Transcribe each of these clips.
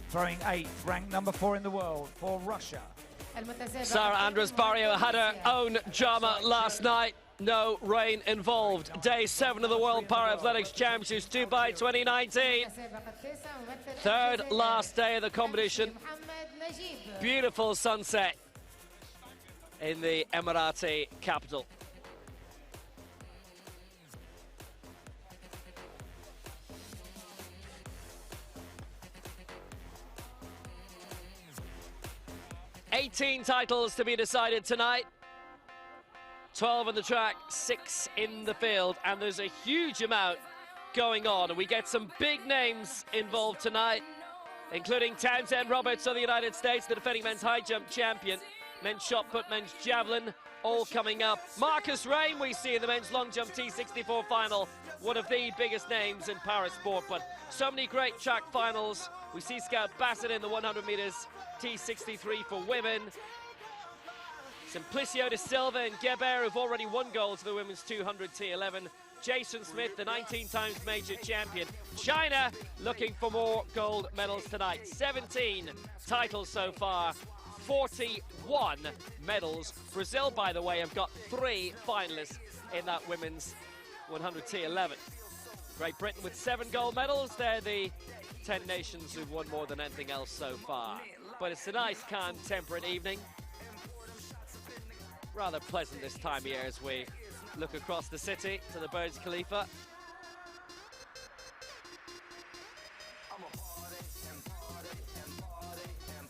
throwing 8, ranked number 4 in the world for Russia. Sara Andres Barrio had her own drama last night. No rain involved. Day 7 of the World Para-Athletics Championships, Dubai 2019. Third last day of the competition. Beautiful sunset in the Emirati capital. $18 titles to be decided tonight. 12 on the track, 6 in the field, and there's a huge amount going on. And we get some big names involved tonight, including Townsend Roberts of the United States, the defending men's high jump champion, men's shot put, men's javelin, all coming up. Marcus Rain we see in the men's long jump T64 final, one of the biggest names in para sport, but so many great track finals. We see Scout Bassett in the 100 meters T63 for women. Simplicio de Silva and Geber, who've already won gold to the women's 200 T11. Jason Smith, the 19 times major champion. China looking for more gold medals tonight. 17 titles so far, 41 medals. Brazil, by the way, have got 3 finalists in that women's 100 T11. Great Britain with 7 gold medals. They're the 10 nations who've won more than anything else so far. But it's a nice, calm, temperate evening. Rather pleasant this time of year as we look across the city to the Burj Khalifa.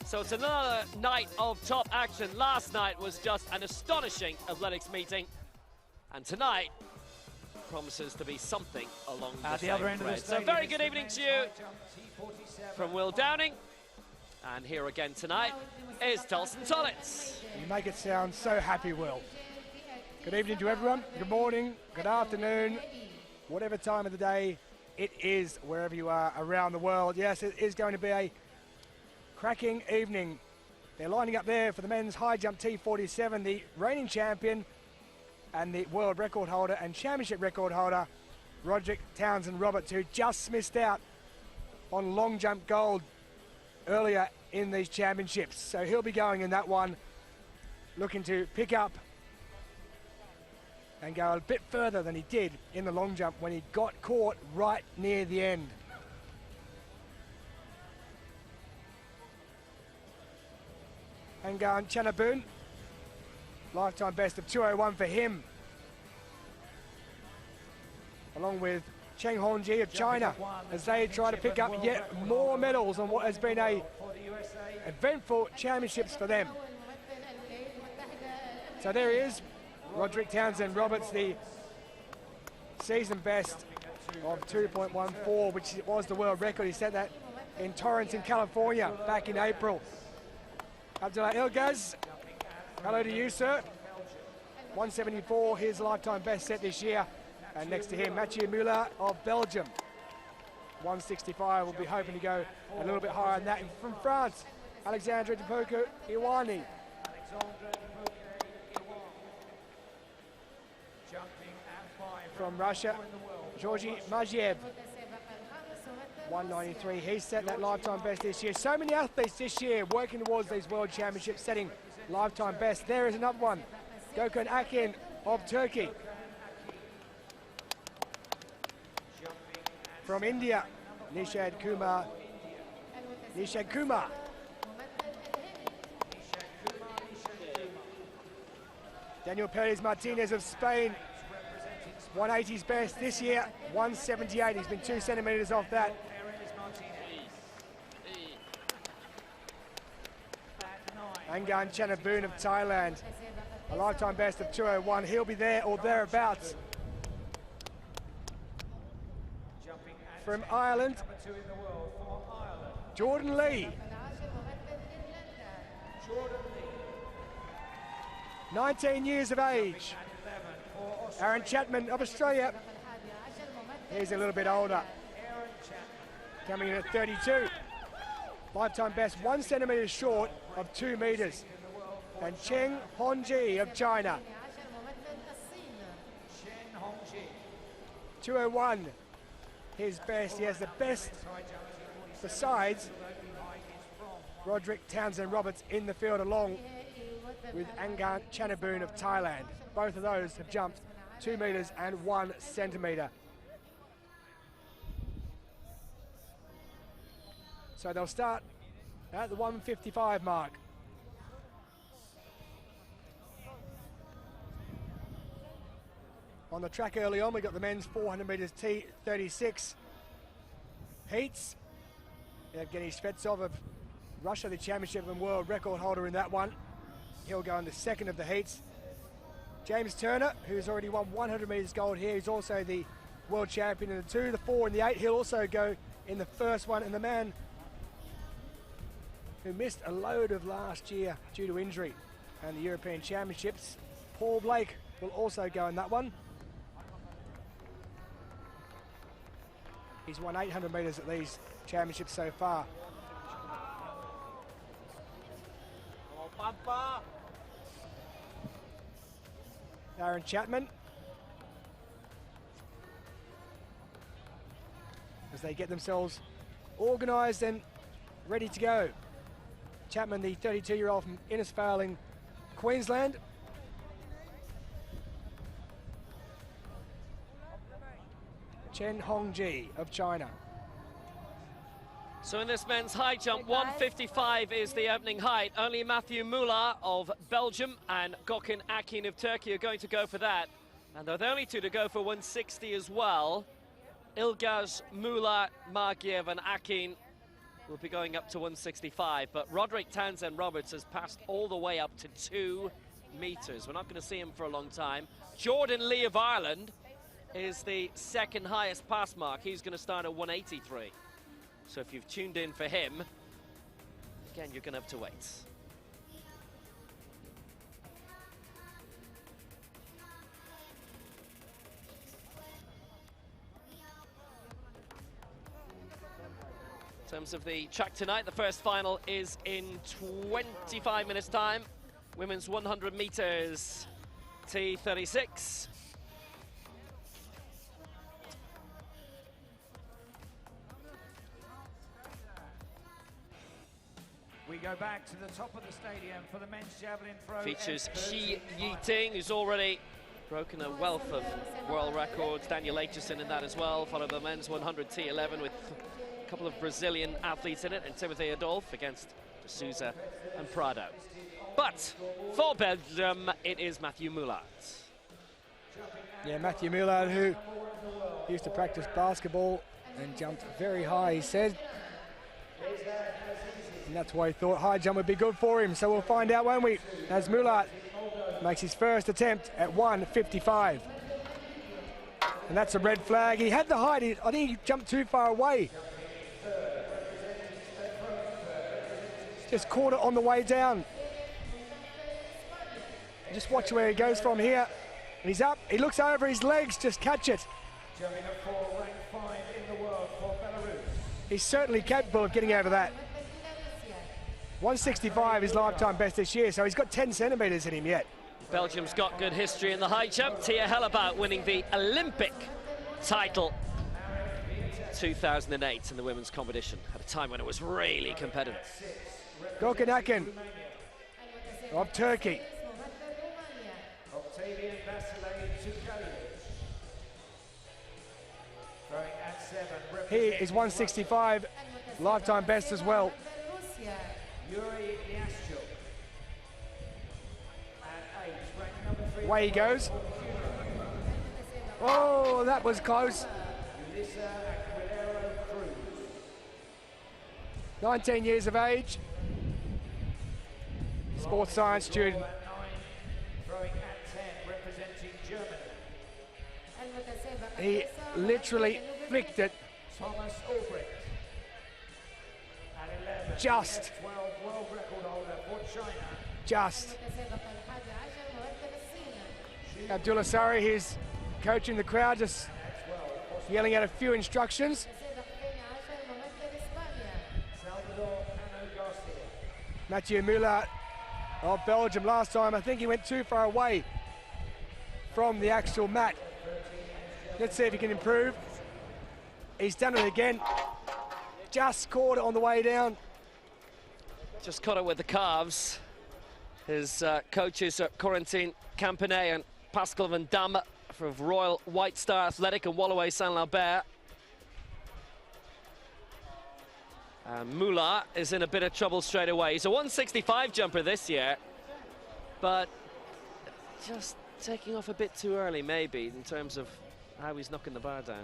So it's another night of top action. Last night was just an astonishing athletics meeting, and tonight promises to be something along the other end of the stadium. So very good evening to you from Will Downing, and here again tonight is Tulson Tollitz. You make it sound so happy, Will. Good evening to everyone. Good morning, good afternoon, whatever time of the day it is, wherever you are around the world. Yes, it is going to be a cracking evening. They're lining up there for the men's high jump T47, the reigning champion and the world record holder and championship record holder, Roderick Townsend Roberts, who just missed out on long jump gold earlier in these championships. So he'll be going in that one, looking to pick up and go a bit further than he did in the long jump when he got caught right near the end. Angan Chanabun, lifetime best of 2:01 for him, along with Cheng Hongji of China, as they try to pick up yet more medals on what has been a eventful championships for them. So there he is, Roderick Townsend Roberts, the season best of 2.14, which was the world record. He set that in Torrance in California back in April. Abdullah Ilgaz, hello to you, sir. 174, his lifetime best set this year. And next to him, Mathieu Muller of Belgium. 165, will be hoping to go a little bit higher than that. And from France, Alexandre Dupoko Iwani. From Russia, Georgy Maziev. 193, he set that lifetime best this year. So many athletes this year working towards these world championships, setting lifetime best. There is another one, Gökhan Akin of Turkey. From India, Nishad Kumar. Daniel Perez Martinez of Spain, 180's best this year, 178. He's been 2 centimeters off that. Angan Chanabun of Thailand, a lifetime best of 2:01. He'll be there or thereabouts. From Ireland, Jordan Lee. 19 years of age. Aaron Chapman of Australia. He's a little bit older, coming in at 32. Lifetime best 1 centimeter short of 2 meters. And Cheng Hongji of China. 2:01, his best. He has the best besides Roderick Townsend-Roberts in the field along with Angan Chanaboon of Thailand. Both of those have jumped 2 meters and 1 centimeter. So they'll start at the 155 mark. On the track early on, we got the men's 400 meters T36 heats. Evgeny Svetsov of Russia, the championship and world record holder in that one. He'll go in the second of the heats. James Turner, who's already won 100 meters gold here, he's also the world champion in the 2, the 4 and the 8. He'll also go in the first one, and the man who missed a load of last year due to injury and the European Championships, Paul Blake, will also go in that one. He's won 800 metres at these championships so far. Aaron Chapman, as they get themselves organised and ready to go. Chapman, the 32-year-old from Innisfail, Queensland. Chen Hongji of China. So in this men's high jump, 155 is the opening height. Only Matthew Muller of Belgium and Gökhan Akin of Turkey are going to go for that. And they're the only two to go for 160 as well. Ilgaz, Muller, Margiev and Akin will be going up to 165. But Roderick Townsend-Roberts has passed all the way up to 2 meters. We're not going to see him for a long time. Jordan Lee of Ireland is the second highest pass mark. He's going to start at 183. So if you've tuned in for him, again, you're going to have to wait. In terms of the track tonight, the first final is in 25 minutes' time. Women's 100 meters T36. We go back to the top of the stadium for the men's javelin throw. Features Xi Yiting, who's already broken a wealth of world records. Daniel Aitchison in that as well, followed by the men's 100 T11 with a couple of Brazilian athletes in it, and Timothy Adolphe against De Souza and Prado. But for Belgium, it is Matthew Muller. Yeah, Matthew Muller, who used to practice basketball and jumped very high, he said. And that's why he thought high jump would be good for him. So we'll find out, won't we? As Muller makes his first attempt at 155. And that's a red flag. He had the height. I think he jumped too far away. Just caught it on the way down. Just watch where he goes from here. And he's up. He looks over his legs. Just catch it. He's certainly capable of getting over that. 165 is lifetime best this year, so he's got 10 centimetres in him yet. Belgium's got good history in the high jump. Tia Hellebaut winning the Olympic title 2008 in the women's competition at a time when it was really competitive. Gökhan Akin of Turkey. He is 165, lifetime best as well. Away he goes. Oh, that was close. 19 years of age. Sports science student. He literally flicked it. Just. Abdullah Sari, he's coaching the crowd, just yelling out a few instructions. Mathieu Muller of Belgium. Last time, I think he went too far away from the actual mat. Let's see if he can improve. He's done it again. Just caught it on the way down. just caught it with the calves. His coaches are Corentin Campinet and Pascal Van Damme from Royal White Star Athletic and Wallaway Saint-Lambert. Moula is in a bit of trouble straight away. He's a 165 jumper this year, but just taking off a bit too early, maybe, in terms of how he's knocking the bar down.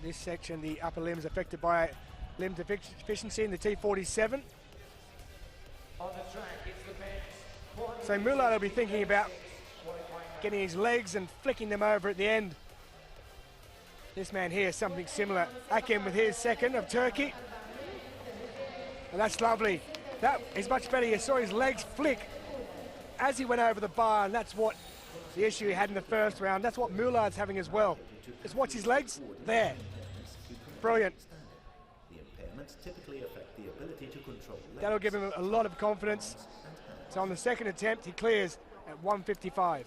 This section, the upper limbs affected by limb deficiency in the T47. On the track, it's the men's. So Moula will be thinking about getting his legs and flicking them over at the end. This man here, something similar. Akin with his second of Turkey. And that's lovely. That is much better. You saw his legs flick as he went over the bar, and that's what the issue he had in the first round. That's what Moulard's having as well. Just watch his legs. There. Brilliant. The impairments typically affect the ability to control legs. That'll give him a lot of confidence. So on the second attempt, he clears at 155.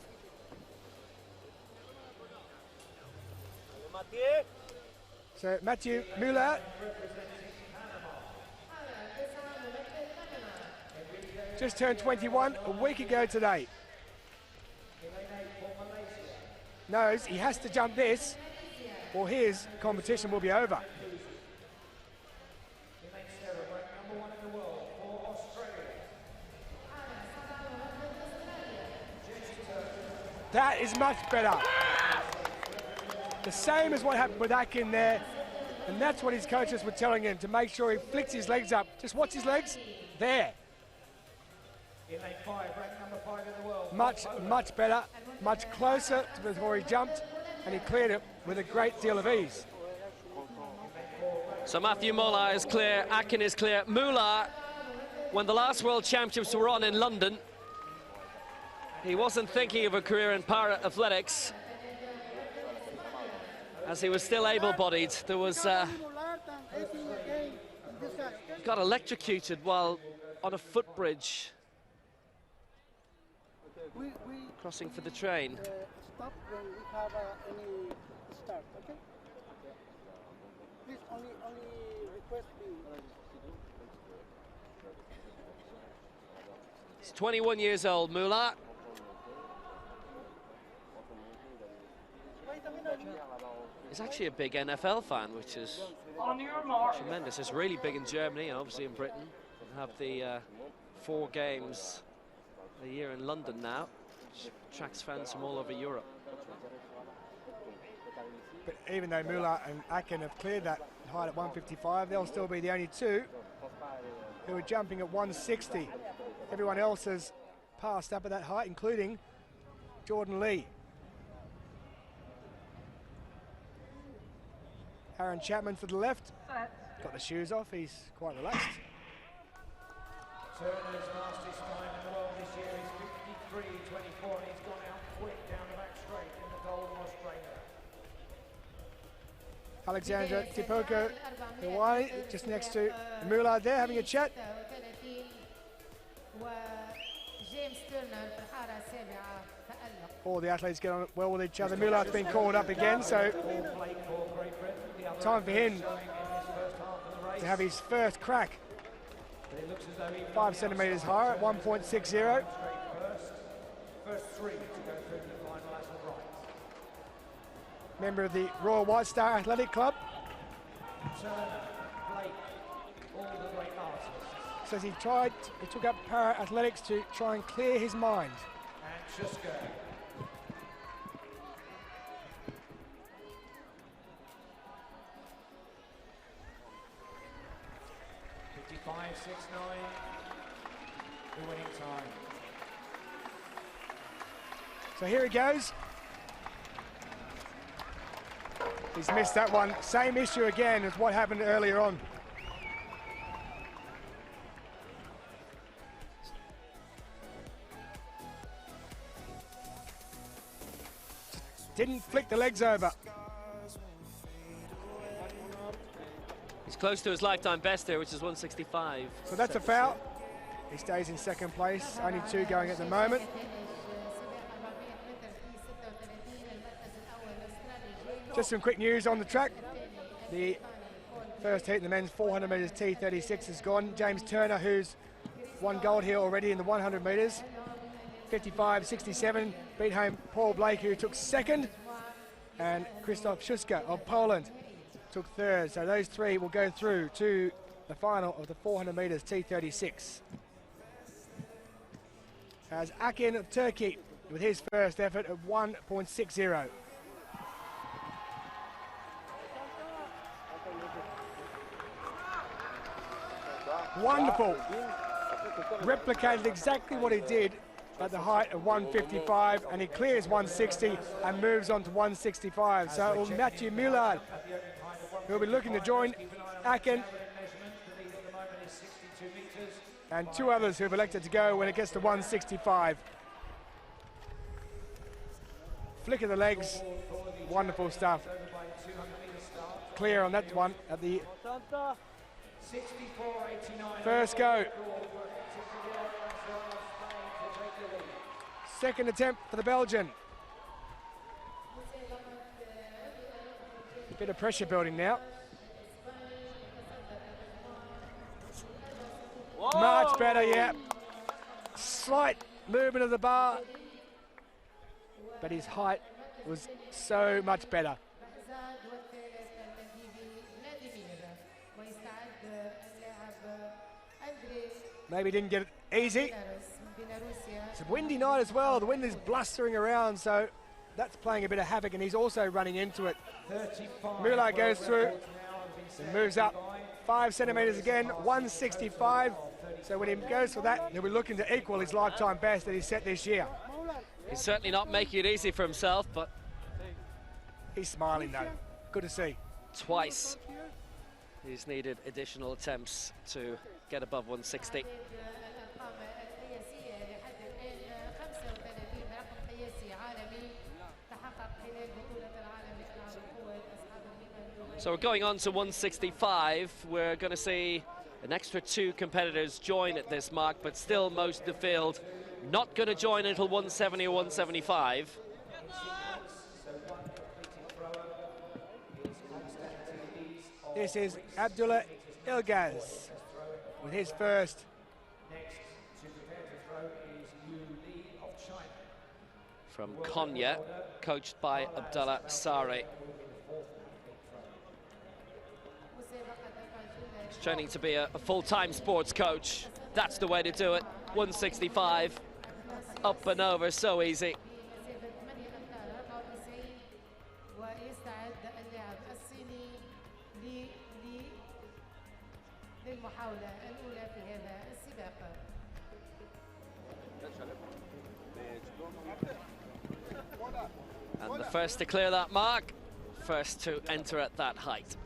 So Mathieu Moulard just turned 21 a week ago today. Knows he has to jump this or his competition will be over. That is much better. The same as what happened with Akin there, and that's what his coaches were telling him, to make sure he flicks his legs up. Just watch his legs. There. Much better, much closer to before he jumped, and he cleared it with a great deal of ease. So Mathieu Moula is clear, Akin is clear. Moula, when the last World Championships were on in London, he wasn't thinking of a career in para-athletics, as he was still able-bodied. There was got electrocuted while on a footbridge crossing for the train. Stop when we have any start, okay? Please only request me. He's 21 years old, Moula. He's actually a big NFL fan, which is tremendous. It's really big in Germany and obviously in Britain. We have the 4 games a year in London now, which attracts fans from all over Europe. But even though Moula and Akin have cleared that height at 155, they'll still be the only two who are jumping at 160. Everyone else has passed up at that height, including Jordan Lee. Aaron Chapman to the left, got the shoes off, he's quite relaxed. Turner's fastest time in the world this year is 53.24, and he's gone out quick down the back straight in the Golden Australia. Alexandra Tipoko Hawaii just next to Moulard there having a chat. All the athletes get on well with each other. Moulard's been called up again, so time for him to have his first crack. 5 centimetres higher at 1.60. First 3 to go through the final as of right. Member of the Royal White Star Athletic Club. Turner, Blake, all the great artists. Says he took up para-athletics to try and clear his mind. And Shuska. The winning time. So here he goes. He's missed that one. Same issue again as what happened earlier on. Didn't flick the legs over. He's close to his lifetime best here, which is 165. So that's a foul. He stays in second place, only 2 going at the moment. Just some quick news on the track. The First heat in the men's 400 metres T36 is gone. James Turner, who's won gold here already in the 100 metres, 55.67, beat home Paul Blake, who took second, and Krzysztof Szuska of Poland took third. So those three will go through to the final of the 400 metres T36. As Akin of Turkey with his first effort of 1.60. Wonderful. Replicated exactly what he did at the height of 155, and he clears 160 and moves on to 165. So it will Matthew Mullard, who will be looking to join Akin, and two others who have elected to go when it gets to 165. Flick of the legs, wonderful stuff. Clear on that one at the first go. Second attempt for the Belgian. Bit of pressure building now. Whoa. Much better, yeah. Slight movement of the bar, but his height was so much better. Maybe didn't get it easy. It's a windy night as well. The wind is blustering around, so that's playing a bit of havoc, and he's also running into it. Muller goes through and moves up 5 centimetres again, 165. So when he goes for that, he'll be looking to equal his lifetime best that he set this year. He's certainly not making it easy for himself, but he's smiling though. Good to see. Twice he's needed additional attempts to get above 160. So we're going on to 165. We're going to see an extra 2 competitors join at this mark, but still most of the field not going to join until 170 or 175. This is Abdullah Ilgaz with his first. From Konya, coached by Abdullah Sari. He's training to be a full-time sports coach. That's the way to do it. 165, up and over, so easy. And the first to clear that mark, first to enter at that height.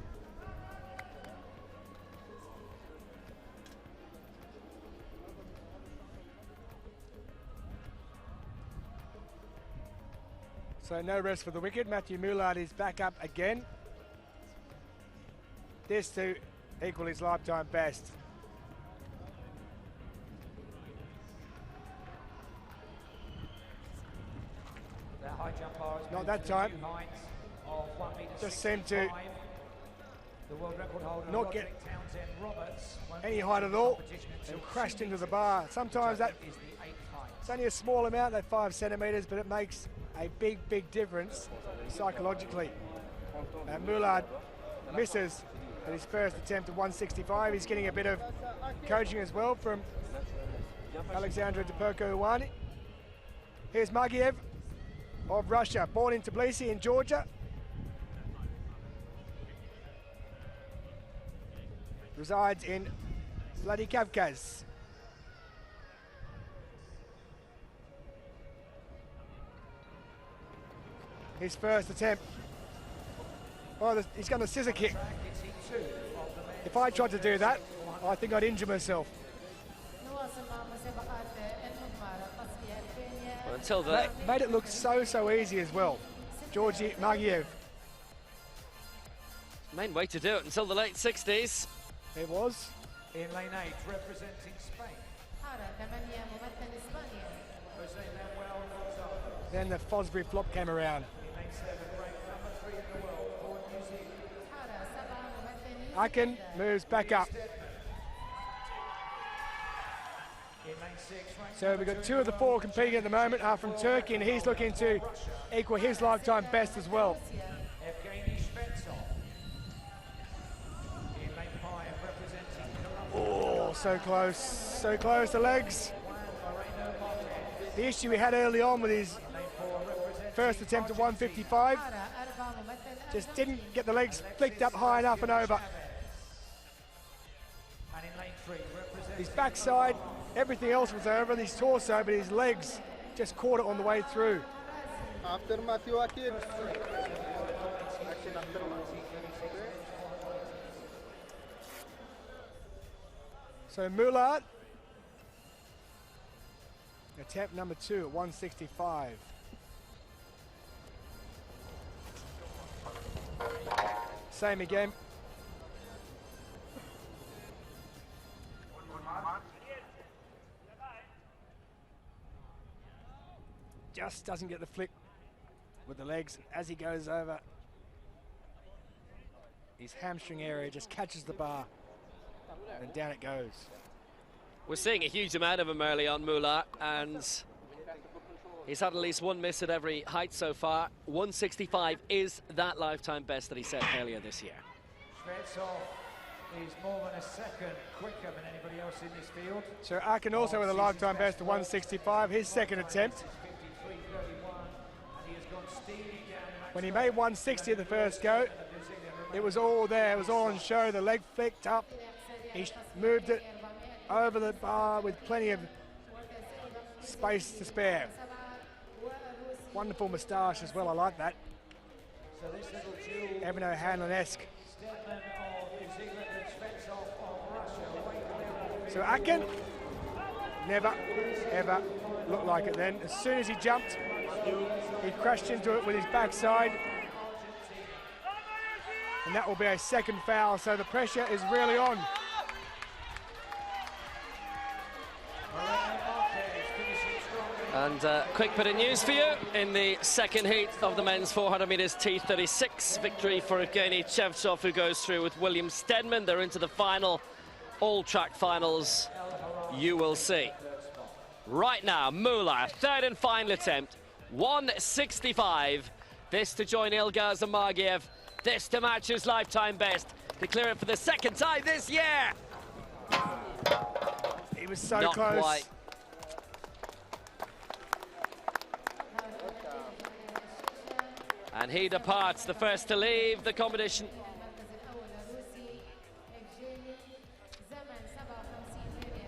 So no rest for the wicked. Matthew Mullard is back up again. This to equal his lifetime best. That high jump bar has Not that time. Just seemed to the world record holder not get Roberts any height at all and crashed into the bar. Sometimes that is the 8th height. it's only a small amount, that 5 centimetres, but it makes a big, big difference psychologically. And Mullard misses at his first attempt at 165. He's getting a bit of coaching as well from Alexandra Depoko-Uwani. Here's Magiev of Russia, born in Tbilisi in Georgia. Resides in Vladikavkaz. His first attempt. Oh, he's got a scissor kick. If I tried to do that, I think I'd injure myself. Well, until then, Made it look so easy as well. Georgi Magiev. main way to do it until the late 60s. It was. In lane 8, representing Spain. Then the Fosbury flop came around. In lane 7, ranked number 3 in the world for New Zealand. Akin moves back up. So we've got 2 of the 4 competing at the moment are from Turkey, and he's looking to equal his lifetime best as well. Oh, so close, the legs. The issue we had early on with his first attempt at 155, just didn't get the legs flicked up high enough and over. His backside, everything else was over, his torso, but his legs just caught it on the way through. After Matthew Akin. So Mullard, attempt number 2 at 165. Same again. Just doesn't get the flick with the legs. As he goes over, his hamstring area just catches the bar and down it goes. We're seeing a huge amount of him early on, Mullah, and he's had at least one miss at every height so far. 165 is that lifetime best that he set earlier this year. Shvetsov is more than a second quicker than anybody else in this field. So Akin also with a lifetime best of 165, his second attempt. When he made 160 at the first go, it was all there, it was all on show. The leg flicked up, he moved it over the bar with plenty of space to spare. Wonderful moustache as well, I like that. Evan O'Hanlon-esque. So Akin never, ever looked like it then. As soon as he jumped, he crashed into it with his backside. And that will be a second foul, so the pressure is really on. And quick bit of news for you. In the second heat of the men's 400 metres T36, victory for Evgeny Shevtsov, who goes through with William Stedman. They're into the final, all-track finals, you will see. Right now, Mullah, third and final attempt, 165. This to join Ilgaz Amagiev. This to match his lifetime best, to clear it for the second time this year. He was so Not close. Quite. And he departs, the first to leave the competition.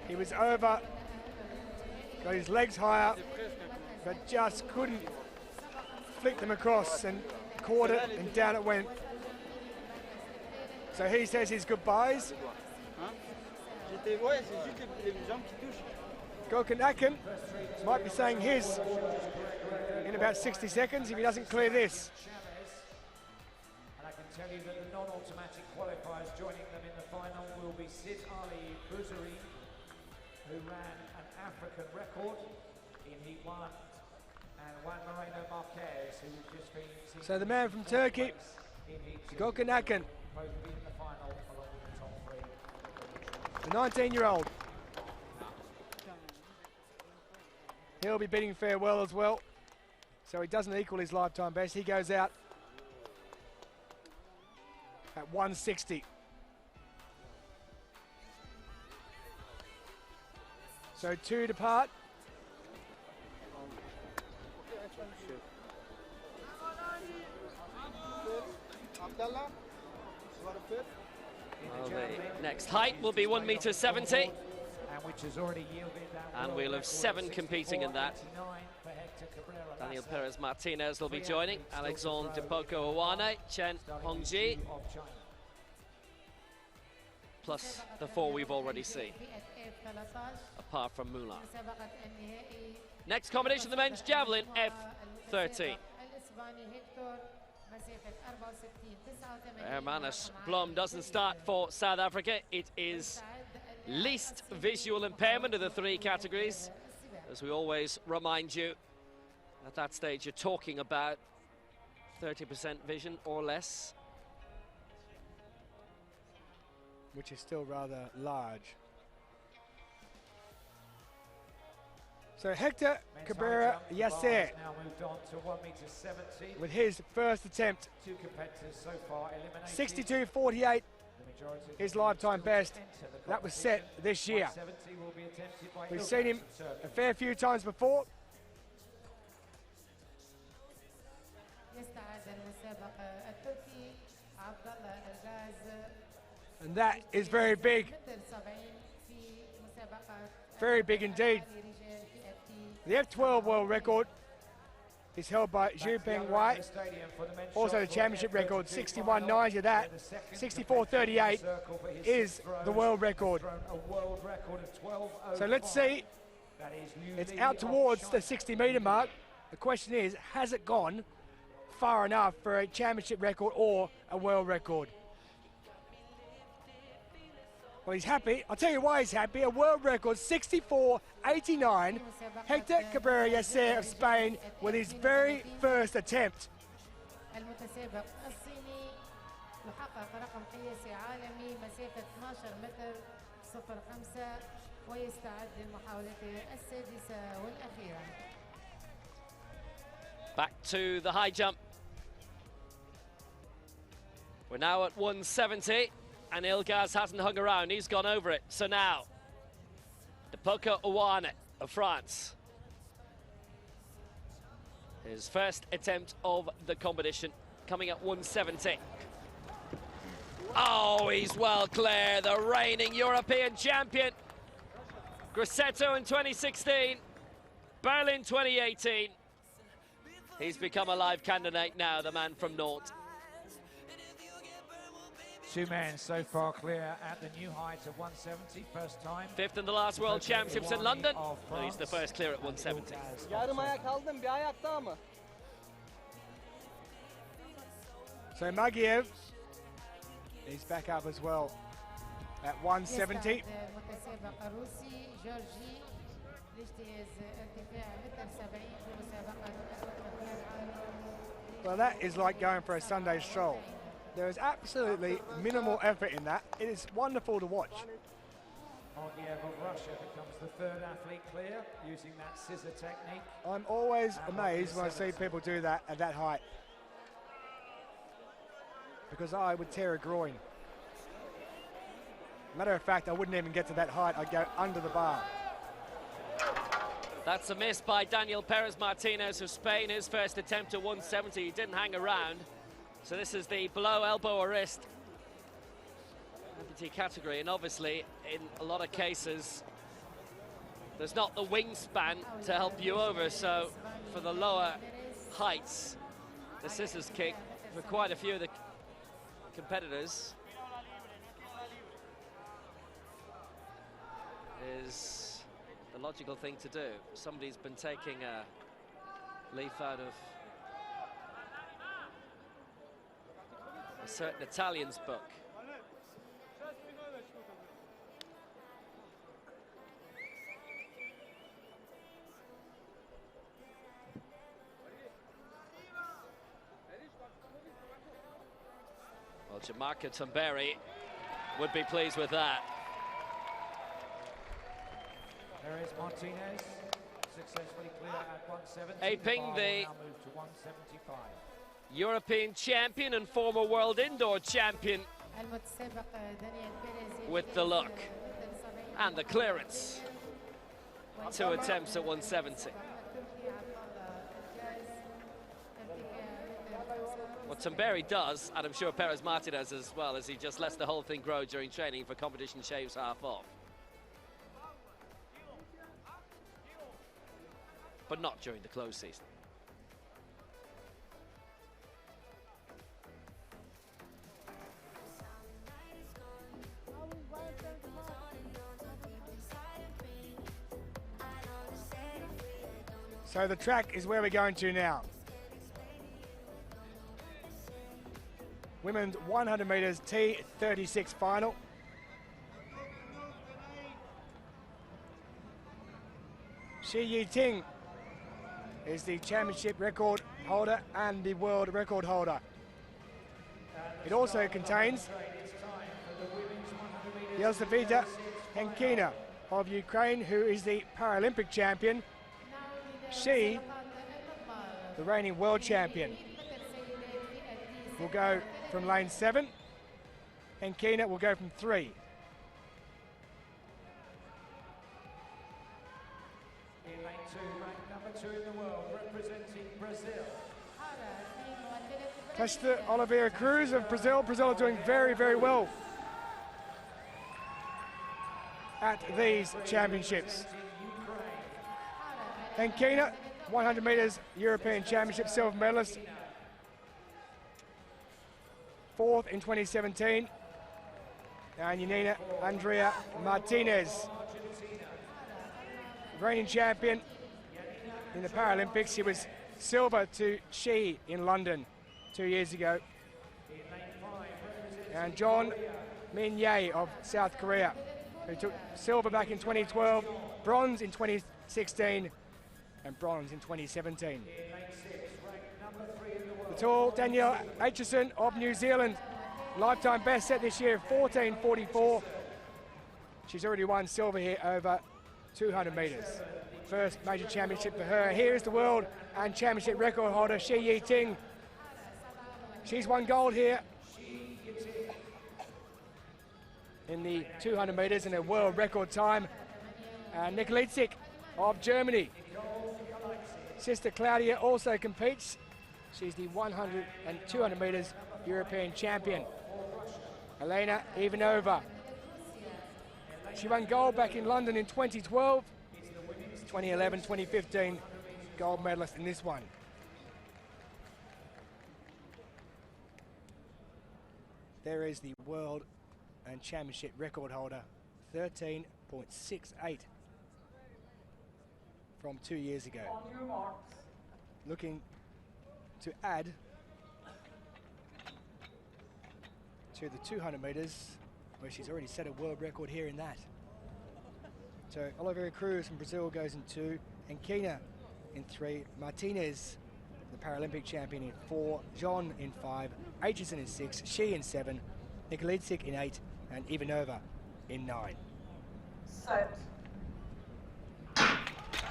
He was over, got his legs higher, but just couldn't flick them across and caught it, and down it went. So he says his goodbyes. Gökhan Akın might be saying his in about 60 seconds if he doesn't clear this. And I can tell you that the non-automatic qualifiers joining them in the final will be Sid Ali Buzuri, who ran an African record in Heat 1, and Juan Moreno Marquez, who has just been seen. So the man from Turkey, Gökhan Akın, Both be in the final along with the top 3. the 19-year-old. He'll be bidding farewell as well. So he doesn't equal his lifetime best. He goes out at 160. So 2 depart. Well, the next height will be 1.70 m. Which has already yielded that, and we'll have 7 competing in that. Daniel Perez Martinez will be joining, Alexandre Depoko Awane, Chen Hongji, plus the 4 we've already seen, apart from Mullah. Next competition, the men's javelin, F13. Hermanus Blom doesn't start for South Africa. It is least visual impairment of the 3 categories. As we always remind you, at that stage you're talking about 30% vision or less. which is still rather large. So Hector Cabrera Yasser, now moved on to 1 meter 70. with his first attempt, 2 competitors so far eliminated. 62.48, his lifetime best. That was set this year. We've seen him a fair few times before. And that is very big. Very big indeed. The F12 world record is held by Zhu Peng Wai. Also the championship record, 61.90 of that. 64.38 is the world record. So let's see. It's out towards the 60-meter mark. The question is, has it gone far enough for a championship record or a world record? Well, he's happy. I'll tell you why he's happy. A world record, 64.89. Hector Cabrera Yasser of Spain with his very first attempt. المتسابق الصيني يحقق رقم قياسي عالمي مسافة 12 متر 05 ويستعد لمحاولته السادسة والأخيرة. Back to the high jump. We're now at 170. And Ilgaz hasn't hung around, he's gone over it. So now, Depoka Ouane of France. His first attempt of the competition, coming at 170. Oh, he's well clear, the reigning European champion. Grosseto in 2016, Berlin 2018. He's become a live candidate now, the man from Nantes. 2 men so far clear at the new height of 170, first time. 5th in the last World Championships in London. And he's the first clear at 170. So Magiev, he's back up as well at 170. Well, that is like going for a Sunday stroll. There is absolutely minimal effort in that. It is wonderful to watch. Magiev of Russia becomes the 3rd athlete clear using that scissor technique. I'm always amazed when I see people do that at that height, because I would tear a groin. Matter of fact, I wouldn't even get to that height. I'd go under the bar. That's a miss by Daniel Perez Martinez of Spain. His first attempt at 170. He didn't hang around. So this is the below elbow or wrist amputee category, and obviously in a lot of cases there's not the wingspan to help you over, so for the lower heights the scissors kick for quite a few of the competitors is the logical thing to do. Somebody's been taking a leaf out of a certain Italian's book. Well, Gianmarco Tamberi would be pleased with that. There is Martinez, successfully clear at 170. Aping the now move to 175. European champion and former world indoor champion with the look and the clearance. 2 attempts at 170. What Tamberi does, and I'm sure Perez Martinez as well, is he just lets the whole thing grow during training. For competition, shaves half off. But not during the close season. So the track is where we're going to now. Women's 100 meters T36 final. Shi Yiting is the championship record holder and the world record holder. It also contains Yelizaveta Henkina of Ukraine, who is the Paralympic champion. She, the reigning world champion, will go from lane 7. Henkina will go from 3. In lane 2, ranked number 2 in the world, representing Brazil. Testa Oliveira Cruz of Brazil. Brazil are doing very, very well at these championships. Henkina, 100 metres European Championship silver medalist. 4th in 2017. And Yanina Andrea Martinez, reigning champion in the Paralympics. She was silver to Shi in London 2 years ago. And John Min-Ye of South Korea, who took silver back in 2012, bronze in 2016, and bronze in 2017. The tall Danielle Aitchison of New Zealand, lifetime best set this year, 14:44. She's already won silver here over 200 metres. First major championship for her. Here is the world and championship record holder, Shi Yiting. She's won gold here in the 200 metres in a world record time. Nikolitzik of Germany. Sister Claudia also competes. She's the 100 and 200 metres European champion. Elena Ivanova. She won gold back in London in 2012. 2011, 2015, gold medalist in this one. There is the world and championship record holder, 13.68 from 2 years ago. Looking to add to the 200 metres, where she's already set a world record here in that. So Oliveira Cruz from Brazil goes in 2, and Henkina in 3, Martinez, the Paralympic champion, in 4, John in 5, Aitchison in 6, Shi in 7, Nikolitzik in 8, and Ivanova in 9. Set.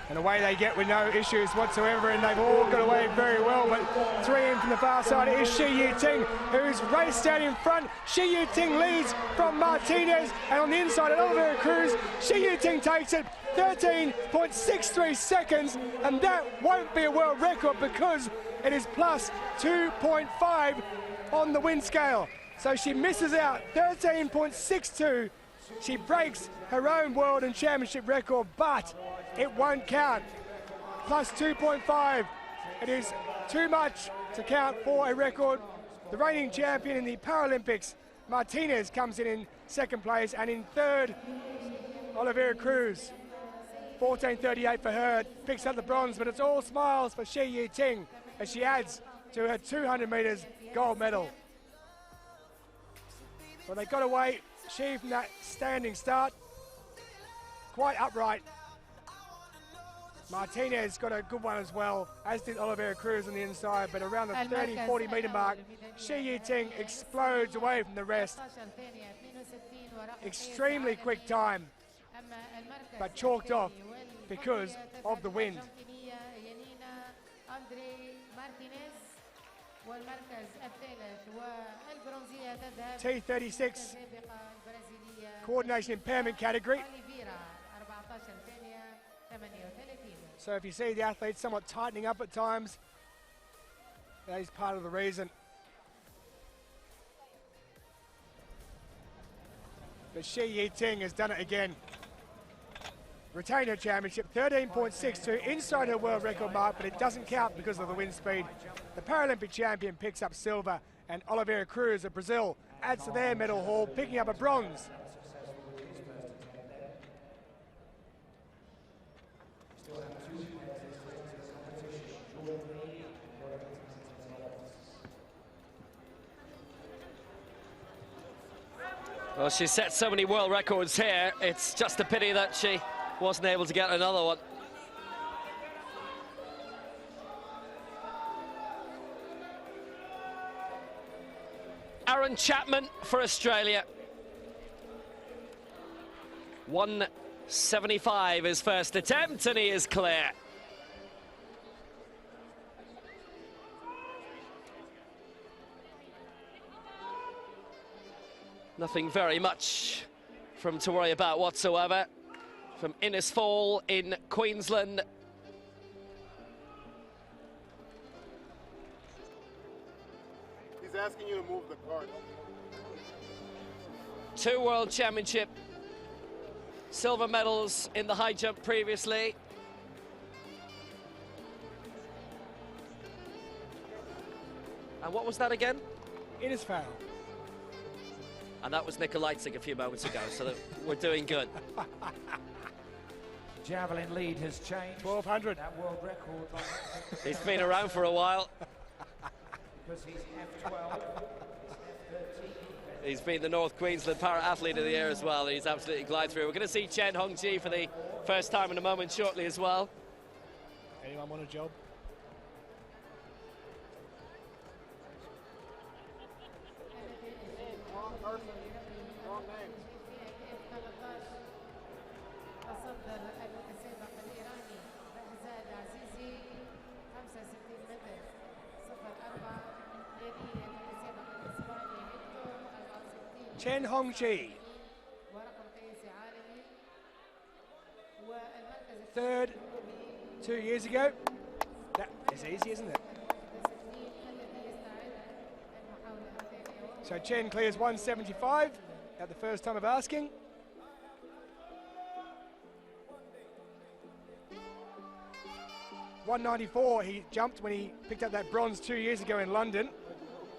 And away they get with no issues whatsoever, and they've all got away very well, but 3 in from the far side is Shi Yiting, who's raced out in front. Shi Yiting leads from Martinez, and on the inside at Oliveira Cruz, Shi Yiting takes it 13.63 seconds, and that won't be a world record because it is plus 2.5 on the wind scale. So she misses out 13.62. She breaks her own world and championship record, but it won't count. Plus 2.5. It is too much to count for a record. The reigning champion in the Paralympics, Martinez, comes in second place, and in third, Oliveira Cruz. 14:38 for her, picks up the bronze, but it's all smiles for Shi Yiting as she adds to her 200 metres gold medal. Well, they got away, Shi, from that standing start, quite upright. Martinez got a good one as well, as did Oliveira Cruz on the inside, but around the 30-40 metre mark, Shi Yiting explodes away from the rest. Extremely quick time, but chalked off because of the wind. T36 coordination impairment category. So if you see the athletes somewhat tightening up at times, that is part of the reason. But Shi Yiting has done it again. Retained her championship, 13.62 inside her world record mark, but it doesn't count because of the wind speed. The Paralympic champion picks up silver, and Oliveira Cruz of Brazil adds to their medal haul, picking up a bronze. Well, she set so many world records here. It's just a pity that she wasn't able to get another one. Aaron Chapman for Australia. 175 his first attempt, and he is clear. Nothing very much from to worry about whatsoever from Innisfall in Queensland. He's asking you to move the card. 2 World Championship silver medals in the high jump previously. And what was that again? Innisfall. And that was Nikolaitzig a few moments ago, so that we're doing good. Javelin lead has changed. 1200. That world record. He's been around for a while. Because he's F12. He's been the North Queensland para-athlete of the year as well, and he's absolutely glide through. We're going to see Chen Hongji for the first time in a moment shortly as well. Anyone want a job? Chen Hongji. Third 2 years ago. That is easy, isn't it? So Chen clears 175 at the first time of asking. .194 he jumped when he picked up that bronze 2 years ago in London.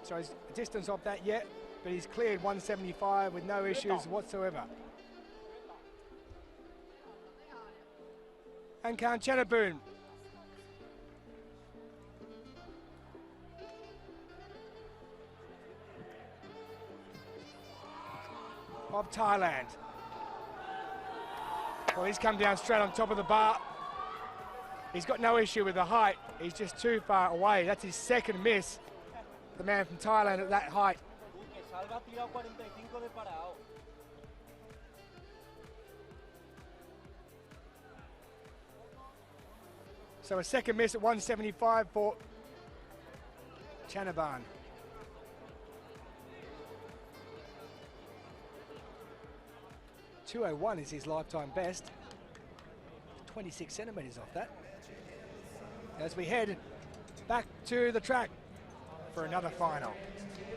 So he's a distance off that yet, but he's cleared 175 with no issues whatsoever. And Kanchanabun. Of Thailand. Well, he's come down straight on top of the bar. He's got no issue with the height. He's just too far away. That's his second miss. The man from Thailand at that height. So a second miss at 175 for Chanaban. .201 is his lifetime best. 26 centimetres off that. As we head back to the track for another final.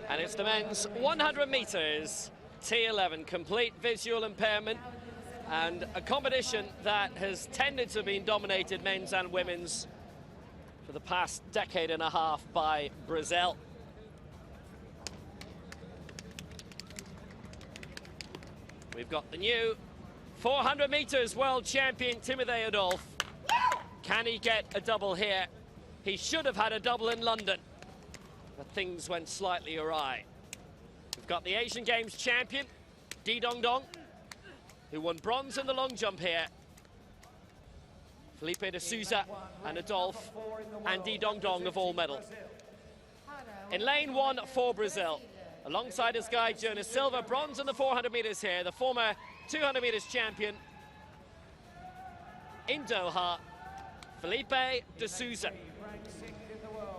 And it's the men's 100 metres, T11, complete visual impairment, and a competition that has tended to be dominated, men's and women's, for the past decade and a half by Brazil. We've got the new 400 metres world champion, Timothy Adolphe. Can he get a double here? He should have had a double in London, but things went slightly awry. We've got the Asian Games champion, Di Dong Dong, who won bronze in the long jump here. Felipe de Souza and Adolphe and Di Dong Dong of all medal. In lane 1 for Brazil, alongside his guide Jonas Silva, bronze in the 400 metres here, the former 200 metres champion in Doha, Felipe de Souza.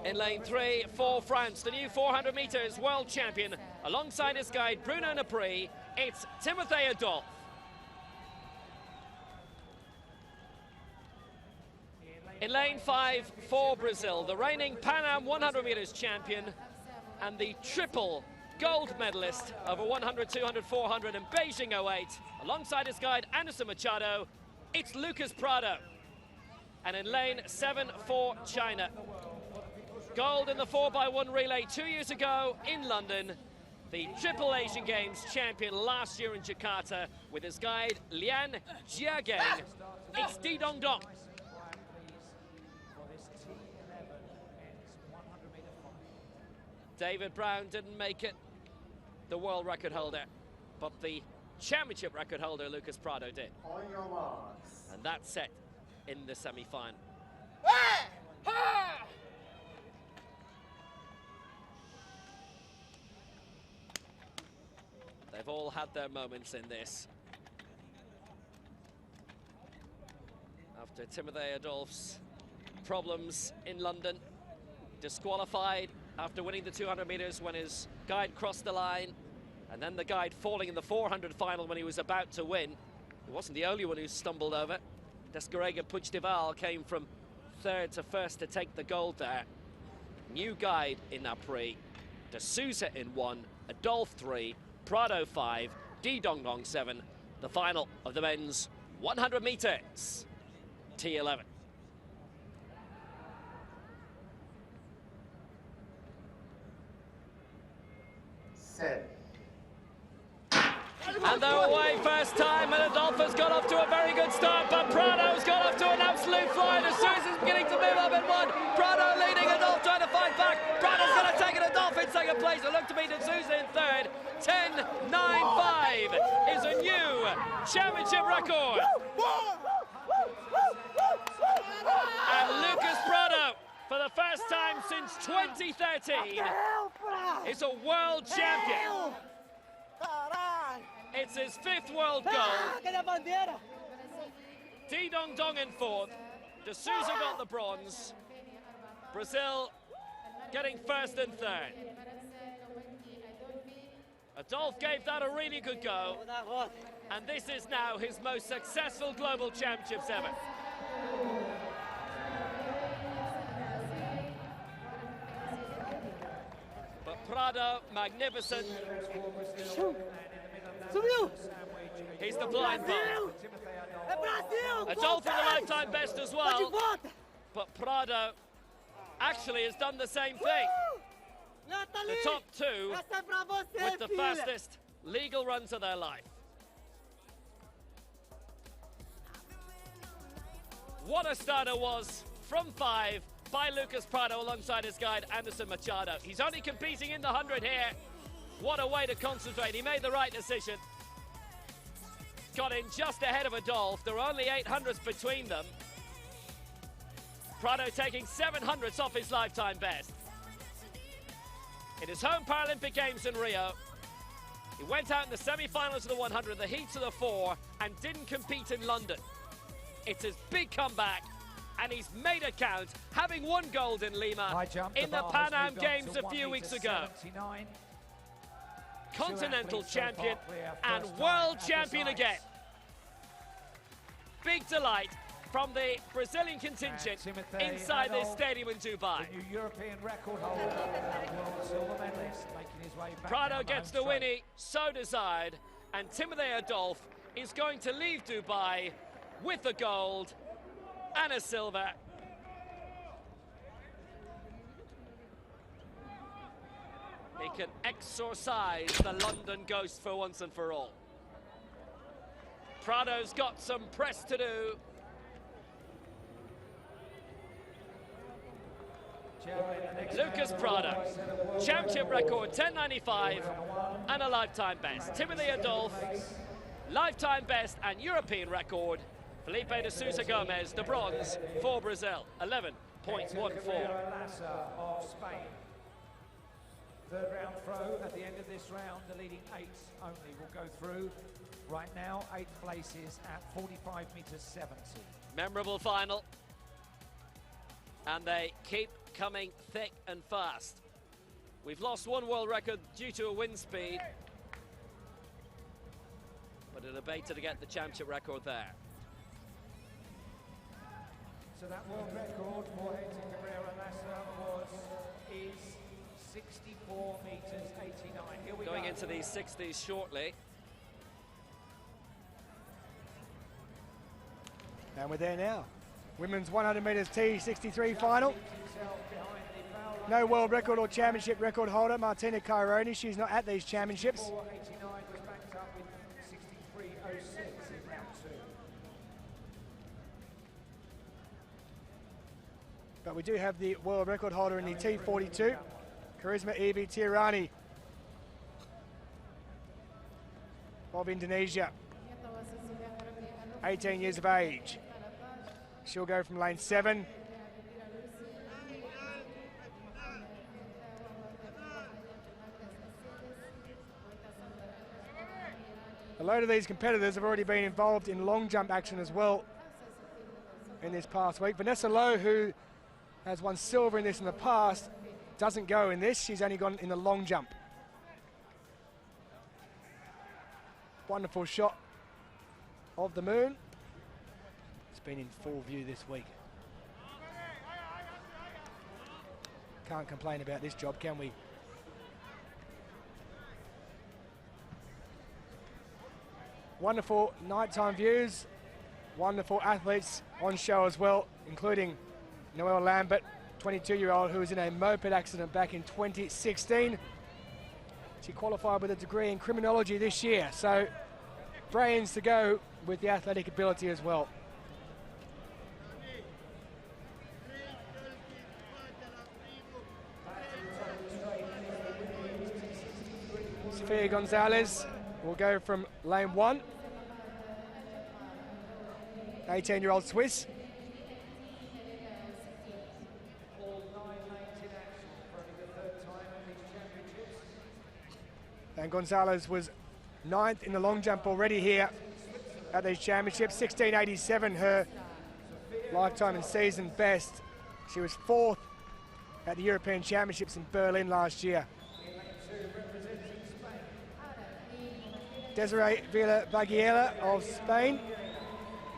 In lane 3 for France, the new 400 metres world champion, alongside his guide Bruno Napri, it's Timothy Adolphe. In lane 5 for Brazil, the reigning Pan Am 100 metres champion and the triple gold medalist over 100, 200, 400 in Beijing 08, alongside his guide Anderson Machado, it's Lucas Prado. And in lane 7 for China, gold in the 4x1 relay 2 years ago in London, the Triple Asian Games champion last year in Jakarta with his guide Lian Jiageng, it's Di Dong Dong. David Brown didn't make it, the world record holder, but the championship record holder Lucas Prado did. And that's set in the semi-final. They've all had their moments in this. after Timothy Adolph's problems in London. Disqualified after winning the 200 meters when his guide crossed the line, and then the guide falling in the 400 final when he was about to win. He wasn't the only one who stumbled over. Descarrega Puigdeval came from third to first to take the gold there. New guide in that prix. De Souza in 1, Adolphe 3, Prado 5, Di Dong Dong 7. The final of the men's 100 meters. T11. Set. And they're away first time, and Adolfo's got off to a very good start, but Prado's got off to an absolute fly. De Souza's beginning to move up in 1. Prado leading, Adolphe trying to fight back. Prado's going to take it, Adolphe in second place. It looked to be De Souza in third. 10.95 is a new championship record. And Lucas Prado, for the first time since 2013, is a world champion. It's his 5th world gold. Di Dong Dong in 4th. De Souza got the bronze. Brazil getting 1st and 3rd. Adolphe gave that a really good go. And this is now his most successful global championships ever. But Prado, magnificent. He's the blind ball. Adolphe in the lifetime best as well. But Prado actually has done the same thing. The top 2 with the fastest legal runs of their life. What a starter was from 5 by Lucas Prado alongside his guide Anderson Machado. He's only competing in the 100 here. What a way to concentrate. He made the right decision. Got in just ahead of Adolphe. There were only 800ths between them. Prado taking 700ths off his lifetime best. In his home Paralympic Games in Rio, he went out in the semi-finals of the 100, the heats of the 4, and didn't compete in London. It's his big comeback, and he's made it count, having won gold in Lima in the Pan Am Games a few weeks ago. Continental champion and world champion again. Big delight from the Brazilian contingent inside this stadium in Dubai. The new European record holder and world silver medalist making his way back. Prado gets the winnie, so desired, and Timothy Adolphe is going to leave Dubai with the gold and a silver. He can exorcise the London ghost for once and for all. Prado's got some press to do. Lucas Prado, championship record 10.95 and a lifetime best. Timothy Adolphe, lifetime best and European record. Felipe de Souza Gomez, the bronze for Brazil, 11.14. Of Spain. Third round throw at the end of this round. The leading 8 only will go through. Right now, 8th place is at 45 meters 70. Memorable final. And they keep coming thick and fast. We've lost one world record due to a wind speed, but a debate to get the championship record there. So that world record for Hector Cabrera Lassa is 64 meters 89. Here we Going go. into these 60s shortly. And we're there now. Women's 100 metres T63 final. No world record or championship record holder, Martina Caironi. She's not at these championships. 4:89 was backed up with 63.06 in round 2. But we do have the world record holder in the T42, Charisma Ibi Tirani of Indonesia. 18 years of age. She'll go from lane 7. A load of these competitors have already been involved in long jump action as well. in this past week. Vanessa Lowe, who has won silver in this in the past, doesn't go in this. She's only gone in the long jump. Wonderful shot of the moon. It's been in full view this week. Can't complain about this job, can we? Wonderful nighttime views. Wonderful athletes on show as well, including Noelle Lambert, 22-year-old, who was in a moped accident back in 2016. She qualified with a degree in criminology this year, so brains to go with the athletic ability as well. Sofia Gonzalez will go from lane 1. 18-year-old Swiss. And Gonzalez was 9th in the long jump already here at these championships. 16.87, her lifetime and season best. She was 4th at the European Championships in Berlin last year. Desiree Vila Baguiela of Spain,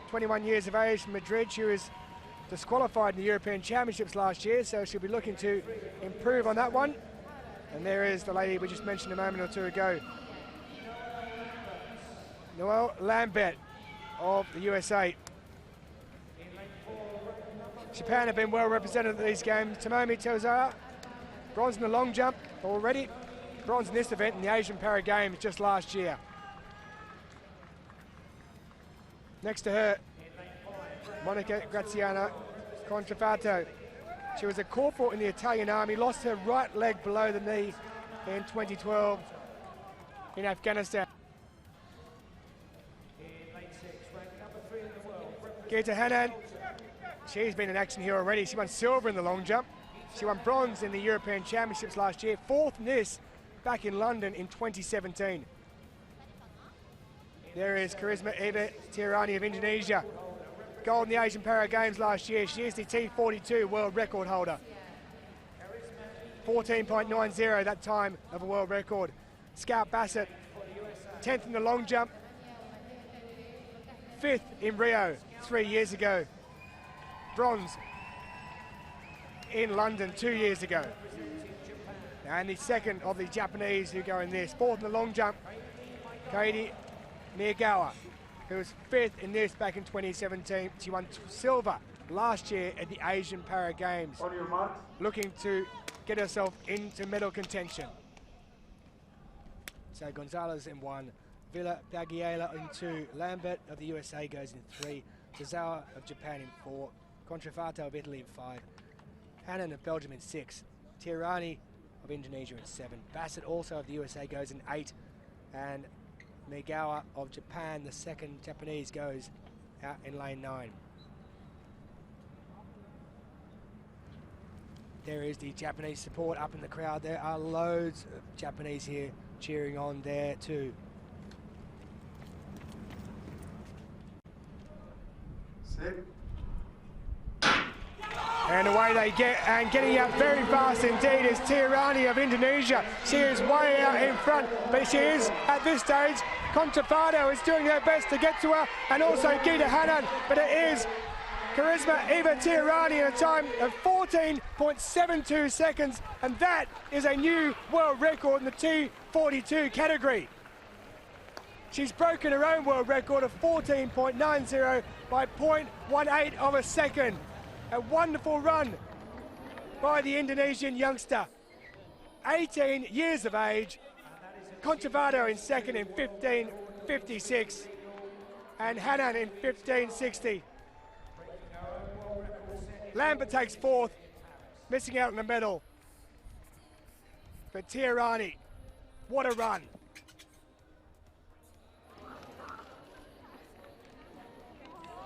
21 years of age from Madrid. She was disqualified in the European Championships last year, so she'll be looking to improve on that one. And there is the lady we just mentioned a moment or two ago, Noelle Lambert of the USA. Japan have been well represented at these games. Tomomi Tozawa, bronze in the long jump already. Bronze in this event in the Asian Para Games just last year. Next to her, Monica Graziana Contrafato. She was a corporal in the Italian army, lost her right leg below the knee in 2012 in Afghanistan. Geeta Hanan, she's been in action here already. She won silver in the long jump. She won bronze in the European Championships last year, 4th in this back in London in 2017. There is Charisma Eva Tirani of Indonesia. Gold in the Asian Para Games last year. She is the T42 world record holder. 14.90 that time of a world record. Scout Bassett, 10th in the long jump. 5th in Rio 3 years ago. Bronze in London 2 years ago. And the second of the Japanese who go in this. 4th in the long jump, Kaidi Miyagawa, who was 5th in this back in 2017. She won silver last year at the Asian Para Games, looking to get herself into medal contention. So Gonzalez in 1, Vila Baguiela in 2, Lambert of the USA goes in 3, Tozawa of Japan in 4, Contrafato of Italy in 5, Hanan of Belgium in 6, Tirani of Indonesia in 7, Bassett also of the USA goes in 8, and Miyagawa of Japan, the second Japanese, goes out in lane 9. There is the Japanese support up in the crowd. There are loads of Japanese here cheering on there too. And away they get, and getting out very fast indeed is Tirani of Indonesia. She is way out in front, but she is, at this stage, Contrafato is doing her best to get to her, and also Geeta Hanan, but it is Charisma Eva Tirani in a time of 14.72 seconds, and that is a new world record in the T42 category. She's broken her own world record of 14.90 by 0.18 of a second. A wonderful run by the Indonesian youngster. 18 years of age. Contrafato in second in 15.56. And Hanan in 15.60. Lambert takes 4th, missing out on the medal. But Tirani, what a run.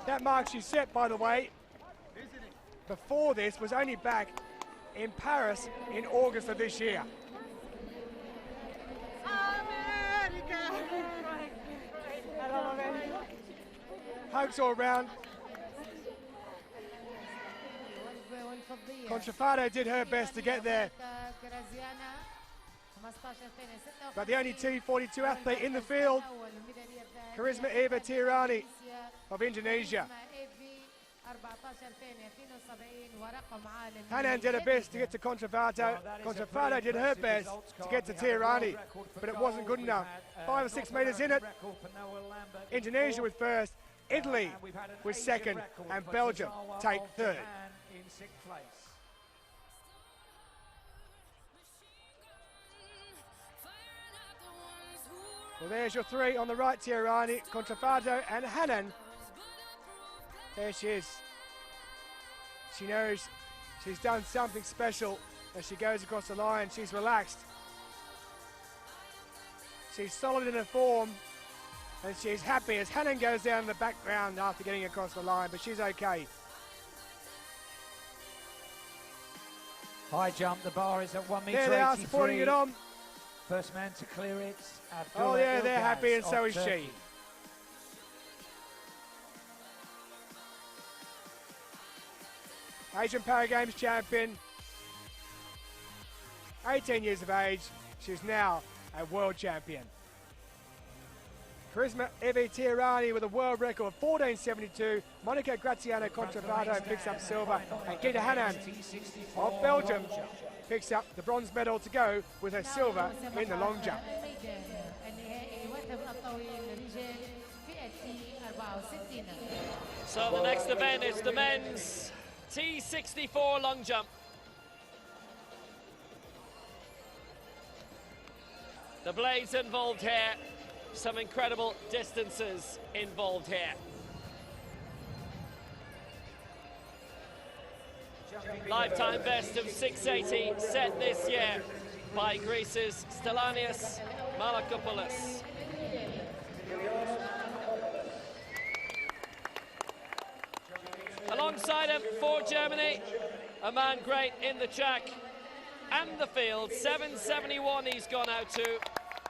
That mark she set, by the way, before this was only back in Paris in August of this year. Hugs all around. Contrafado did her best to get there, but the only T42 athlete in the field, Charisma Eva Tirani of Indonesia. Hanan did her best to get to Contrafado. Contrafado did her best to get to Tirani, but it wasn't good enough. 5 or 6 metres in it. Indonesia was first, Italy was second, and Belgium take third. Well, there's your three on the right, Tirani, Contrafado and Hanan. There she is. She knows she's done something special as she goes across the line. She's relaxed. She's solid in her form, and she's happy as Hanan goes down in the background after getting across the line, but she's okay. High jump, the bar is at 1 metre. There they are, supporting it on. First man to clear it. Oh yeah, they're happy, and so is she. Asian Para Games champion, 18 years of age. She's now a world champion. Charisma Evi Tirani with a world record of 14.72. Monica Graziano Contrafado picks up silver, and Gita Hanan of Belgium picks up the bronze medal to go with her silver in the long jump. So the next event is the men's T64 long jump. The blades involved here, some incredible distances involved here. Lifetime best of 680 set this year by Greece's Stellanios Malakopoulos. Alongside him for Germany, a man great in the track and the field, 771 he's gone out to,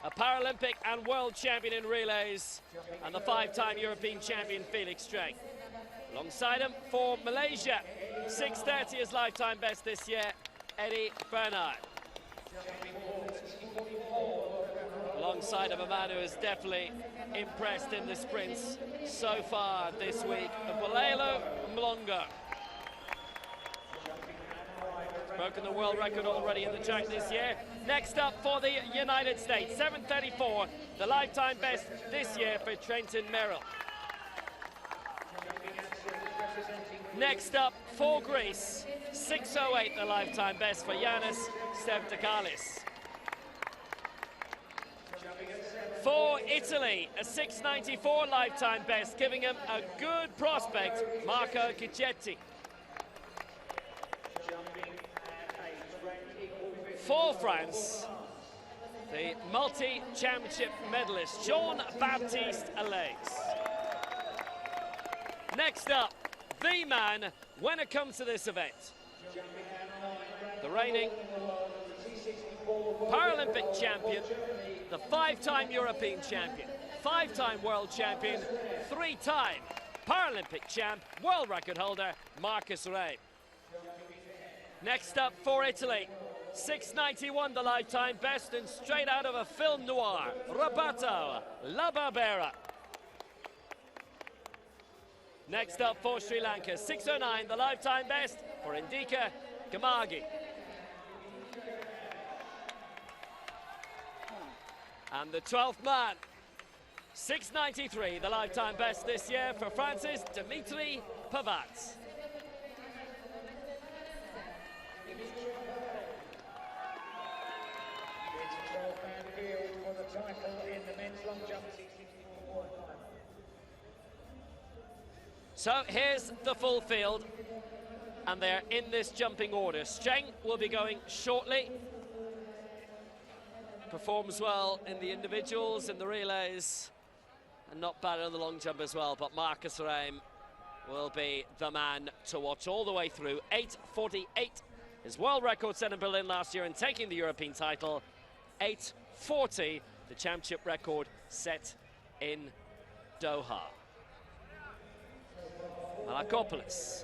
a Paralympic and world champion in relays, and the 5-time European champion Felix Streng. Alongside him for Malaysia, 630 his lifetime best this year, Eddie Bernard. Alongside of a man who has definitely impressed in the sprints so far this week, Balelo Mlongo. Broken the world record already in the track this year. Next up for the United States, 734, the lifetime best this year for Trenton Merrill. Next up for Greece, 608, the lifetime best for Yannis Stevtakalis. For Italy, a 694 lifetime best, giving him a good prospect, Marco Gichetti. For France, the multi-championship medalist, Jean-Baptiste Allais. Next up, the man when it comes to this event, the reigning Paralympic champion, the 5-time European champion, 5-time world champion, 3-time Paralympic champ, world record holder, Marcus Ray. Next up for Italy, 691 the lifetime best, and straight out of a film noir, Roberto La Barbera. Next up for Sri Lanka, 609 the lifetime best for Indika Gamagi. And the 12th man, 693 the lifetime best this year for France's Dimitri Pavats. So here's the full field, and they're in this jumping order. Streng will be going shortly. Performs well in the individuals, in the relays, and not bad on the long jump as well. But Marcus Reim will be the man to watch all the way through. 8:48, his world record set in Berlin last year and taking the European title. 8:40, the championship record set in Doha. Malakopoulos.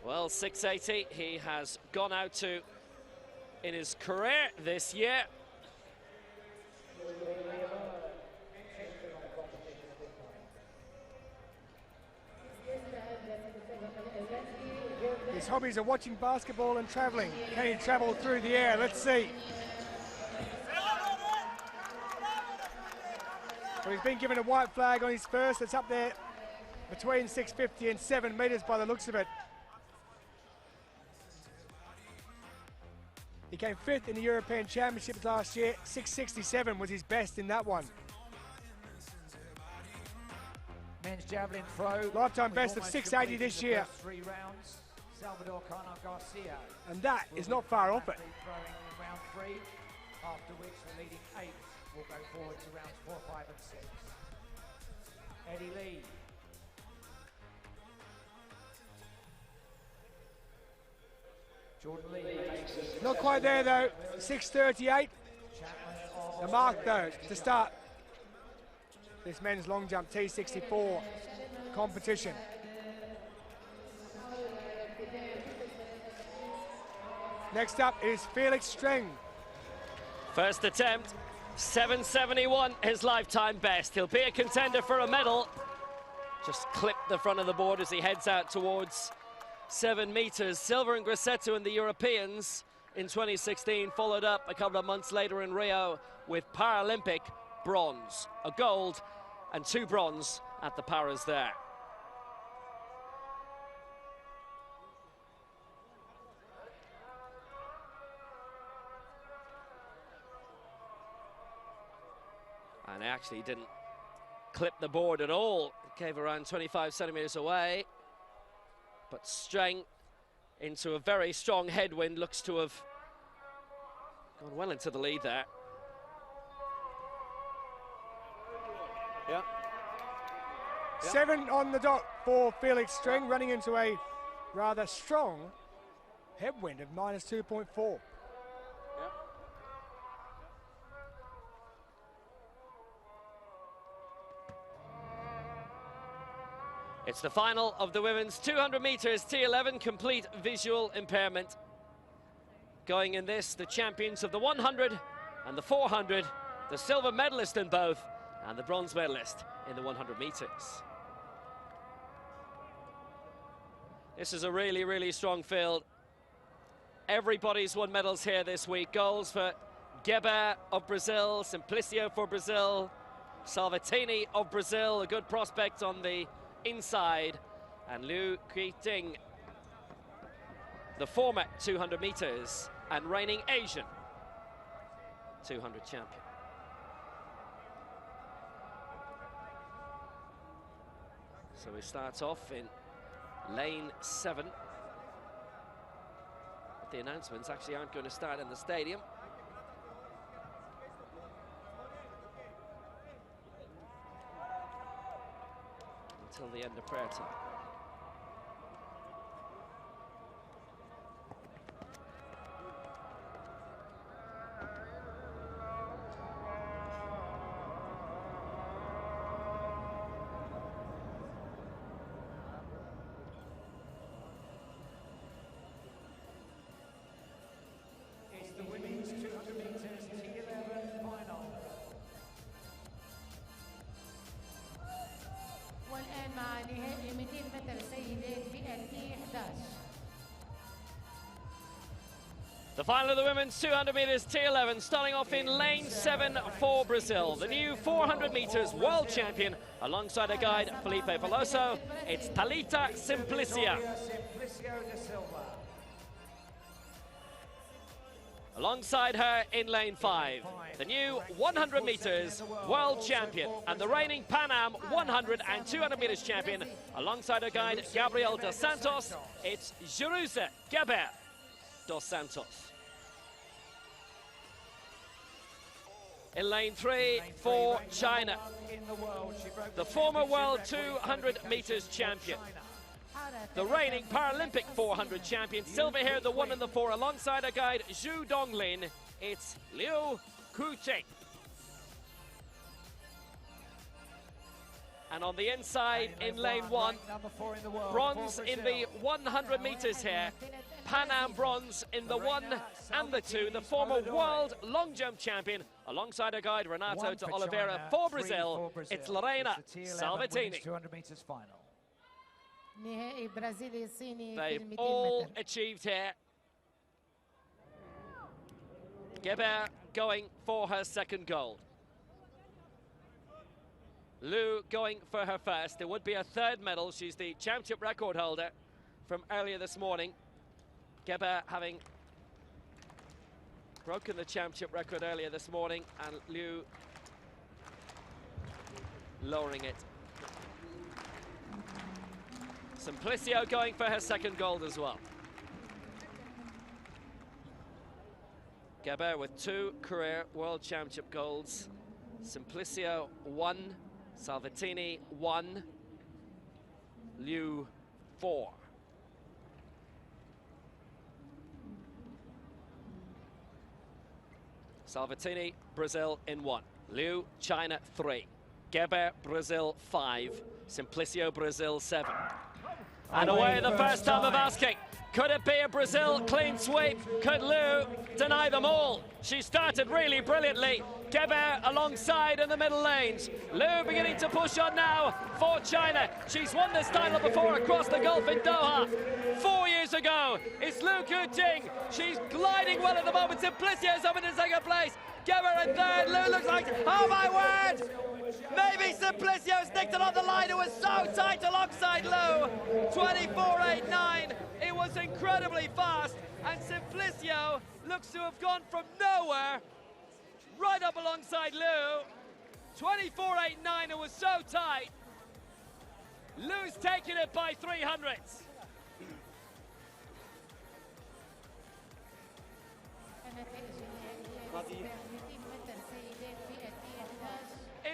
Well, 680 he has gone out to in his career this year. His hobbies are watching basketball and travelling. Can he travel through the air? Let's see. Well, he's been given a white flag on his first. It's up there between 650 and 7 metres by the looks of it. He came 5th in the European Championships last year. 667 was his best in that one. Men's javelin throw. Lifetime best of 680 this year. 3 rounds. Salvador Cano Garcia. And that is not far off it. Throwing in round 3, after which the leading 8 will go forward to rounds 4, 5 and 6. Eddie Lee. Jordan Lee. Not quite there though. 638. The mark though to start this men's long jump T64 competition. Next up is Felix Streng. First attempt, 771, his lifetime best. He'll be a contender for a medal. Just clipped the front of the board as he heads out towards 7 meters. Silver in Grosseto and the Europeans in 2016, followed up a couple of months later in Rio with Paralympic bronze, a gold and 2 bronze at the Paras there. And actually didn't clip the board at all. It gave around 25 centimeters away. But Streng into a very strong headwind, looks to have gone well into the lead there. Yeah. 7 on the dot for Felix Streng, running into a rather strong headwind of -2.4. It's the final of the women's 200 meters T11, complete visual impairment. Going in this, the champions of the 100 and the 400, the silver medalist in both, and the bronze medalist in the 100 meters. This is a really, really strong field. Everybody's won medals here this week. Goals for Geber of Brazil, Simplicio for Brazil, Salvatini of Brazil, a good prospect on the inside, and Liu Qiting, the former 200 meters and reigning Asian 200 champion. So we start off in lane 7. But the announcements actually aren't going to start in the stadium. Until the end of prayer time. It's the women's 200 meters T11 final. والآن مع نهائي 200 متر سيدات فئة T11. The final of the women's 200 meters T11, starting off in lane 7 for Brazil. The new 400 meters world champion, alongside her guide Felipe Veloso. It's Thalita Simplicia. Simplicio de Silva. Alongside her in lane 5, the new 100 meters world champion and the reigning Pan Am 100 and 200 meters champion. Alongside her guide Gabriel dos Santos, it's Jeruse Geber dos Santos. In lane 3 for China, the former world 200 meters champion, the reigning Paralympic 400 champion, silver here, the 1 and the 4, alongside her guide Zhu Donglin, it's Liu Qiting. And on the inside in lane 1, bronze in the 100 meters here. Pan Am bronze in the 1 and the 2. The former world long jump champion, alongside her guide Renato de Oliveira. For Brazil, it's Lorena Salvatini. 200 meters final. They've all achieved here. Geber going for her second gold. Liu going for her first. It would be a third medal. She's the championship record holder from earlier this morning. Geber having broken the championship record earlier this morning, and Liu lowering it. Simplicio going for her second gold as well. Geber with 2 career World Championship golds. Simplicio 1, Salvatini 1, Liu 4. Salvatini, Brazil in 1. Liu, China 3. Geber, Brazil 5. Simplicio, Brazil 7. And away the first time of asking. Could it be a Brazil clean sweep? Could Liu deny them all? She started really brilliantly. Geber alongside in the middle lanes. Liu beginning to push on now for China. She's won this title before across the Gulf in Doha 4 years ago. It's Liu Kuting. She's gliding well at the moment. Simplicio's up in second place. Geber in third. Liu looks like, oh my word! Maybe Simplicio sticked it on the line. It was so tight alongside Liu. 24.89. It was incredibly fast, and Simplicio looks to have gone from nowhere right up alongside Liu. 24.89. It was so tight. Liu's taking it by 300ths.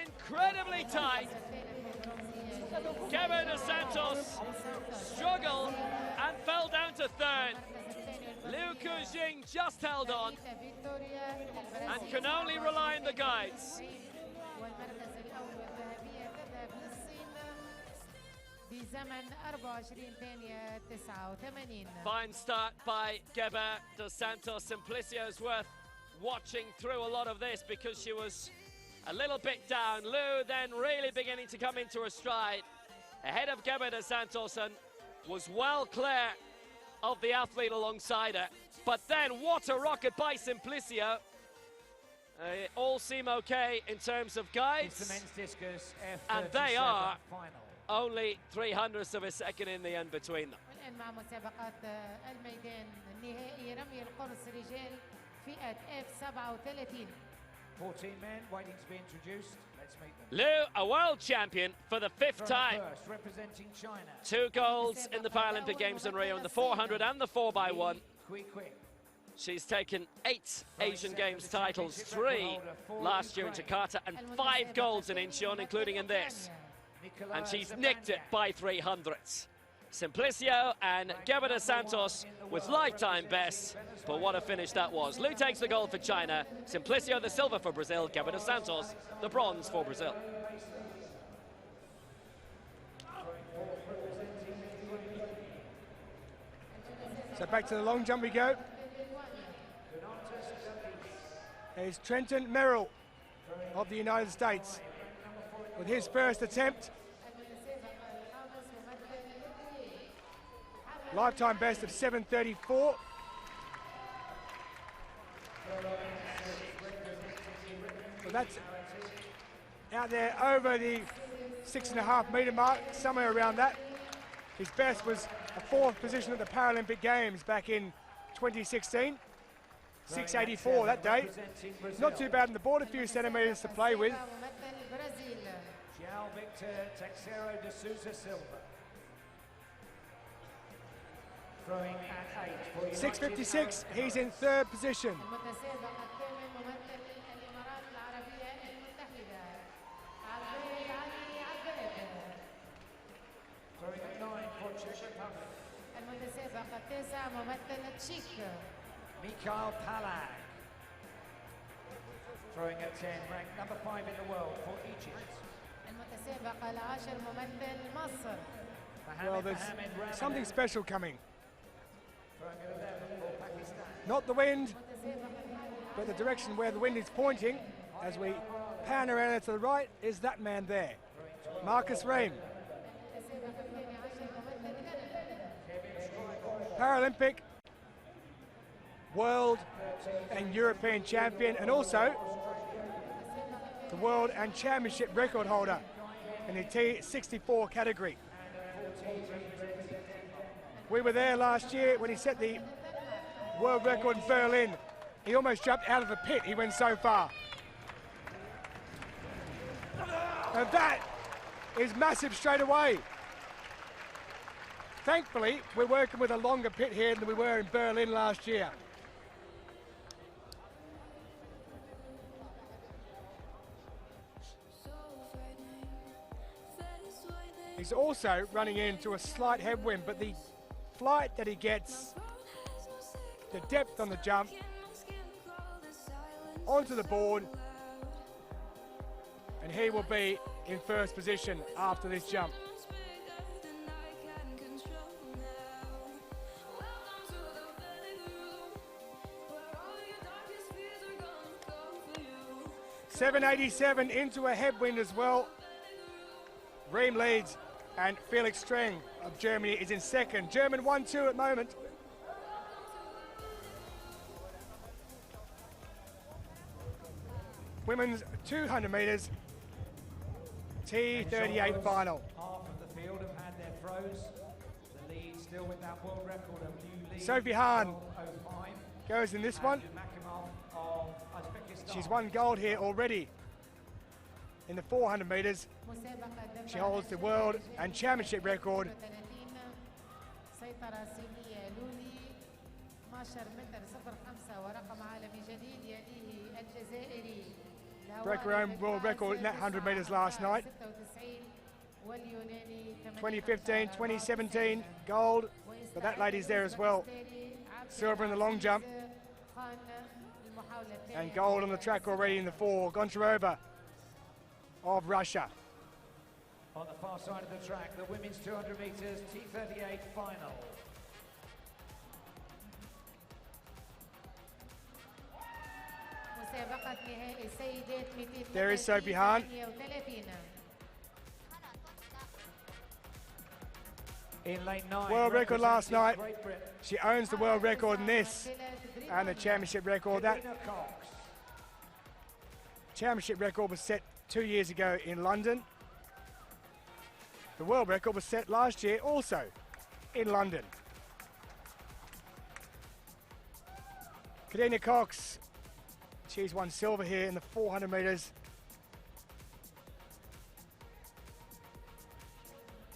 Incredibly tight. Geber dos Santos struggled and fell down to third. Liu Kujing just held on and can only rely on the guides. Fine start by Geber dos Santos. Simplicio's worth watching through a lot of this because she was a little bit down. Liu then really beginning to come into her stride. Ahead of Geber dos Santos and was well clear of the athlete alongside her. But then what a rocket by Simplicio. All seem okay in terms of guides. It's the men's discus F37 and they are final. only 300ths of a second in the end between them. 14 men waiting to be introduced. Let's meet them. Liu, a world champion for the 5th time. First, representing China. 2 golds in the Paralympic Games in Rio in the 400 and the 4x1. She's taken 8 Asian Games titles, 3 last year in Jakarta, and 5 golds in Incheon, including in this. And she's nicked it by 300ths. Simplicio and Geber dos Santos with lifetime bests, but what a finish that was. Liu takes the gold for China, Simplicio the silver for Brazil, Geber dos Santos the bronze for Brazil. So back to the long jump we go. There's Trenton Merrill of the United States with his first attempt. Lifetime best of 7:34. So that's out there over the 6.5 metre mark, somewhere around that. His best was a 4th position at the Paralympic Games back in 2016. 6.84 that day. Not too bad on the board, a few centimetres to play with. 6.56, he's in 3rd position. Mikhail Palag. Throwing at 10, ranked number 5 in the world for Egypt. المتسابق العاشر ممثل مصر. Well, there's something special coming. Not the wind, but the direction where the wind is pointing as we pan around to the right is that man there, Marcus Reim. Paralympic, world and European champion, and also the world and championship record holder in the T64 category. We were there last year when he set the world record in Berlin. He almost jumped out of the pit, he went so far. And that is massive straight away. Thankfully, we're working with a longer pit here than we were in Berlin last year. He's also running into a slight headwind, but the flight that he gets, the depth on the jump, onto the board, and he will be in first position after this jump. .787 into a headwind as well. Reim leads, and Felix Streng of Germany is in second. German 1-2 at the moment. Women's 200 metres, T38 final. Half of the field have had their throws. The lead still with that world record of new lead. Sophie Hahn 12:05. goes in this one. Makimov of Uzbekistan. She's won gold here already in the 400 metres. She holds the world and championship record. سيطرة صينية لولي 12 متر 05 ورقم عالمي جديد يليه الجزائري. Broke her own world record in that 100 metres last night. 2015, 2017, gold, but that lady's there as well. Silver in the long jump, and gold on the track already in the 4. Goncharova of Russia. On the far side of the track, the women's 200 metres T38 final. مسابقة نهائي سيدات 200 There is Sophie Hahn. 38. In lane 9. World record last night. Great Britain. She owns the world record in this and the championship record. That Karina Cox. championship record was set 2 years ago in London. The world record was set last year also in London. Karina Cox, she's won silver here in the 400 metres.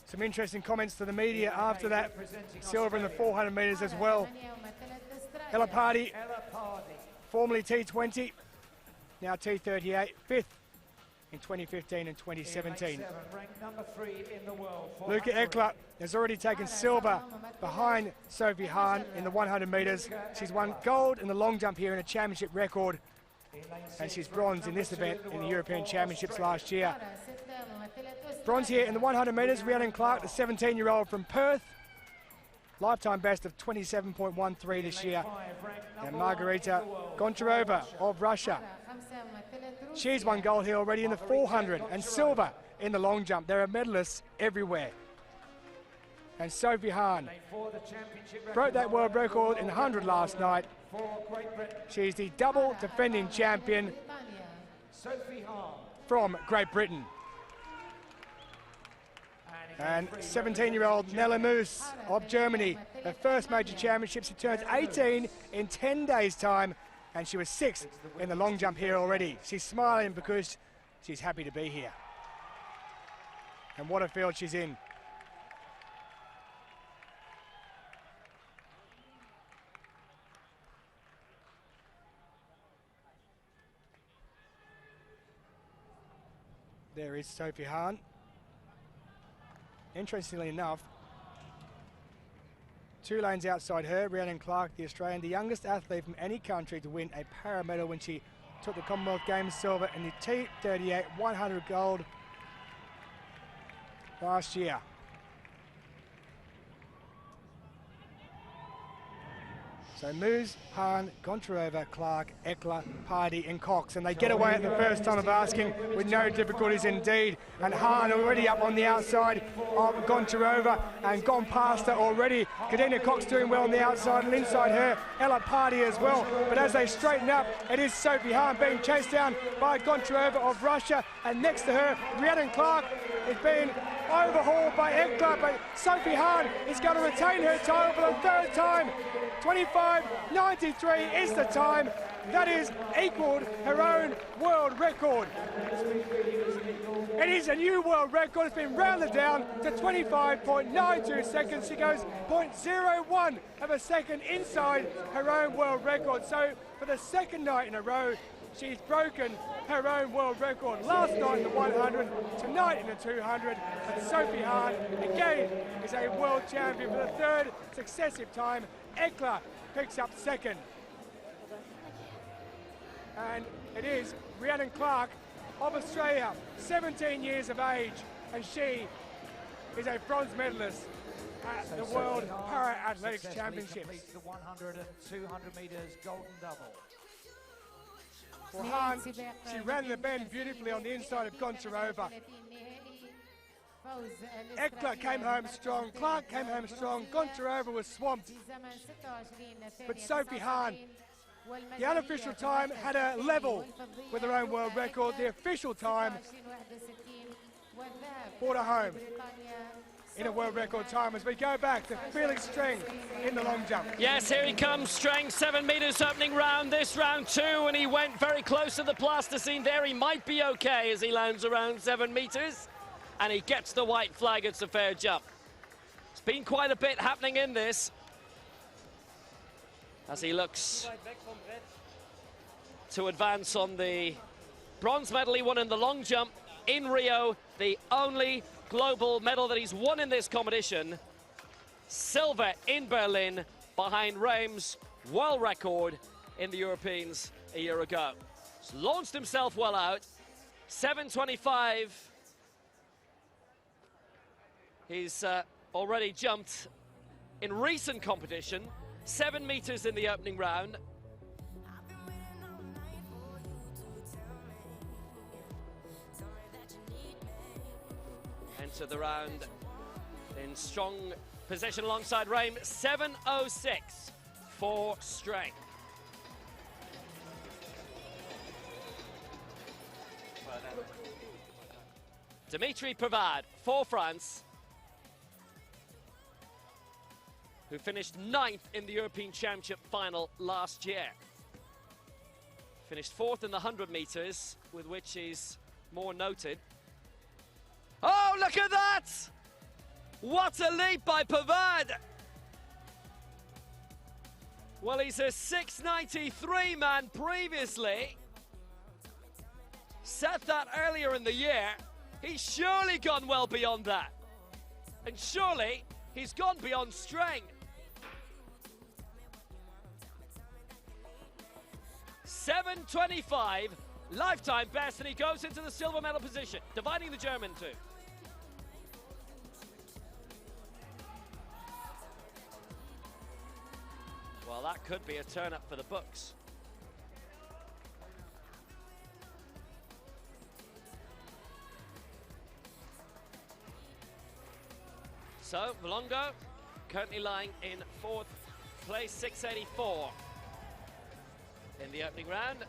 Some interesting comments to the media after that. Silver in the 400 metres as well. Ella Pardy, Ella Pardy. formerly T20, now T38, 5th in 2015 and 2017. Ranked number 3 in the world. Luca Eckler has already taken silver behind Sophie Hahn in the 100 metres. She's won gold in the long jump here in a championship record, and she's bronze in this event in the European Championships last year. Bronze here in the 100 metres, Rhiannon Clark, the 17-year-old from Perth. Lifetime best of 27.13 this year. And Margarita Goncharova of Russia. She's won gold here already in the 400 and silver in the long jump. There are medalists everywhere. And Sophie Hahn broke that world record in 100 last night. She's the double defending champion from Great Britain. And 17-year-old Nella Moos of Germany, her first major championship. She turns 18 in 10 days' time, and she was 6th in the long jump here already. She's smiling because she's happy to be here. And what a field she's in. There is Sophie Hahn. Interestingly enough, 2 lanes outside her, Rhiannon Clark, the Australian, the youngest athlete from any country to win a para medal when she took the Commonwealth Games silver in the T38 100 gold last year. So Moose, Hahn, Goncharova, Clark, Eckler, Pardee and Cox, and they get away at the first time of asking with no difficulties indeed. And Hahn already up on the outside of Goncharova and gone past her already. Kadina Cox doing well on the outside, and inside her, Ella Pardee as well. But as they straighten up, it is Sophie Hahn being chased down by Goncharova of Russia, and next to her, Rhiannon Clark is being overhauled by Eckler, but Sophie Hahn is going to retain her title for the third time. 25.93 is the time. That is equaled her own world record. It is a new world record. It's been rounded down to 25.92 seconds. She goes 0.01 of a second inside her own world record. So for the second night in a row, she's broken her own world record. Last night in the 100, tonight in the 200. And Sophie Hahn, again, is a world champion for the third successive time. Eckler picks up second. And it is Rhiannon Clark of Australia, 17 years of age, and she is a bronze medalist at the World Para-Athletics Championships. The 100 and 200 metres golden double. For Hahn, she ran the bend beautifully on the inside of Goncharova. Eckler came home strong, Clark came home strong, Goncharova was swamped. But Sophie Hahn, the unofficial time had a level with her own world record. The official time brought her home in a world record time as we go back to Felix Streng in the long jump. Yes, here he comes, Streng, 7 metres opening round, this round 2, and he went very close to the plasticine there. He might be okay as he lands around 7 metres, and he gets the white flag. It's a fair jump. It's been quite a bit happening in this as he looks to advance on the bronze medal he won in the long jump in Rio, the only global medal that he's won in this competition. Silver in Berlin behind Reims' world record in the Europeans a year ago. He's launched himself well out. 7:25. He's already jumped in recent competition, 7 metres in the opening round. Enter the round in strong position alongside Reim. 7:06 for Streng. Dimitri Pavard for France, who finished 9th in the European Championship final last year. Finished 4th in the 100 metres, with which he's more noted. Oh, look at that! What a leap by Pavard! Well, he's a 6.93 man previously. Set that earlier in the year. He's surely gone well beyond that. And surely he's gone beyond Streng. 7:25, lifetime best, and he goes into the silver medal position, dividing the German too. Well, that could be a turn-up for the books. So, Malongo currently lying in 4th place, 684 in the opening round.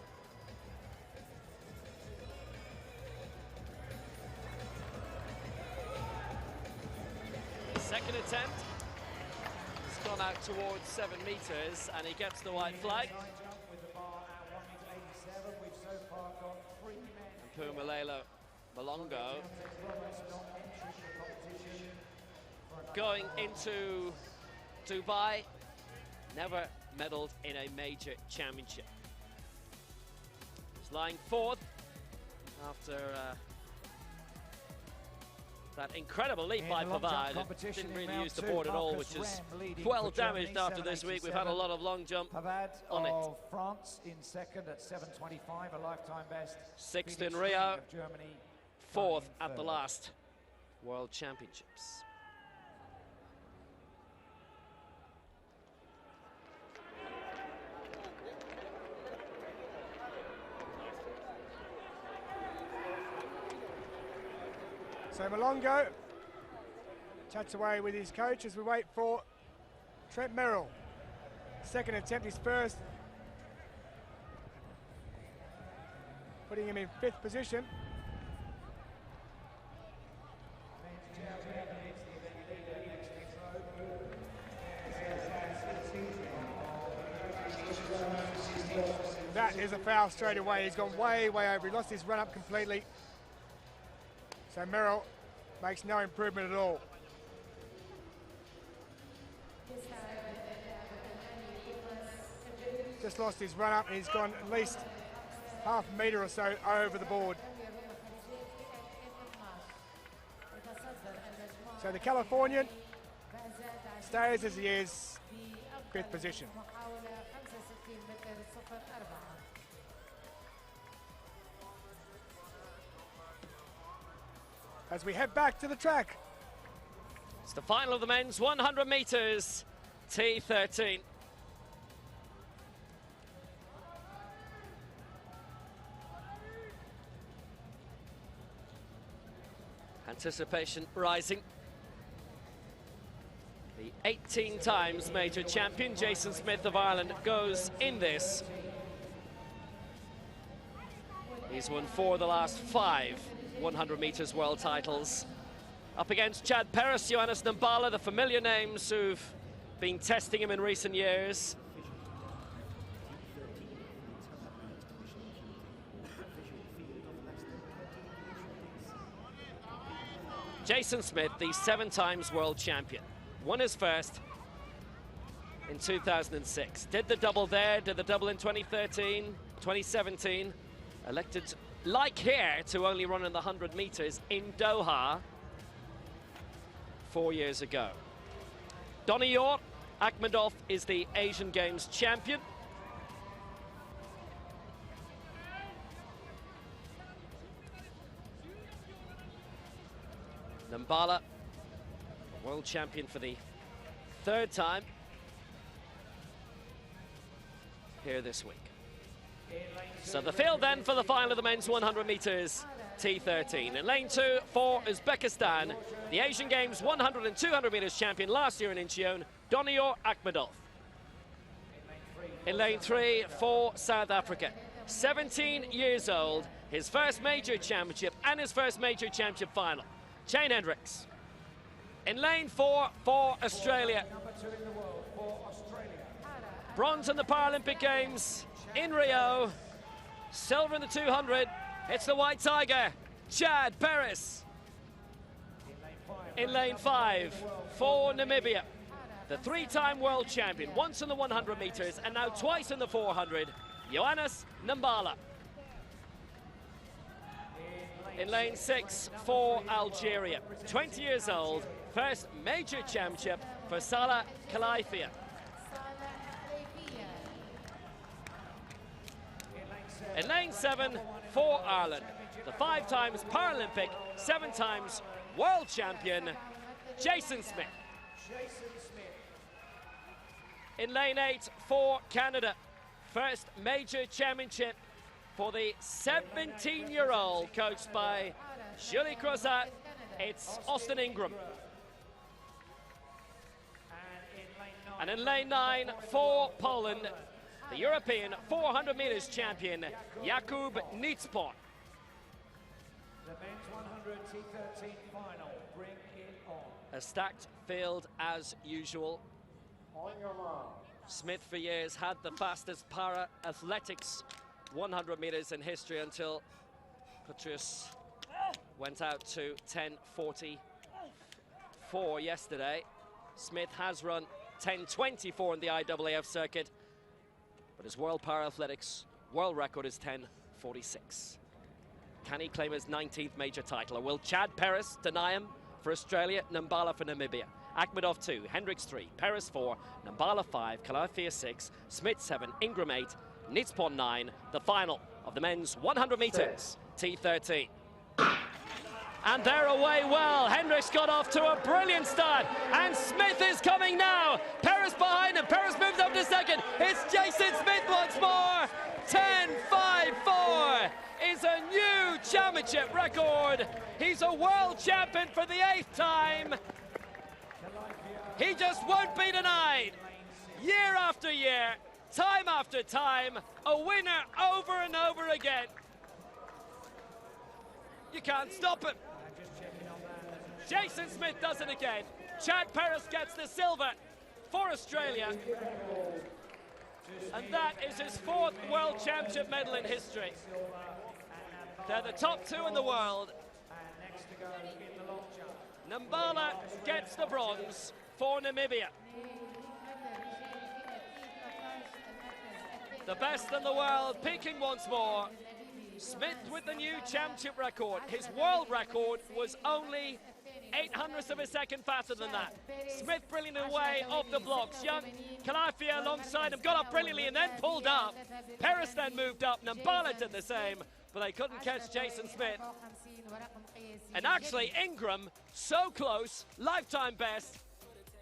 Second attempt. He's gone out towards 7 metres and he gets the white flag. And Pumalelo Malongo going into Dubai, never medalled in a major championship. He's lying 4th after that incredible leap by Pavard. Didn't really use the board at all, which is well damaged after this week. We've had a lot of long jump on it. Of France in second at 7:25, a lifetime best. 6th in Rio, 4th at the last. World Championships. So Malongo chats away with his coach as we wait for Trent Merrill. Second attempt, his first, putting him in 5th position. That is a foul straight away. He's gone way over. He lost his run up completely. So Merrill makes no improvement at all. Just lost his run up and he's gone at least half a metre or so over the board. So the Californian stays as he is, 5th position. As we head back to the track. It's the final of the men's 100 metres, T13. Anticipation rising. The 18 times major champion, Jason Smith of Ireland, goes in this. He's won 4 of the last 5 100 metres world titles. Up against Chad Perris, Johannes Nambala, the familiar names who've been testing him in recent years. Jason Smith, the 7 times world champion, won his first in 2006. Did the double there, did the double in 2013, 2017. Elected, like here, to only run in the 100 metres in Doha 4 years ago. Doniyor Akhmedov is the Asian Games champion. Nambala, world champion for the 3rd time here this week. So the field then for the final of the men's 100 metres T13. In lane 2 for Uzbekistan, the Asian Games 100 and 200 metres champion last year in Incheon, Doniyor Akhmedov. In lane 3 for South Africa, 17 years old, his first major championship and his first major championship final, Shane Hendricks. In lane 4 for Australia, bronze in the Paralympic Games in Rio, silver in the 200. It's the White Tiger, Chad Perris. In lane 5 for Namibia, the 3-time world champion, once in the 100 metres and now twice in the 400, Johannes Nambala. In lane 6 for Algeria, 20 years old, first major championship for Salah Khelaifia. In lane 7 for Ireland, the 5 times Paralympic, 7 times world champion, Jason Smith. In lane 8 for Canada, first major championship for the 17-year-old, coached by Julie Crozat. It's Austin Ingram. And in lane 9 for Poland, the European 400 metres champion, Jakub Nitzpon. The men's 100 T13 final, bring it on. A stacked field as usual. On your mark. Smith for years had the fastest para-athletics 100 metres in history until Patrice went out to 10:44 yesterday. Smith has run 10:24 in the IAAF circuit, but his world para-athletics world record is 10:46. Can he claim his 19th major title, or will Chad Perris deny him for Australia, Nambala for Namibia? Akhmedov 2, Hendricks 3, Perris 4, Nambala 5, Khelaifia 6, Smith 7, Ingram 8, Nitzpon 9, the final of the men's 100 metres T13. And they're away well. Hendricks got off to a brilliant start. And Smith is coming now. Paris behind him. Paris moves up to second. It's Jason Smith once more. 10.54 is a new championship record. He's a world champion for the 8th time. He just won't be denied. Year after year, time after time, a winner over and over again. You can't stop him. Jason Smith does it again. Chad Paris gets the silver for Australia. And that is his 4th World Championship medal in history. They're the top 2 in the world. Nambala gets the bronze for Namibia. The best in the world peaking once more. Smith with the new championship record. His world record was only 0.08 of a second faster than that. Smith brilliant away off the blocks. Young Calafia alongside him got up brilliantly and then pulled up. Paris then moved up. Nambala did the same, but they couldn't catch Jason Smith. And actually Ingram, so close, lifetime best,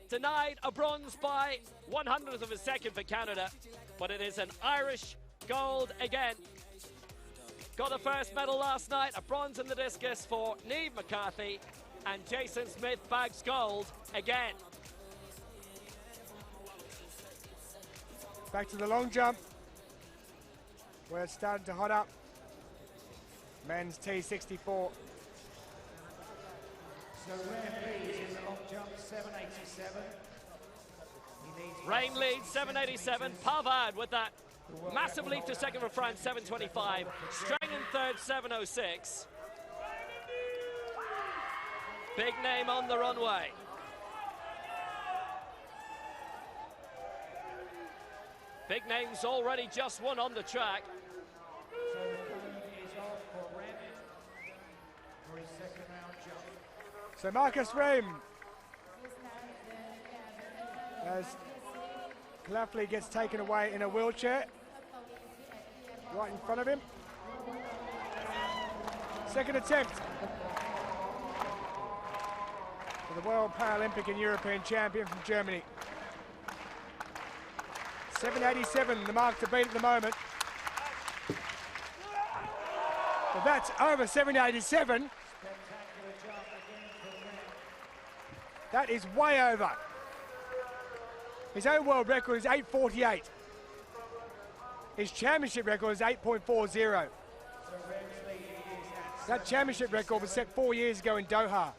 denied a bronze by 100th of a second for Canada, but it is an Irish gold again. Got the first medal last night, a bronze in the discus for Niamh McCarthy, and Jason Smith bags gold again. Back to the long jump, where it's starting to hot up. Men's T64. So Rain leads in the long jump, 787. Rain leads 787. Pavard with that massive leap to second for France, 725. Strang in third, 706. Big name on the runway. Big names already just won on the track. So the cone is off for Ren for his 2nd round jump. So Marcus Rehm, as Clafley gets taken away in a wheelchair, right in front of him. Second attempt for the World Paralympic and European champion from Germany. 787, the mark to beat at the moment. But that's over 787. That is way over. His own world record is 8:48. His championship record is 8.40. That championship record was set 4 years ago in Doha.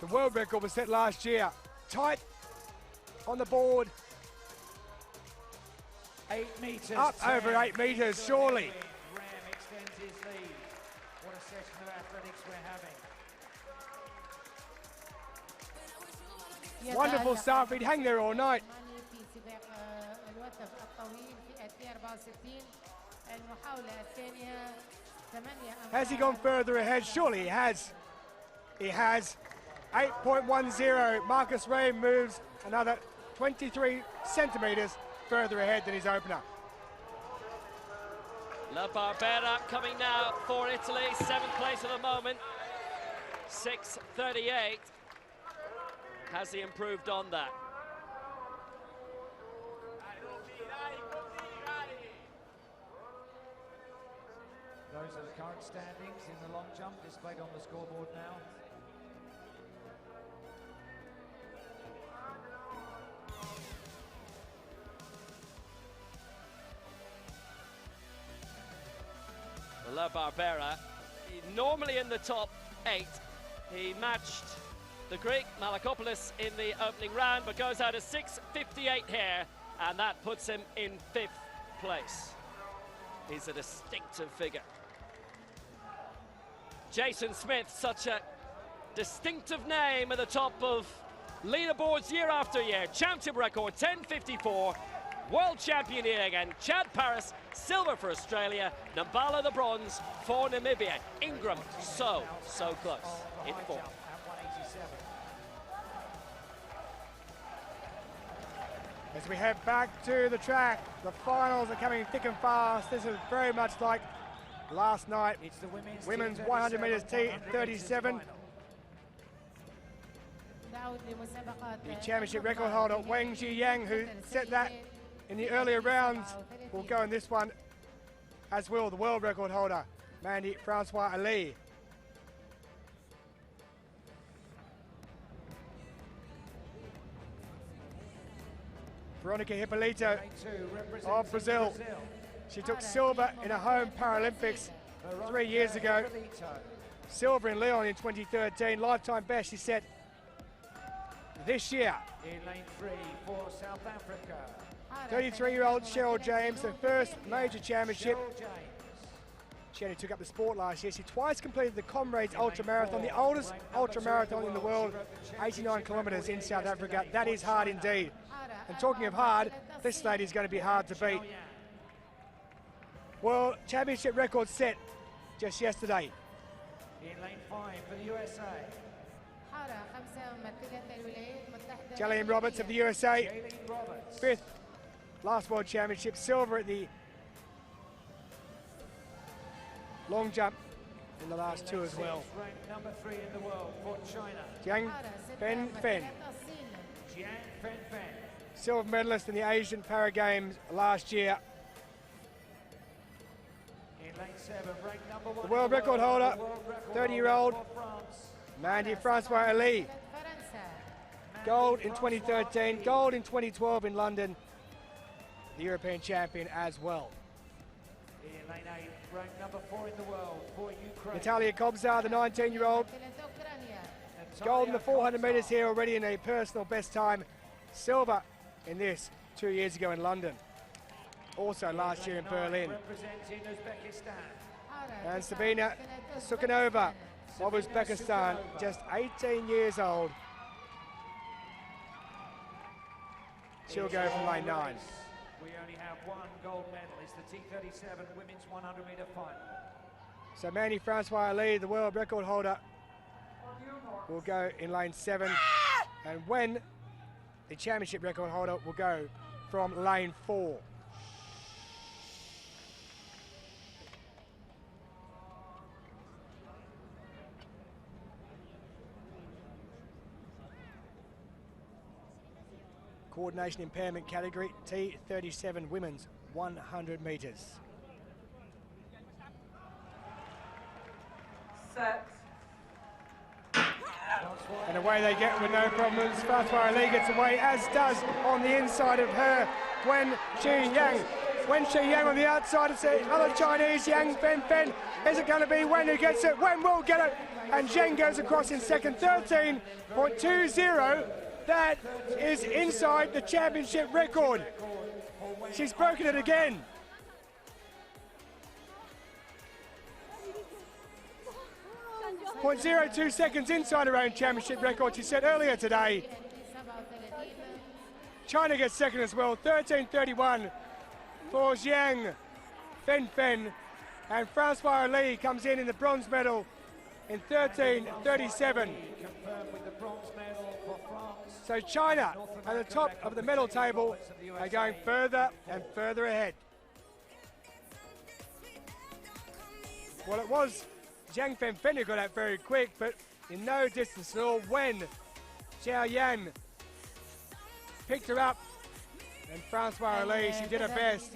The world record was set last year. Tight on the board. 8 metres. Up over 8 metres, surely. Ram extends his lead. What a session of athletics we're having. Wonderful stuff. He'd hang there all night. Has he gone further ahead? Surely he has. He has. 8.10. Marcus Rehm moves another 23 centimetres further ahead than his opener. La Barbera coming now for Italy, 7th place at the moment. 6:38. Has he improved on that? Those are the current standings in the long jump displayed on the scoreboard now. La Barbera, normally in the top 8. He matched the Greek Malakopoulos in the opening round, but goes out at 6:58 here, and that puts him in 5th place. He's a distinctive figure. Jason Smith, such a distinctive name at the top of leaderboards year after year. Championship record, 10:54. World champion here again. Chad Paris, silver for Australia. Nambala the bronze for Namibia. Ingram, so close in 4th. As we head back to the track, the finals are coming thick and fast. This is very much like last night. It's the Women's 100 metres T37. The championship record holder, Wang Zhiyang, who set that in the earlier rounds, will go in this one, as will the world record holder, Mandy Francois Ali. Veronica Hippolito of Brazil. She took silver in a home Paralympics 3 years ago. Silver in Lyon in 2013. Lifetime best she set this year. In lane 3 for South Africa. 33-year-old Cheryl James, her first major championship. Cheryl James. She only took up the sport last year. She twice completed the Comrades Ultramarathon, the oldest ultramarathon in the world, 89 kilometres in South Africa. That is hard indeed. And talking of hard, this lady is going to be hard to beat. World Championship record set just yesterday. In lane 5 for the USA. Javelin Roberts of the USA, Javelin Roberts. 5th last World Championship, silver at the long jump in the last two as well. Ranked number 3 in the world for China. Jiang Fen Fen, Jiang Fen Fen. silver medalist in the Asian Para Games last year. In lane 7, ranked number 1 The world record holder, 30-year-old for France. Mandy Francois Ali. Gold in 2013, gold in 2012 in London. The European champion as well. In lane 8, ranked number 4 in the world for Ukraine. Natalia Kobzar, the 19-year-old. Gold in the 400 metres here already in a personal best time. Silver in this 2 years ago in London. Also last year in Berlin. Representing Uzbekistan. And Sabina Sukhanova of Uzbekistan, just 18 years old. She'll go from lane 9. We only have one gold medal. It's the T37 women's 100 metre final. So Mandy Francois Ali, the world record holder, will go in lane 7. And Wen, the championship record holder, will go from lane 4. Coordination impairment category, T37 women's 100 metres. Set. And away they get with no problems. Francois Ali gets away, as does on the inside of her Wen Zhiyang. Wen Zhiyang on the outside, it's the other Chinese, Yang Fen Fen. Is it going to be Wen who gets it? Wen will get it. And Zheng goes across in second, 13.20. That is inside the championship record. She's broken it again. .02 seconds inside her own championship record, she said earlier today. China gets second as well, 13.31 for Jiang Fen Fen. And Francois Ali comes in the bronze medal in 13.37. So China at the top of the medal table are going further and further ahead. Well, it was Jiang Fen Fen who got out very quick, but in no distance at all. When Xiao Yan picked her up, and Francois Ali, she did her best.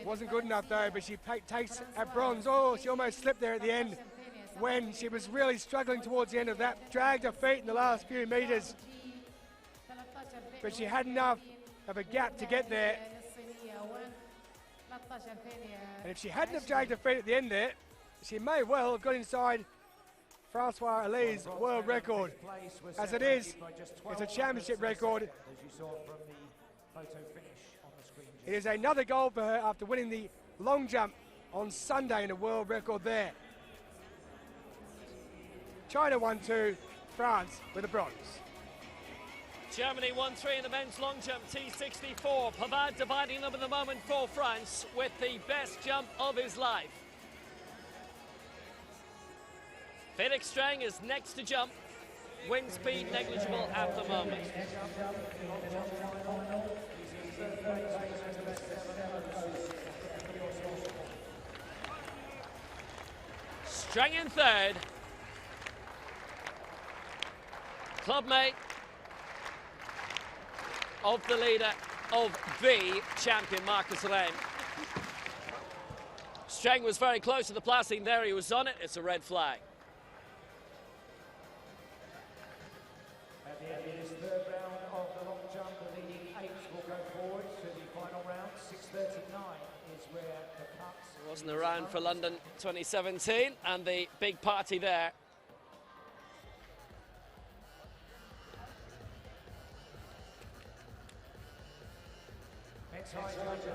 Wasn't good enough though, but she takes a bronze. Oh, she almost slipped there at the end when she was really struggling towards the end of that. Dragged her feet in the last few metres, but she had enough of a gap to get there. And if she hadn't have dragged her feet at the end there, she may well have got inside Francois Ali's world record. As it is, it's a championship record. It is another gold for her after winning the long jump on Sunday in a world record there. China 1-2, France with a bronze. Germany 1-3 in the men's long jump T64. Pavard dividing them at the moment for France with the best jump of his life. Felix Strang is next to jump. Wind speed negligible at the moment. Streng in third. Clubmate of the leader of the champion, Marcus Ren. Streng was very close to the placing there. He was on it. It's a red flag. At the end of this third round of the long jump, the leading 8 will go forward to the final round. 6:39 is where the cuts. It wasn't around for London 2017 and the big party there. Next high judge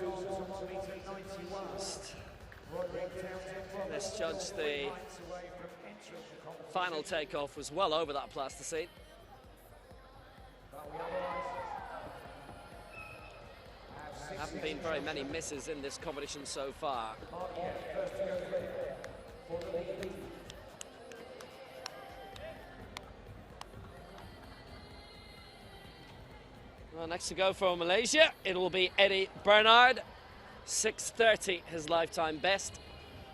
moves on to 1 metre 91. Let's judge the final takeoff was well over that plasticine. Haven't been very many misses in this competition so far. Well, next to go for Malaysia, it will be Eddie Bernard. 6:30, his lifetime best.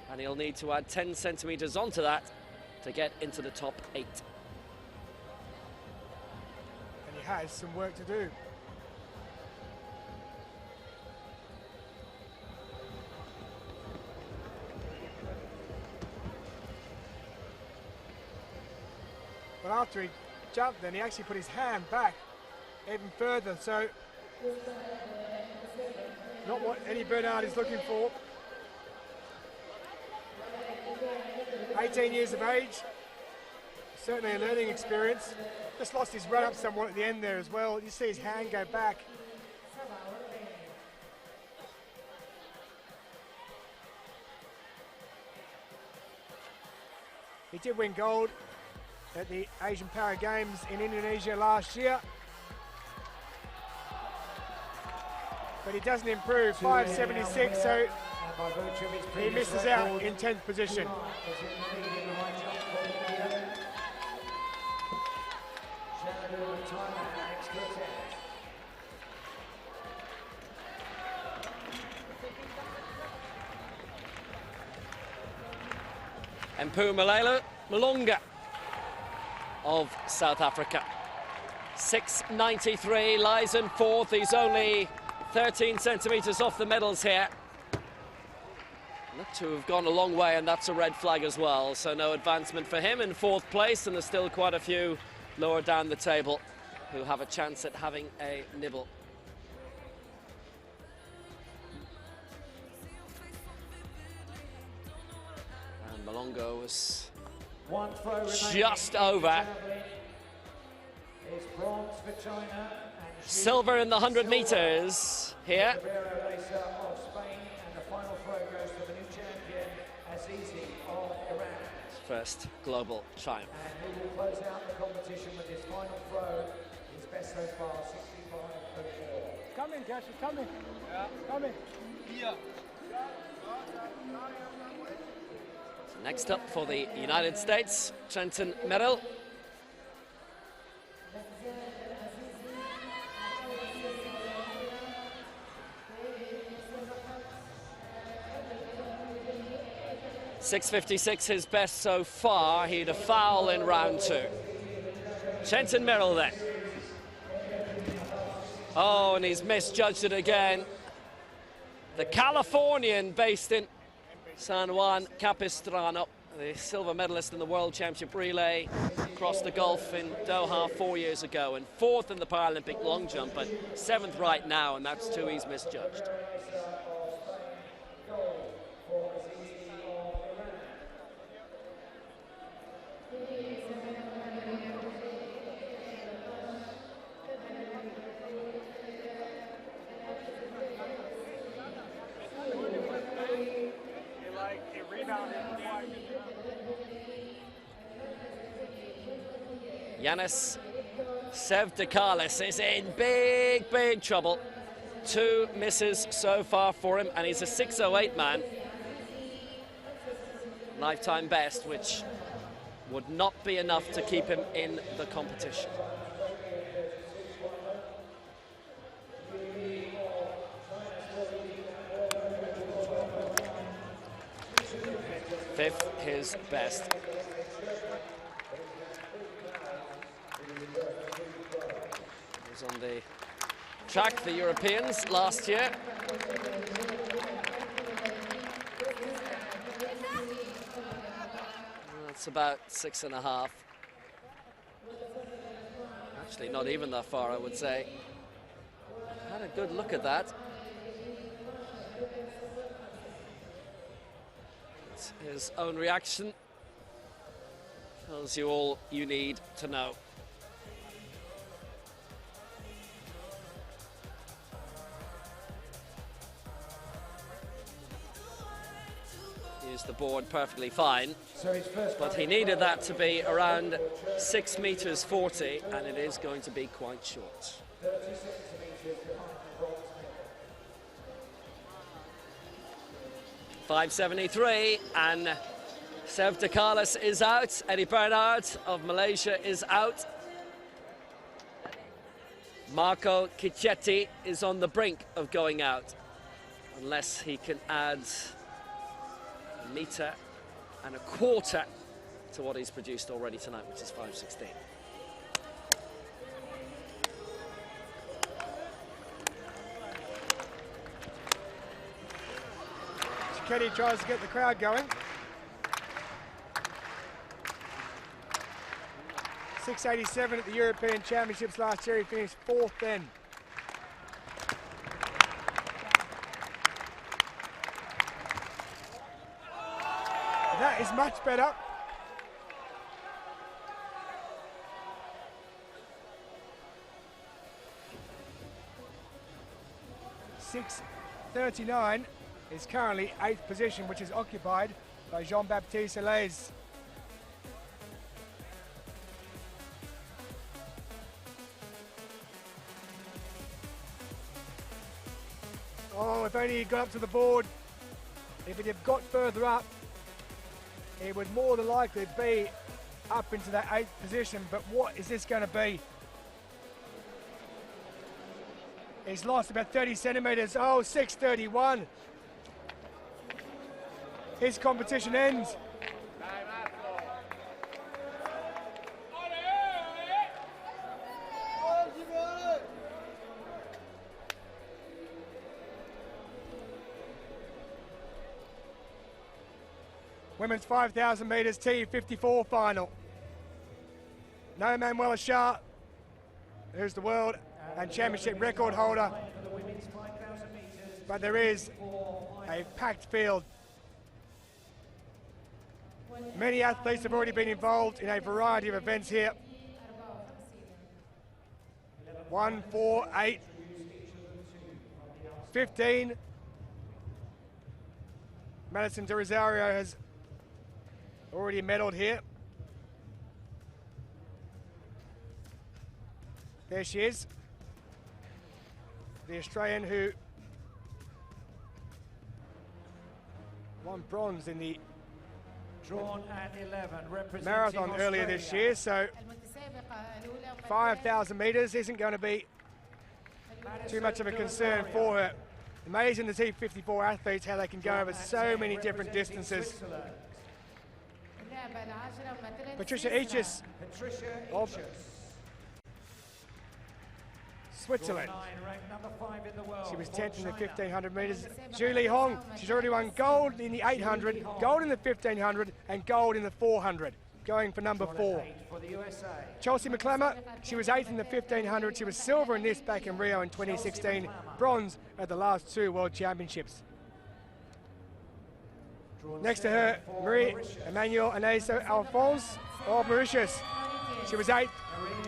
And he'll need to add 10 centimetres onto that to get into the top 8. And he has some work to do. But after he jumped, then he actually put his hand back even further. So, not what Eddie Bernard is looking for. 18 years of age, certainly a learning experience. Just lost his run up somewhat at the end there as well. You see his hand go back. He did win gold at the Asian Para Games in Indonesia last year. But he doesn't improve, 5.76, so he misses out in 10th position. Mpu Malonga of South Africa. 6.93, lies in 4th. He's only 13 centimetres off the medals here. Look to have gone a long way, and that's a red flag as well. So no advancement for him in 4th place, and there's still quite a few lower down the table who have a chance at having a nibble. And Malonga was just over. Silver in the 100 metres here. First global triumph. And he will close out the competition with his final throw. His best so far, 65.04. Come in, Cash, come in. Yeah. Come in. Yeah. So next up for the United States, Trenton Merrill. .656 his best so far. He had a foul in round 2. Trenton Merrill then. Oh, and he's misjudged it again. The Californian based in San Juan Capistrano, the silver medalist in the World Championship relay across the Gulf in Doha 4 years ago, and 4th in the Paralympic long jump, but 7th right now, and that's 2 he's misjudged. Yanis Sevdakalis is in big trouble. 2 misses so far for him, and he's a 6.08 man. Lifetime best, which would not be enough to keep him in the competition. 5th, his best. He was on the track for the Europeans last year. That's about 6.5. Actually, not even that far, I would say. Had a good look at that. That's his own reaction. Tells you all you need to know. Used the board perfectly fine, but he needed that to be around 6 meters 40, and it is going to be quite short. 573, and Sev Dakalis is out. Eddie Bernard of Malaysia is out. Marco Cicchetti is on the brink of going out, unless he can add a metre and a quarter to what he's produced already tonight, which is 5.16. Cicchetti tries to get the crowd going. 6.87 at the European Championships last year. He finished 4th then. That is much better. .639 is currently 8th position, which is occupied by Jean-Baptiste Helaise. Oh, if only he got up to the board. If it had got further up, it would more than likely be up into that 8th position. But what is this going to be? He's lost about 30 centimetres. Oh, 6.31. His competition ends. Women's 5,000 metres T54 final. No Manuela Shah, who's the world and championship record holder, but there is a packed field. Many athletes have already been involved in a variety of events here. 1, 4, 8, 15. Madison de Rosario has already medalled here. There she is, the Australian who won bronze in the Drawn at 11, marathon earlier this year, so 5,000 metres isn't going to be too much of a concern for her. Amazing to see 54 athletes, how they can go over so many different distances. Patricia Ichis of Switzerland. She was 10th in the 1,500 metres. Julie Hong, she's already won gold in the 800, gold in the 1,500 and gold in the 400, going for number 4. Chelsea McClemmer, she was 8th in the 1,500. She was silver in this back in Rio in 2016, bronze at the last 2 World Championships. Next to her, Marie-Emmanuel Anaïs Alphonse of Mauritius. She was 8th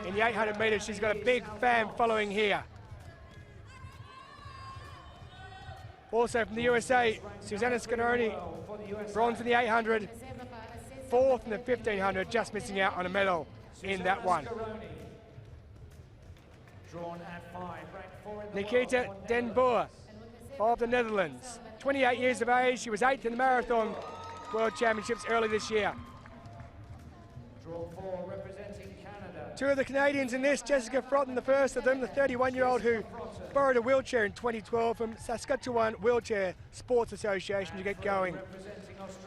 in the 800 metres. She's got a big fan following here. Also from the USA, Susanna Scanoni, bronze in the 800, 4th in the 1,500, just missing out on a medal in that one. Nikita Den Boer of the Netherlands, 28 years of age. She was 8th in the Marathon World Championships early this year. Two of the Canadians in this, Jessica Frotton, the first of them, the 31-year-old who borrowed a wheelchair in 2012 from Saskatchewan Wheelchair Sports Association to get going.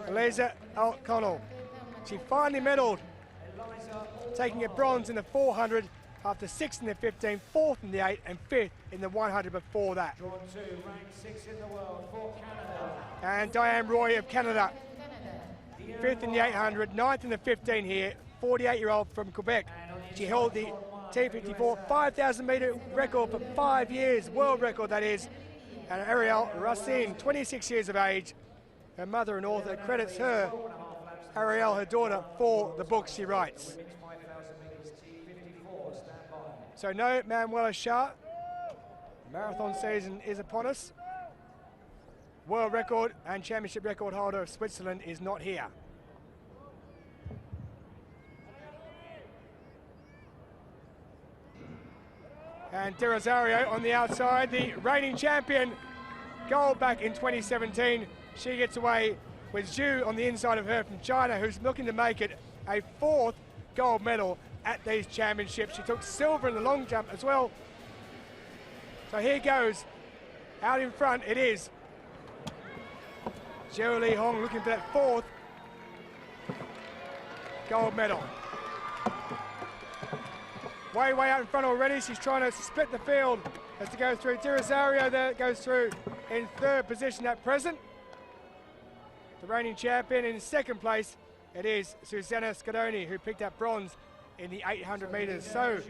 Eliza O'Connell. She finally medalled, taking a bronze in the 400 after 6th in the 15, 4th in the 8 and 5th in the 100 before that. Drawn 2, ranked 6th in the world for Canada. And Diane Roy of Canada, 5th in the 800, 9th in the 15 here, 48-year-old from Quebec. She held the T54 5,000 metre record for 5 years, world record that is. And Ariel Racine, 26 years of age. Her mother and author credits her, Ariel, her daughter, for the book she writes. So no Manuela Shah. Marathon season is upon us. World record and championship record holder of Switzerland is not here. And De Rosario on the outside, the reigning champion, gold back in 2017. She gets away with Zhu on the inside of her from China, who's looking to make it a 4th gold medal at these championships. She took silver in the long jump as well. So here goes, out in front it is Zhou Li Hong looking for that 4th gold medal. Way out in front already. She's trying to split the field as to go through. De Rosario there goes through in 3rd position at present. The reigning champion in 2nd place, it is Susanna Scadoni, who picked up bronze in the 800 metres. So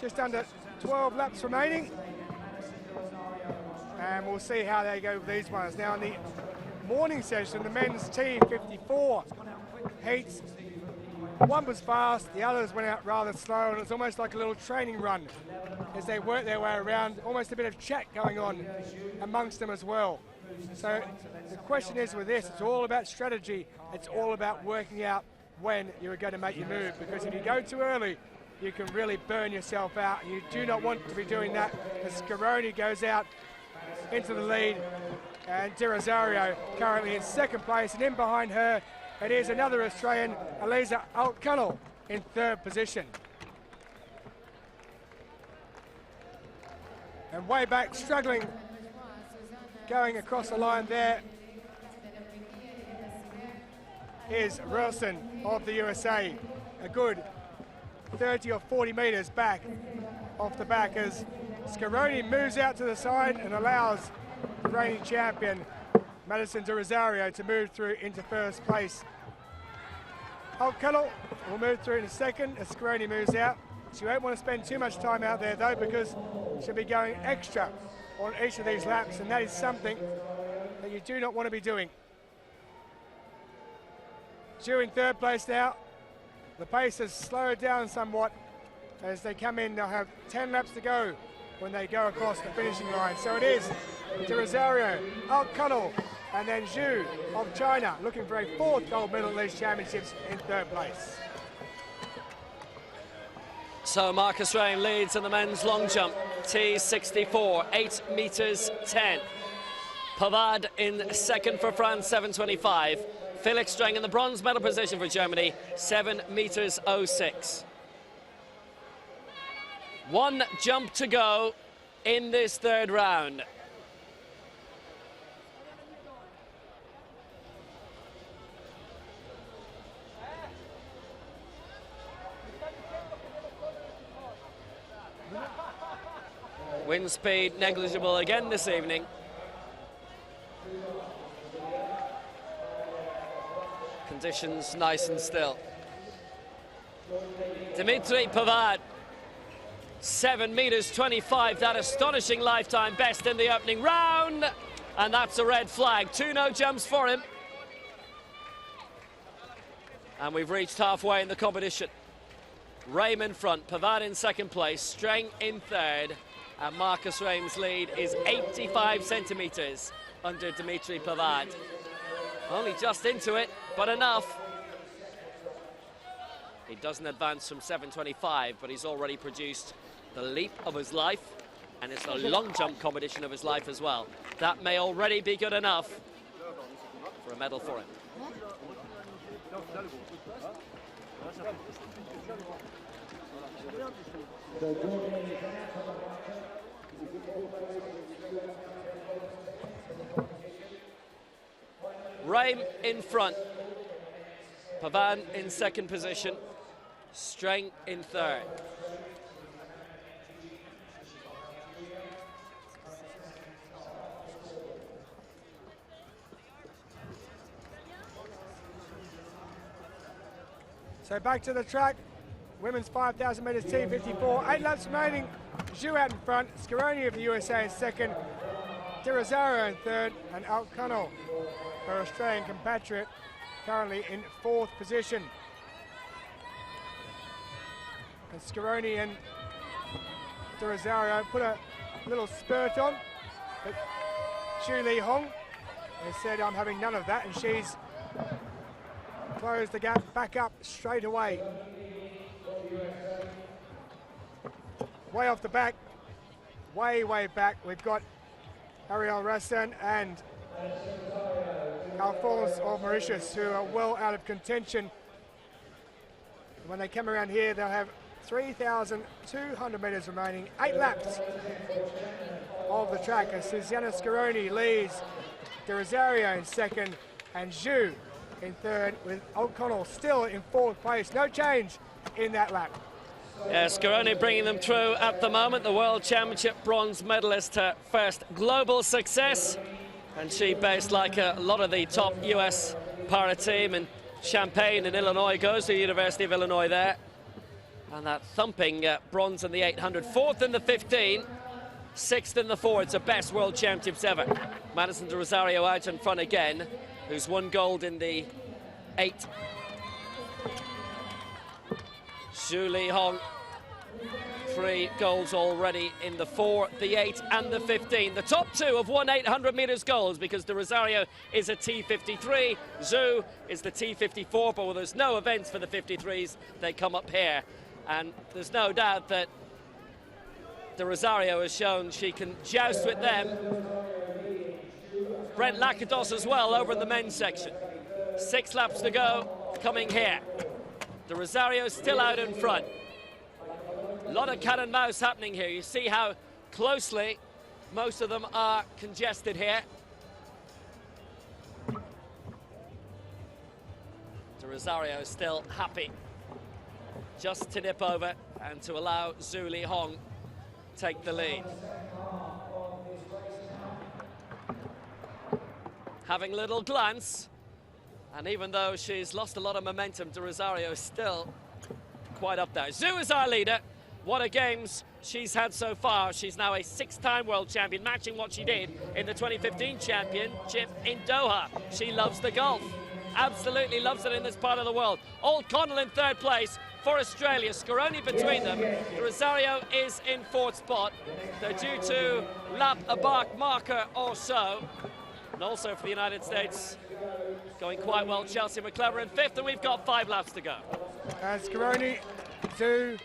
just under 12 laps remaining, and we'll see how they go with these ones. Now in the morning session, the men's T54 heats, one was fast, the others went out rather slow, and it's almost like a little training run as they work their way around, almost a bit of chat going on amongst them as well. So the question is with this, it's all about strategy, it's all about working out when you're going to make your move, because if you go too early, you can really burn yourself out. You do not want to be doing that as Scaroni goes out into the lead, and De Rosario currently in 2nd place, and in behind her it is another Australian, Eliza O'Connell, in 3rd position. And way back, struggling, going across the line there is Wilson of the USA, a good 30 or 40 metres back off the back as Scaroni moves out to the side and allows the reigning champion Madison De Rosario to move through into 1st place. O'Connell will move through in a 2nd as Scaroni moves out. She won't want to spend too much time out there though, because she'll be going extra on each of these laps, and that is something that you do not want to be doing. Zhu in 3rd place now. The pace has slowed down somewhat as they come in. They'll have 10 laps to go when they go across the finishing line. So it is De Rosario, O'Connell, and then Zhu of China looking for a 4th gold medal in these championships in 3rd place. So Marcus Rain leads in the men's long jump, T64, 8 metres 10. Pavard in 2nd for France, 7.25. Felix Streng in the bronze medal position for Germany, 7 metres 06. 1 jump to go in this 3rd round. Wind speed negligible again this evening. Conditions nice and still. Dimitri Pavard, 7 metres 25, that astonishing lifetime best in the opening round. And that's a red flag. 2 no jumps for him. And we've reached halfway in the competition. Raim in front, Pavard in 2nd place, Streng in 3rd. And Marcus Raim's lead is 85 centimetres under Dimitri Pavard. Only just into it, but enough. He doesn't advance from 7.25, but he's already produced the leap of his life, and it's the long jump competition of his life as well. That may already be good enough for a medal for him. same in front. Pavan in second position, Streng in third. So back to the track. Women's 5,000 metres T54. 8 laps remaining. Zhu out in front. Scaroni of the USA in second. De Rosario in third. And O'Connell, her Australian compatriot, currently in fourth position. And Scaroni and De Rosario put a little spurt on. But Zhu Li Hong has said, I'm having none of that. And she's closed the gap back up straight away. Way off the back, way back, we've got Ariel Rassan and Alphonse of Mauritius, who are well out of contention. When they come around here, they'll have 3,200 metres remaining, 8 laps of the track, as Susanna Scaroni leads De Rosario in second and Zhu in third, with O'Connell still in fourth place. No change in that lap. Yeah, Scaroni bringing them through at the moment. The World Championship bronze medalist, her first global success. And she, based like a lot of the top US para team in Champaign in Illinois, goes to the University of Illinois there. And that thumping bronze in the 800, fourth in the 15, sixth in the 4. It's the best World Championships ever. Madison de Rosario out in front again, who's won gold in the 8. Zhu Li Hong, 3 golds already in the 4, the 8 and the 15. The top 2 have won 800 metres golds, because De Rosario is a T53, Zhu is the T54, but when there's no events for the 53s, they come up here. And there's no doubt that De Rosario has shown she can joust with them. Brent Lakatos as well over in the men's section. 6 laps to go, coming here. De Rosario still out in front. A lot of cat and mouse happening here. You see how closely most of them are congested here. De Rosario still happy just to nip over and to allow Zhu Li Hong take the lead. Having a little glance, and even though she's lost a lot of momentum, De Rosario is still quite up there. Zhu is our leader. What a games she's had so far. She's now a 6-time world champion, matching what she did in the 2015 championship in Doha. She loves the golf. Absolutely loves it in this part of the world. O'Connell in third place for Australia. Scaroni between them. De Rosario is in fourth spot. They're due to lap a marker or so. And also for the United States, going quite well, Chelsea McClever in fifth, and we've got 5 laps to go. Scaroni, Zhu,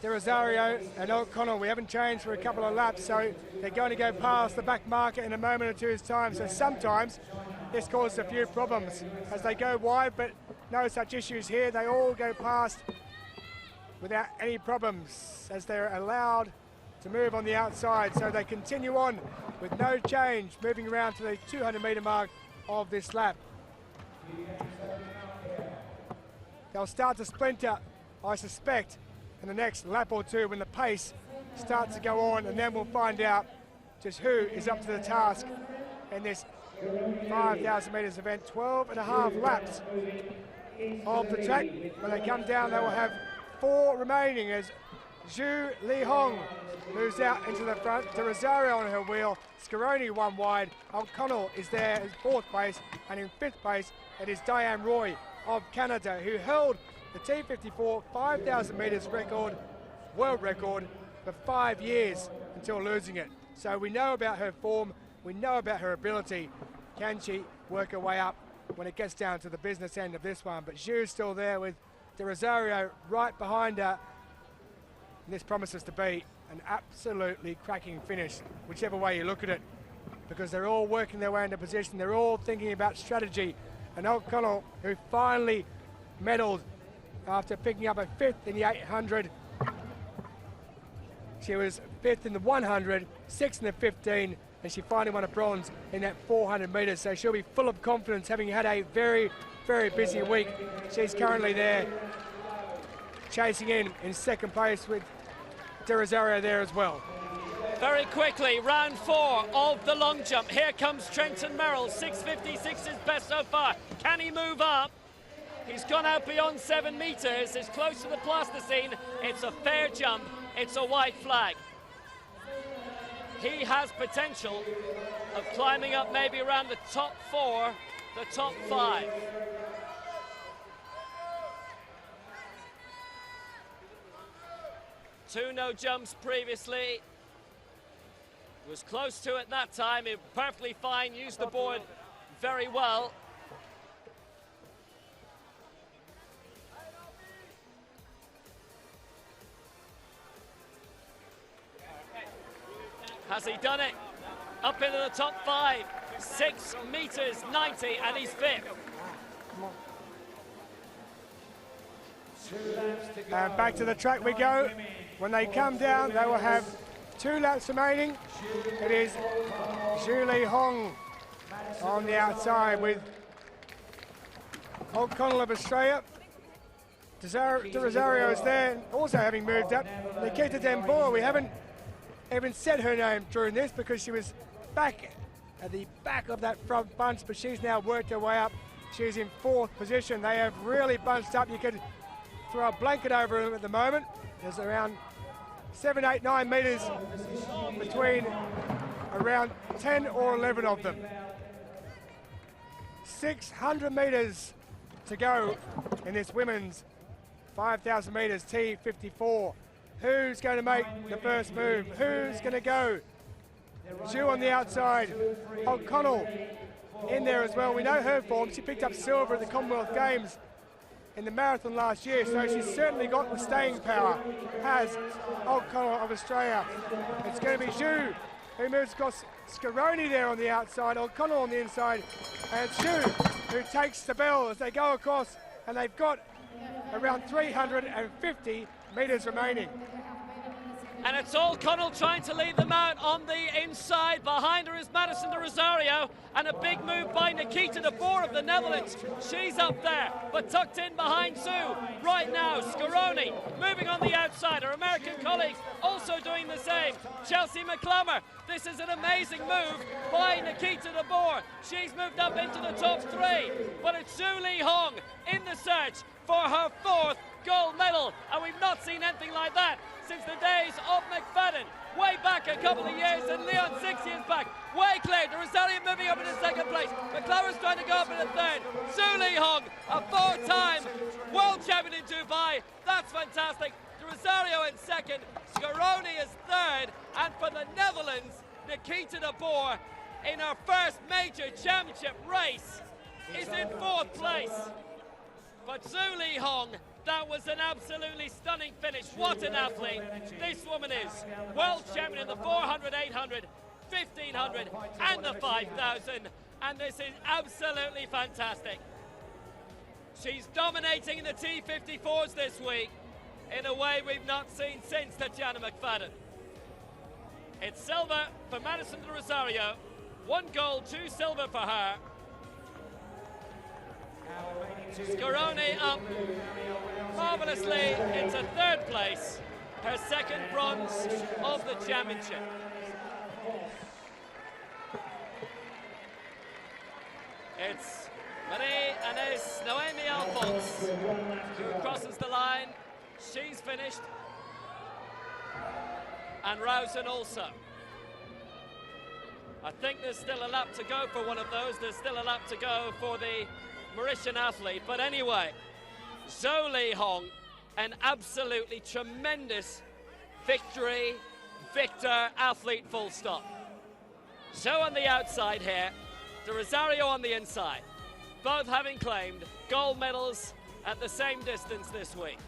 De Rosario and O'Connell, we haven't changed for a couple of laps, so they're going to go past the back marker in a moment or two's time. So sometimes this causes a few problems as they go wide, but no such issues here. They all go past without any problems as they're allowed to move on the outside. So they continue on with no change, moving around to the 200-metre mark of this lap. They'll start to splinter, I suspect, in the next lap or two when the pace starts to go on, and then we'll find out just who is up to the task in this 5,000 metres event. 12.5 laps of the track. When they come down, they will have 4 remaining as Zhu Li Hong moves out into the front. De Rosario on her wheel. Scaroni 1 wide. O'Connell is there in 4th place, and in 5th place it is Diane Roy of Canada, who held the T54 5,000 metres record, world record, for 5 years until losing it. So we know about her form, we know about her ability. Can she work her way up when it gets down to the business end of this one? But Zhu's still there with De Rosario right behind her. And this promises to be an absolutely cracking finish, whichever way you look at it, because they're all working their way into position, they're all thinking about strategy. And O'Connell, who finally medalled after picking up a 5th in the 800. She was 5th in the 100, 6th in the 15, and she finally won a bronze in that 400 metres. So she'll be full of confidence, having had a very, very busy week. She's currently there, chasing in second place with De Rosario there as well. Very quickly, round 4 of the long jump. Here comes Trenton Merrill, 6:56 is best so far. Can he move up? He's gone out beyond 7 metres, is close to the plasticine. It's a fair jump, it's a white flag. He has potential of climbing up maybe around the top 4, the top 5. Two no jumps previously. Was close to it that time. It perfectly fine, used the board very well. Has he done it? Up into the top 5, 6 metres 90, and he's 5th. And back to the track we go. When they come down, they will have 2 laps remaining. It is Julie Hong on the outside with O'Connell of Australia. De Rosario is there, also having moved up. Nikita Dembor, we haven't even said her name during this because she was back at the back of that front bunch, but she's now worked her way up. She's in 4th position. They have really bunched up. You could throw a blanket over them at the moment. There's around 7, 8, 9 metres between around 10 or 11 of them. 600 metres to go in this women's 5,000 metres T54. Who's going to make the first move? Who's going to go? Ju on the outside. O'Connell in there as well. We know her form. She picked up silver at the Commonwealth Games in the marathon last year, so she's certainly got the staying power, has O'Connell of Australia. It's going to be Ju who moves across. Scaroni there on the outside, O'Connell on the inside, and Ju who takes the bell as they go across, and they've got around 350 metres remaining. And it's O'Connell trying to lead them out on the inside. Behind her is Madison de Rosario, and a big move by Nikita de Boer of the Netherlands. She's up there, but tucked in behind Sue. Right now, Scaroni moving on the outside. Her American colleagues also doing the same. Chelsea McClummer. This is an amazing move by Nikita de Boer. She's moved up into the top 3, but it's Zhu Li Hong in the search for her 4th gold medal, and we've not seen anything like that since the days of McFadden, way back a couple of years, and Leon 6 years back, way clear. De Rosario moving up into 2nd place. McLaren's trying to go up into 3rd. Zhu Li Hong, a 4-time world champion in Dubai. That's fantastic. De Rosario in 2nd, Scaroni is 3rd, and for the Netherlands, Nikita de Boer in her first major championship race is in 4th place. But Zhu Li Hong, that was an absolutely stunning finish. What an athlete this woman is. World champion in the 400, 800, 1500 and the 5000. And this is absolutely fantastic. She's dominating in the T54s this week in a way we've not seen since Tatjana McFadden. It's silver for Madison de Rosario. 1 gold, 2 silver for her. Scaroni up marvellously into 3rd place, her 2nd bronze of the championship. It's Marie-Anès Noemi Alphonse who crosses the line. She's finished. And Rousen also. I think there's still a lap to go for one of those. There's still a lap to go for the Mauritian athlete. But anyway, Zhu Li Hong, an absolutely tremendous victory, victor, athlete, full stop. Zhou on the outside here, De Rosario on the inside, both having claimed gold medals at the same distance this week.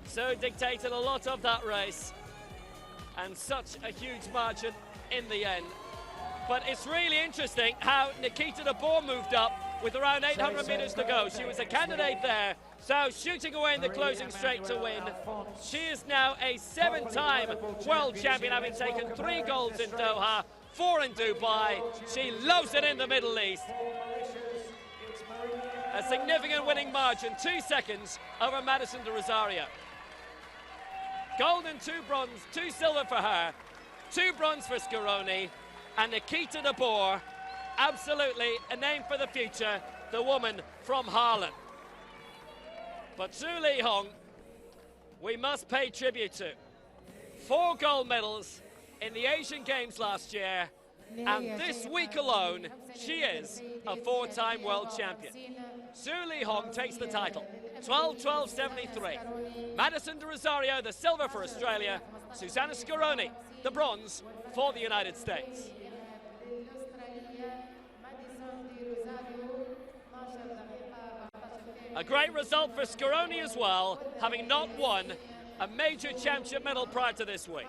Zhou dictated a lot of that race, and such a huge margin in the end. But it's really interesting how Nikita de Boer moved up with around 800 metres to go. She was a candidate there, so shooting away in the closing straight to win. She is now a 7-time world champion, having taken 3 golds in Doha, 4 in Dubai. She loves it in the Middle East. A significant winning margin, 2 seconds over Madison de Rosario. Gold and 2 bronze, 2 silver for her, 2 bronze for Scaroni, and Nikita de Boer, absolutely a name for the future, the woman from Harlan. But Zhu Li Hong, we must pay tribute to. 4 gold medals in the Asian Games last year, and this week alone, she is a 4-time world champion. Zhu Li Hong takes the title, 12-12-73. Madison de Rosario, the silver for Australia. Susanna Scaroni, the bronze for the United States. A great result for Scaroni as well, having not won a major championship medal prior to this week.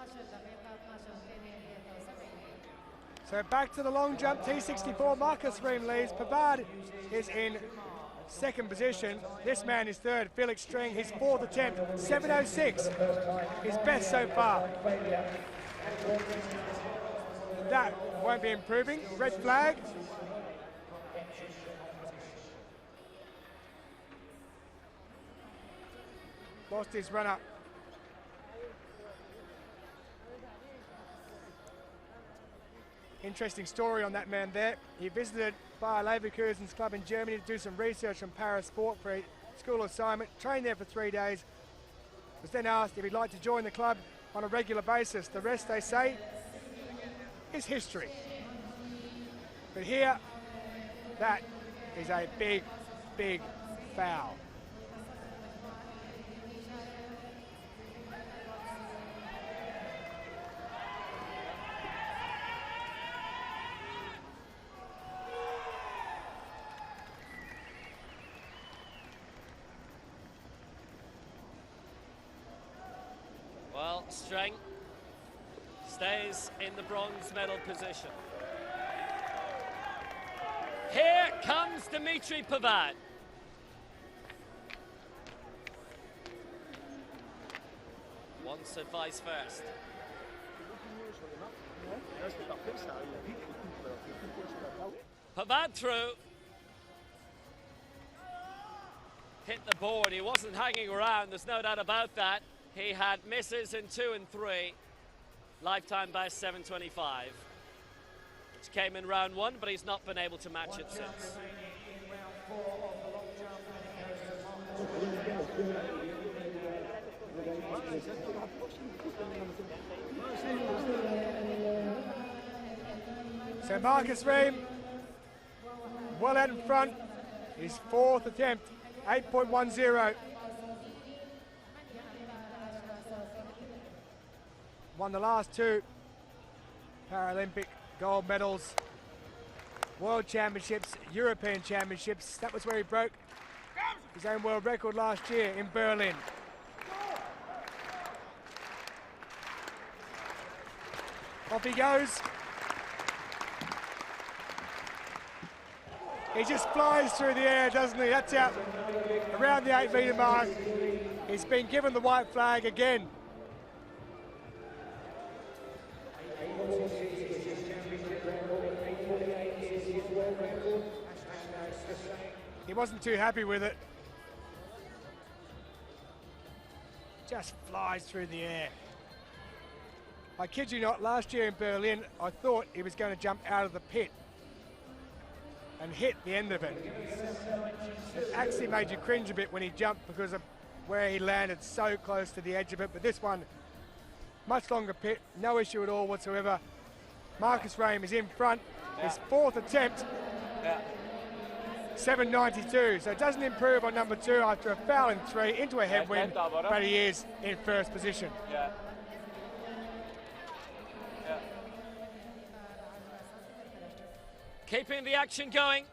So back to the long jump, T64, Marcus Ream leads. Pavard is in second position. This man is third, Felix String, his 4th attempt, 7:06, his best so far. That won't be improving. Red flag. Lost his runner. Interesting story on that man there. He visited Bayer Leverkusen's club in Germany to do some research on para-sport for a school assignment, trained there for 3 days, was then asked if he'd like to join the club on a regular basis. The rest, they say, is history. But here, that is a big, big foul. Well, Streng stays in the bronze medal position. Here comes Dimitri Pavard. Wants advice first. Pavard through. Hit the board. He wasn't hanging around, there's no doubt about that. He had misses in 2 and 3. Lifetime best 725, which came in round 1, but he's not been able to match it since. So Marcus Ream, well out in front, his 4th attempt, 8.10. Won the last 2 Paralympic gold medals, World Championships, European Championships. That was where he broke his own world record last year in Berlin. Off he goes. He just flies through the air, doesn't he? That's out around the 8-metre mark. He's been given the white flag again. He wasn't too happy with it. Just flies through the air. I kid you not, last year in Berlin, I thought he was going to jump out of the pit and hit the end of it. It actually made you cringe a bit when he jumped because of where he landed so close to the edge of it. But this one, much longer pit, no issue at all whatsoever. Marcus Ream is in front, his 4th attempt. 7.92, so it doesn't improve on number 2 after a foul in 3 into a headwind, but he is in first position. Keeping the action going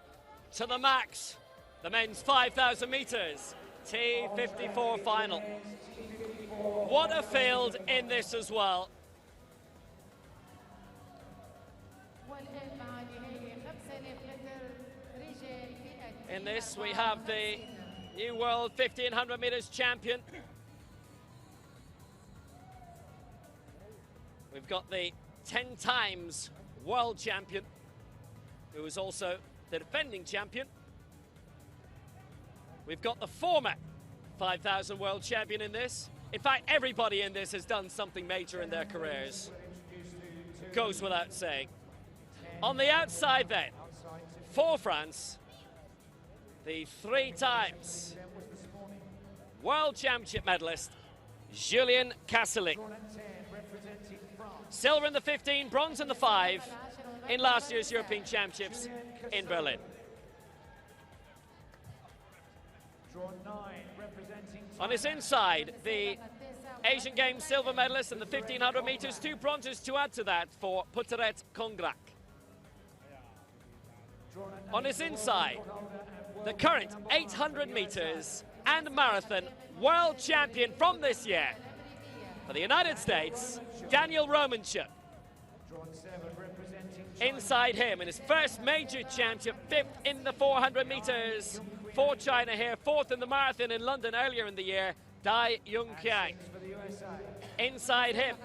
to the max. The men's 5,000 metres, T54 final. What a field in this as well. In this, we have the new world 1,500 metres champion. We've got the 10 times world champion, who is also the defending champion. We've got the former 5,000 world champion in this. In fact, everybody in this has done something major in their careers. Goes without saying. On the outside then, for France, the 3 times World Championship medalist, Julien Casselet. Silver in the 15, bronze in the 5 in last year's European Championships in Berlin. On his inside, the Asian Games silver medalist in the 1500 meters, 2 bronzes to add to that for Puteret Kongrak. On his inside, the current 800 meters and marathon world champion from this year for the United States, Daniel Romanchuk. Inside him, in his first major championship, 5th in the 400 meters for China here, 4th in the marathon in London earlier in the year, Dai Yung Qiang. Inside him,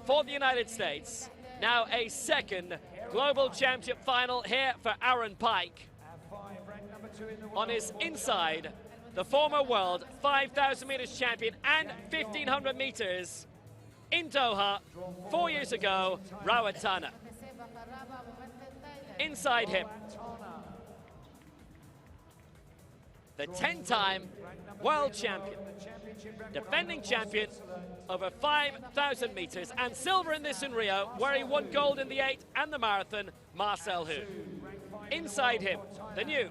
for the United States, now a 2nd global championship final here for Aaron Pike. On his inside, the former world 5,000 meters champion and 1,500 meters in Doha 4 years ago, Rawat Tana. Inside him, the 10-time world champion, defending champion over 5,000 meters and silver in this in Rio, where he won gold in the 8 and the marathon, Marcel Hu. Inside him, the new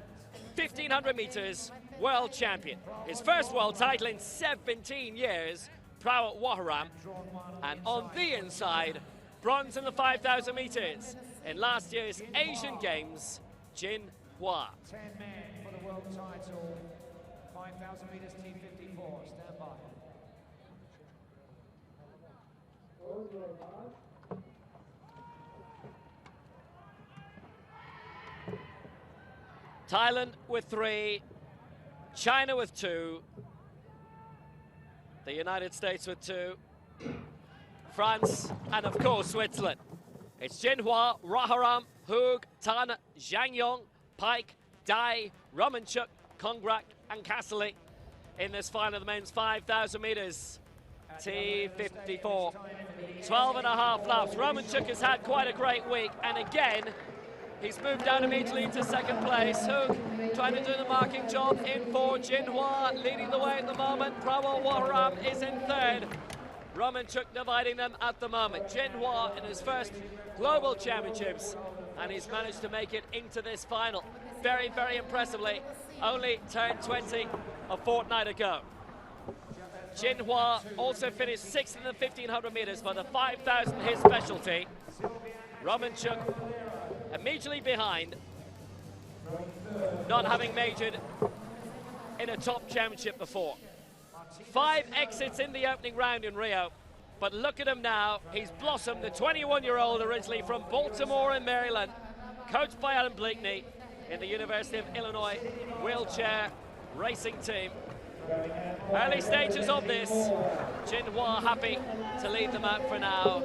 1,500 meters world champion. His first world title in 17 years, Prawat Waharam. And on the inside, bronze in the 5,000 meters in last year's Asian Games, Jin Hua. 10 men for the world title, 5,000 meters T54, stand by. Thailand with 3, China with 2, the United States with 2, France, and of course Switzerland. It's Jinhua, Raharam, Hug, Tan, Zhang Yong, Pike, Dai, Romanchuk, Kongrak, and Casselet in this final of the men's 5,000 meters T54. 12 and a half laps. Romanchuk has had quite a great week, and again, he's moved down immediately into 2nd place. Hug trying to do the marking job in 4. Jinhua leading the way at the moment. Prawat Waharam is in 3rd. Romanchuk dividing them at the moment. Jinhua in his first global championships, and he's managed to make it into this final. Very, very impressively. Only turned 20 a fortnight ago. Jinhua also finished 6th in the 1,500 meters for the 5,000, his specialty. Romanchuk immediately behind, not having majored in a top championship before. 5 exits in the opening round in Rio, but look at him now. He's blossomed, the 21-year-old originally from Baltimore in Maryland, coached by Alan Bleakney in the University of Illinois wheelchair racing team. Early stages of this, Jinhua happy to lead them out for now.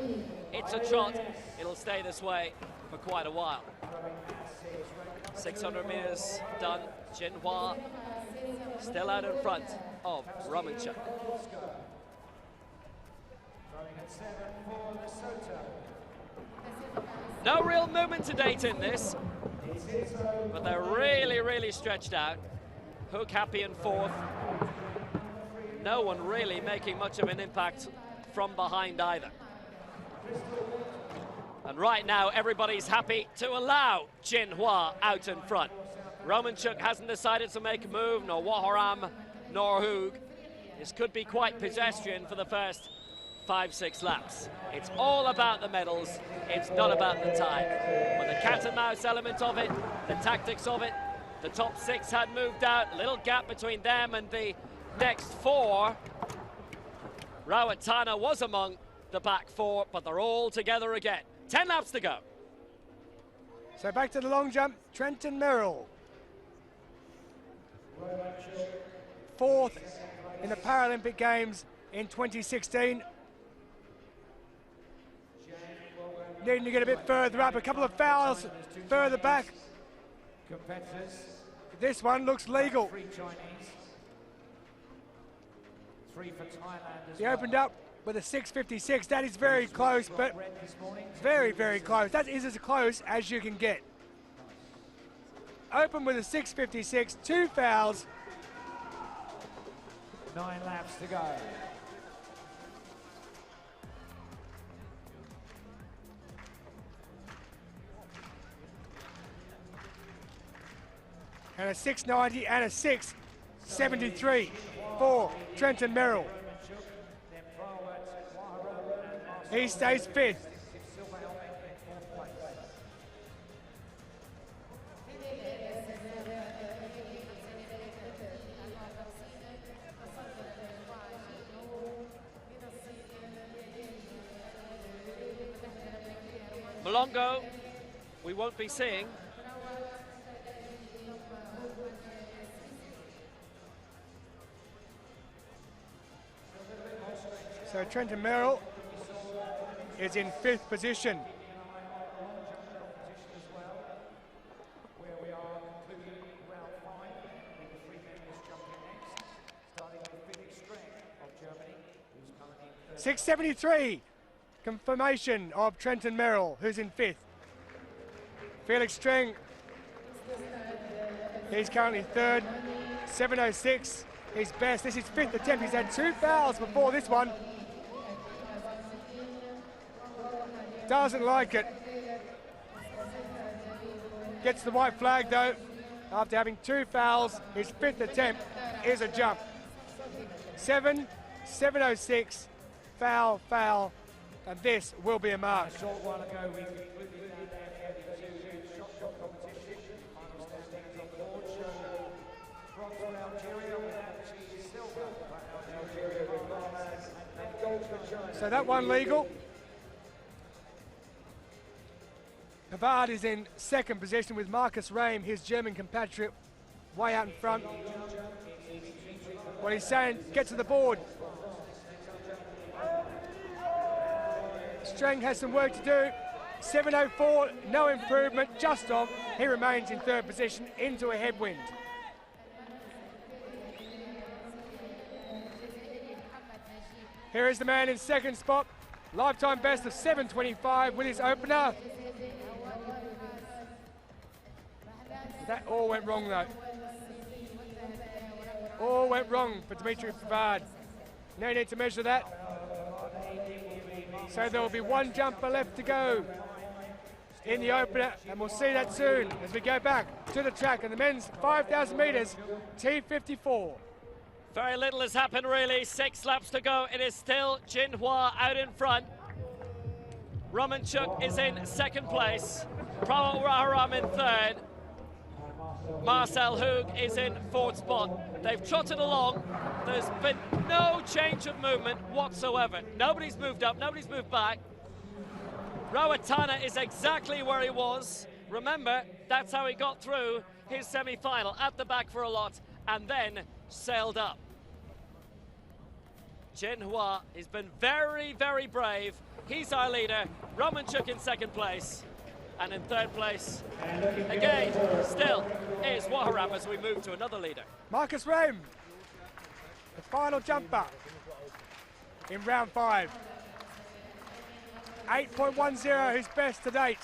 It's a trot, it'll stay this way for quite a while. 600 meters done, Jinhua still out in front of Romanchuk. No real movement to date in this, but they're really, really stretched out. Hook happy in 4th. No one really making much of an impact from behind either. And right now, everybody's happy to allow Jinhua out in front. Romanchuk hasn't decided to make a move, nor Waharam, nor Hug. This could be quite pedestrian for the first 5-6 laps. It's all about the medals, it's not about the time. But the cat and mouse element of it, the tactics of it, the top 6 had moved out, little gap between them and the next 4. Rawat Tana was among the back 4, but they're all together again. 10 laps to go. So back to the long jump, Trenton Merrill. 4th in the Paralympic Games in 2016. needing to get a bit further up. A couple of fouls further back. Competitors. This one looks legal. 3 Chinese. 3 for Thailand as He well. opened up with a 6.56. That is very close, but Red this morning. very, very close. That is as close as you can get. Open with a 6.56, 2 fouls. 9 laps to go. And a 6.90 and a 6.73 for Trenton Merrill. He stays 5th. Malongo, we won't be seeing. So Trenton Merrill is in 5th position. Where we are concluding round 5 with the 3 members jumping next, starting with Felix Streng of Germany, who's currently 6.73, confirmation of Trenton Merrill, who's in 5th. Felix Streng, he's currently 3rd, 7.06, his best. This is 5th attempt. He's had 2 fouls before this one. Doesn't like it. Gets the white flag though. After having 2 fouls, his 5th attempt is a jump. 7.06, foul, foul, and this will be a mark. a short while ago. We concluded the 32 shot competition. Final standings on board show bronze for Algeria with Abdi Silva, Algeria and gold for China. So that one legal. Pavard is in 2nd position with Marcus Rehm, his German compatriot, way out in front. What he's saying, get to the board. Streng has some work to do. 7.04, no improvement, just off. He remains in 3rd position into a headwind. Here is the man in 2nd spot. Lifetime best of 7.25 with his opener. That all went wrong though. All went wrong for Dimitri Pavard. No need to measure that. So there will be 1 jumper left to go in the opener, and we'll see that soon as we go back to the track in the men's 5,000 metres T54. Very little has happened really. 6 laps to go. It is still Jinhua out in front. Romanchuk is in 2nd place. Prawal Raharam in 3rd. Marcel Hoog is in 4th spot. They've trotted along. There's been no change of movement whatsoever. Nobody's moved up, nobody's moved back. Rawatana is exactly where he was. Remember, that's how he got through his semi-final, at the back for a lot, and then sailed up. Jinhua has been very, very brave. He's our leader. Romanchuk in 2nd place. And in 3rd place, again, still is Waharam as we move to another leader. Marcus Rehm, the final jumper in round 5. 8.10, his best to date,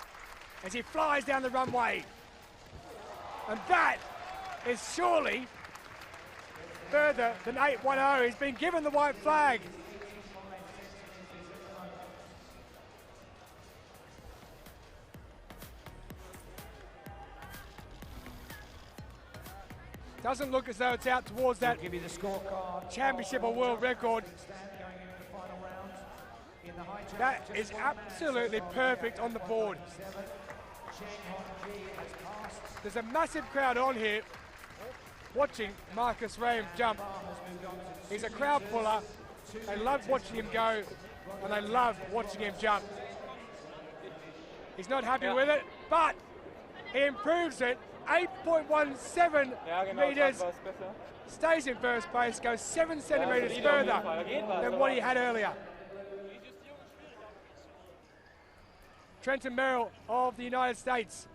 as he flies down the runway. And that is surely further than 8.10. He's been given the white flag. Doesn't look as though it's out towards that Give you the scorecard. championship or world record. Going into the final round. In the high jump, That is absolutely perfect on the board. There's a massive crowd on here watching Marcus Rehm jump. He's a crowd puller. They love watching him go, and they love watching him jump. He's not happy with it, but he improves it. 8.17 metres, stays in 1st place, goes 7 centimetres further than what he had earlier. Trenton Merrill of the United States.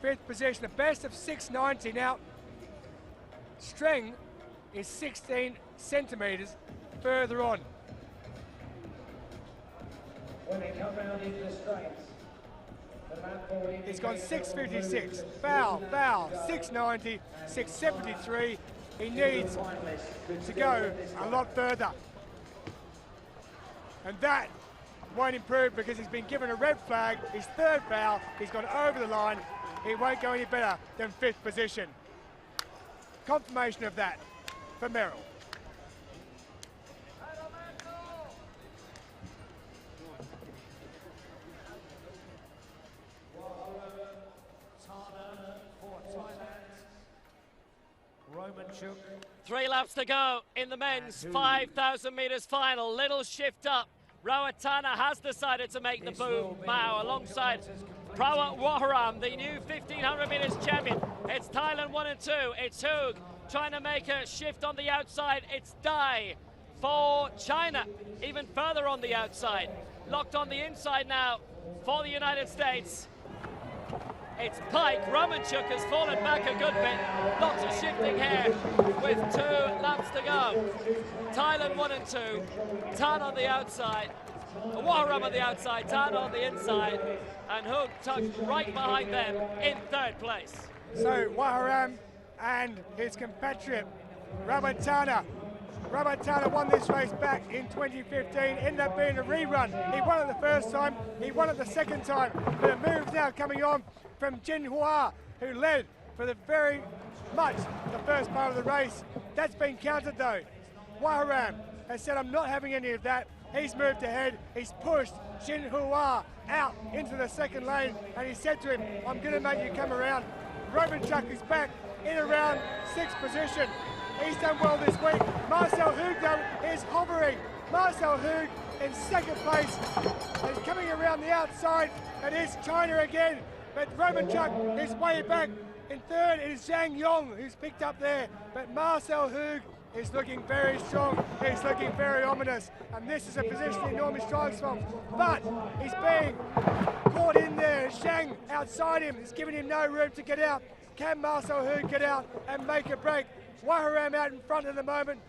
Fifth position, a best of 690. Now, Streng is 16 centimetres further on. When they come round into the straights, the lap forward He's gone 656, foul, 690, 673. He needs to go a lot further. And that won't improve because he's been given a red flag, his third foul, he's gone over the line. He won't go any better than fifth position. Confirmation of that for Merrill. Romanchuk. 3 laps to go in the men's 5,000 metres final. Little shift up. Rawatana has decided to make the move now alongside Prawat Waharam, the new 1,500 metres champion. It's Thailand 1 and 2. It's Hoog trying to make a shift on the outside. It's Dai for China, even further on the outside. Locked on the inside now for the United States. It's Pike. Romanchuk has fallen back a good bit. Lots of shifting here with 2 laps to go. Thailand 1 and 2. Tan on the outside. Waharam on the outside. Tan on the inside. And Hoog tucked right behind them in 3rd place. So Waharam and his compatriot Rawatana. Rawatana won this race back in 2015, ended up being a rerun. He won it the first time, he won it the second time, but a move now coming on from Jin Hua, who led for the very much the first part of the race. That's been countered though. Waharam has said, I'm not having any of that. He's moved ahead, he's pushed Jin Hua out into the second lane, and he said to him, I'm going to make you come around. Romanchuk is back in around 6th position. He's done well this week. Marcel Hoog though is hovering. Marcel Hoog in 2nd place. He's coming around the outside. It is China again, but Romanchuk is way back. In 3rd it is Zhang Yong who's picked up there, but Marcel Hoog is looking very strong. He's looking very ominous, and this is a position he normally strives from. But he's being caught in there. Zhang outside him is giving him no room to get out. Can Marcel Hoog get out and make a break? Waharam out in front at the moment,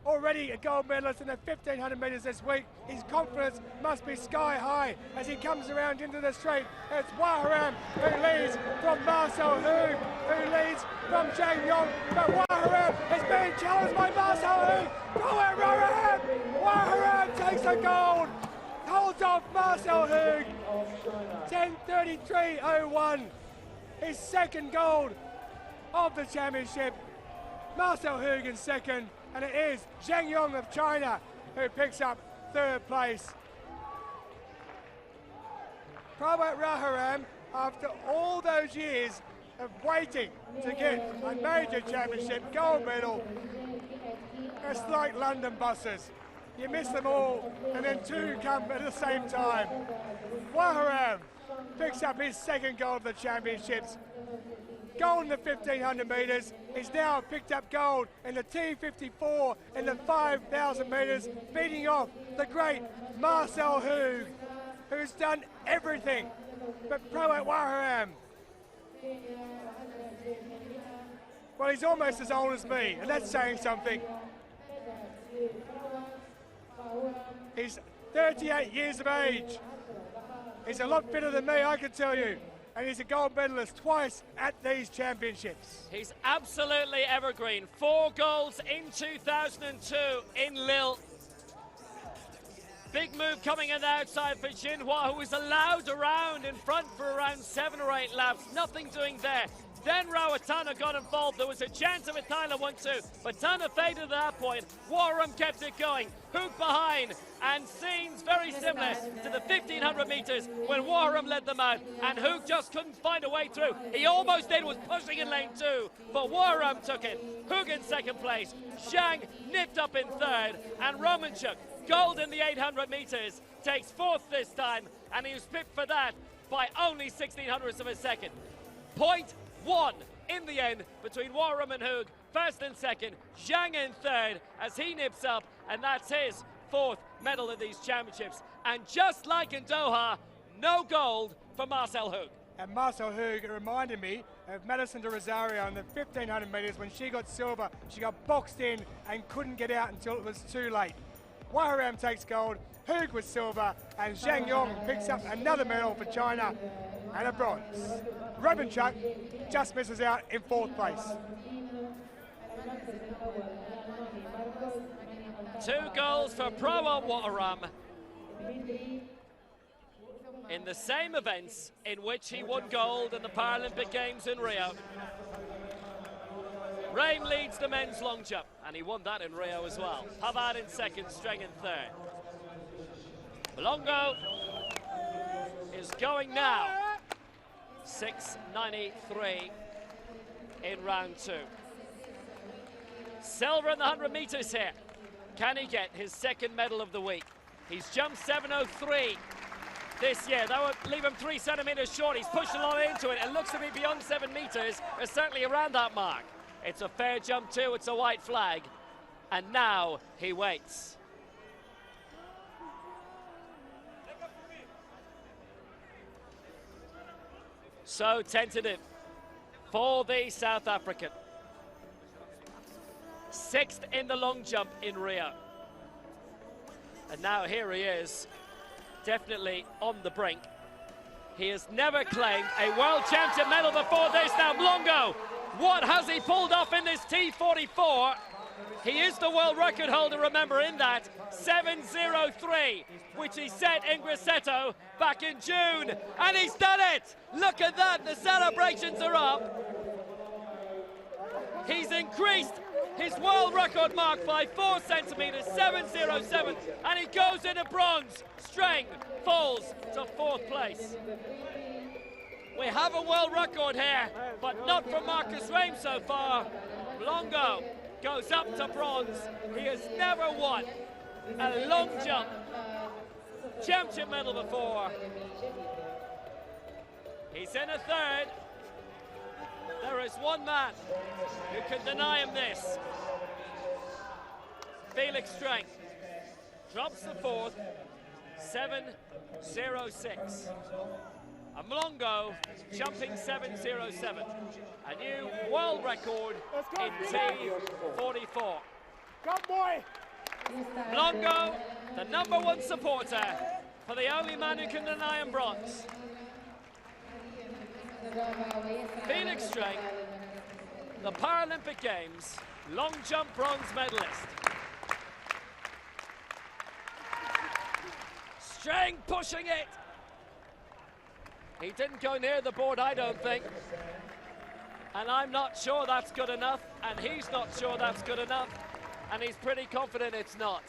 already a gold medalist in the 1,500 metres this week. His confidence must be sky high as he comes around into the straight. It's Waharam who leads from Marcel Hoog, who leads from Zhang Yong, but Waharam is being challenged by Marcel Hoog. Go at Waharam! Waharam takes the gold, holds off Marcel Hoog. 10:33.01, his 2nd gold of the championship. Marcel Hoog in 2nd, and it is Zhang Yong of China who picks up 3rd place. Prawat Waharam, after all those years of waiting to get a major championship gold medal, it's like London buses. You miss them all, and then 2 come at the same time. Waharam picks up his 2nd gold of the championships. Gold in the 1,500 metres. He's now picked up gold in the T54 in the 5,000 metres, beating off the great Marcel Hoog, who's done everything. But Prawat Waharam, well, he's almost as old as me, and that's saying something. He's 38 years of age. He's a lot fitter than me, I can tell you. And he's a gold medalist twice at these championships. He's absolutely evergreen. 4 golds in 2002 in Lille. Big move coming in the outside for Jinhua, who was allowed around in front for around 7 or 8 laps. Nothing doing there. Then Rawatana got involved. There was a chance of a Thailand 1-2, but Tana faded at that point. Waharam kept it going. Hook behind, and scenes very similar to the 1,500 metres when Waharam led them out, and Hook just couldn't find a way through. He almost did, was pushing in lane 2, but Waharam took it. Hook in 2nd place. Zhang nipped up in 3rd, and Romanchuk, gold in the 800 metres, takes 4th this time, and he was pipped for that by only 1/1600ths of a second. 0.1 in the end between Waharam and Hoog first and second, Zhang in third as he nips up, and that's his 4th medal in these championships. And just like in Doha, no gold for Marcel Hug. And Marcel Hug reminded me of Madison de Rosario in the 1500 metres when she got silver. She got boxed in and couldn't get out until it was too late. Waharam takes gold, Hug was silver, and Zhang Yong picks up another medal for China and a bronze. Robenchuk just misses out in 4th place. 2 goals for Prawa Waharam in the same events in which he won gold in the Paralympic Games in Rio. Reim leads the men's long jump, and he won that in Rio as well. Pavard in second, Streng in third. Mlongo is going now. 6.93 in round 2. Silver in the 100 metres here. Can he get his 2nd medal of the week? He's jumped 7.03 this year. That would leave him 3 centimetres short. He's pushed a lot into it. It looks to be beyond 7 metres, or certainly around that mark. It's a fair jump too. It's a white flag. And now he waits. So tentative for the South African. 6th in the long jump in Rio. And now here he is, definitely on the brink. He has never claimed a world championship medal before this. Now Mlongo, what has he pulled off in this T44? He is the world record holder, remember, in that 7.03, which he set in Grosseto back in June, and he's done it! Look at that, the celebrations are up. He's increased his world record mark by 4 centimetres, 7.07, and he goes into bronze. Streng falls to 4th place. We have a world record here, but not from Marcus Reim so far. Mlongo goes up to bronze. He has never won a long jump championship medal before. He's in a 3rd. There is one man who can deny him this. Felix Streng drops the 4th, 7.06. And Mlongo jumping 7.07. A new world record in T44. Go boy! Mlongo, the #1 supporter, for the only man who can deny him bronze. Felix Streng, the Paralympic Games long jump bronze medalist. Streng pushing it. He didn't go near the board, I don't think. And I'm not sure that's good enough, and he's not sure that's good enough, and he's pretty confident it's not.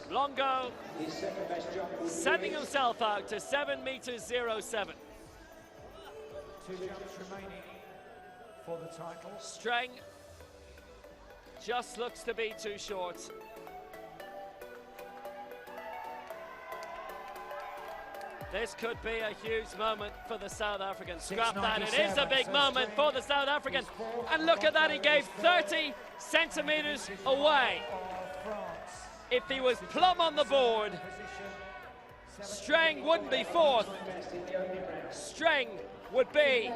Mlongo sending himself out to 7.07. 2 jumps remaining for the title. Streng just looks to be too short. This could be a huge moment for the South African. Scrap that, it is a big moment for the South African. And look at that, he gave 30 centimetres away. If he was plumb on the board, Streng wouldn't be 4th. Streng would be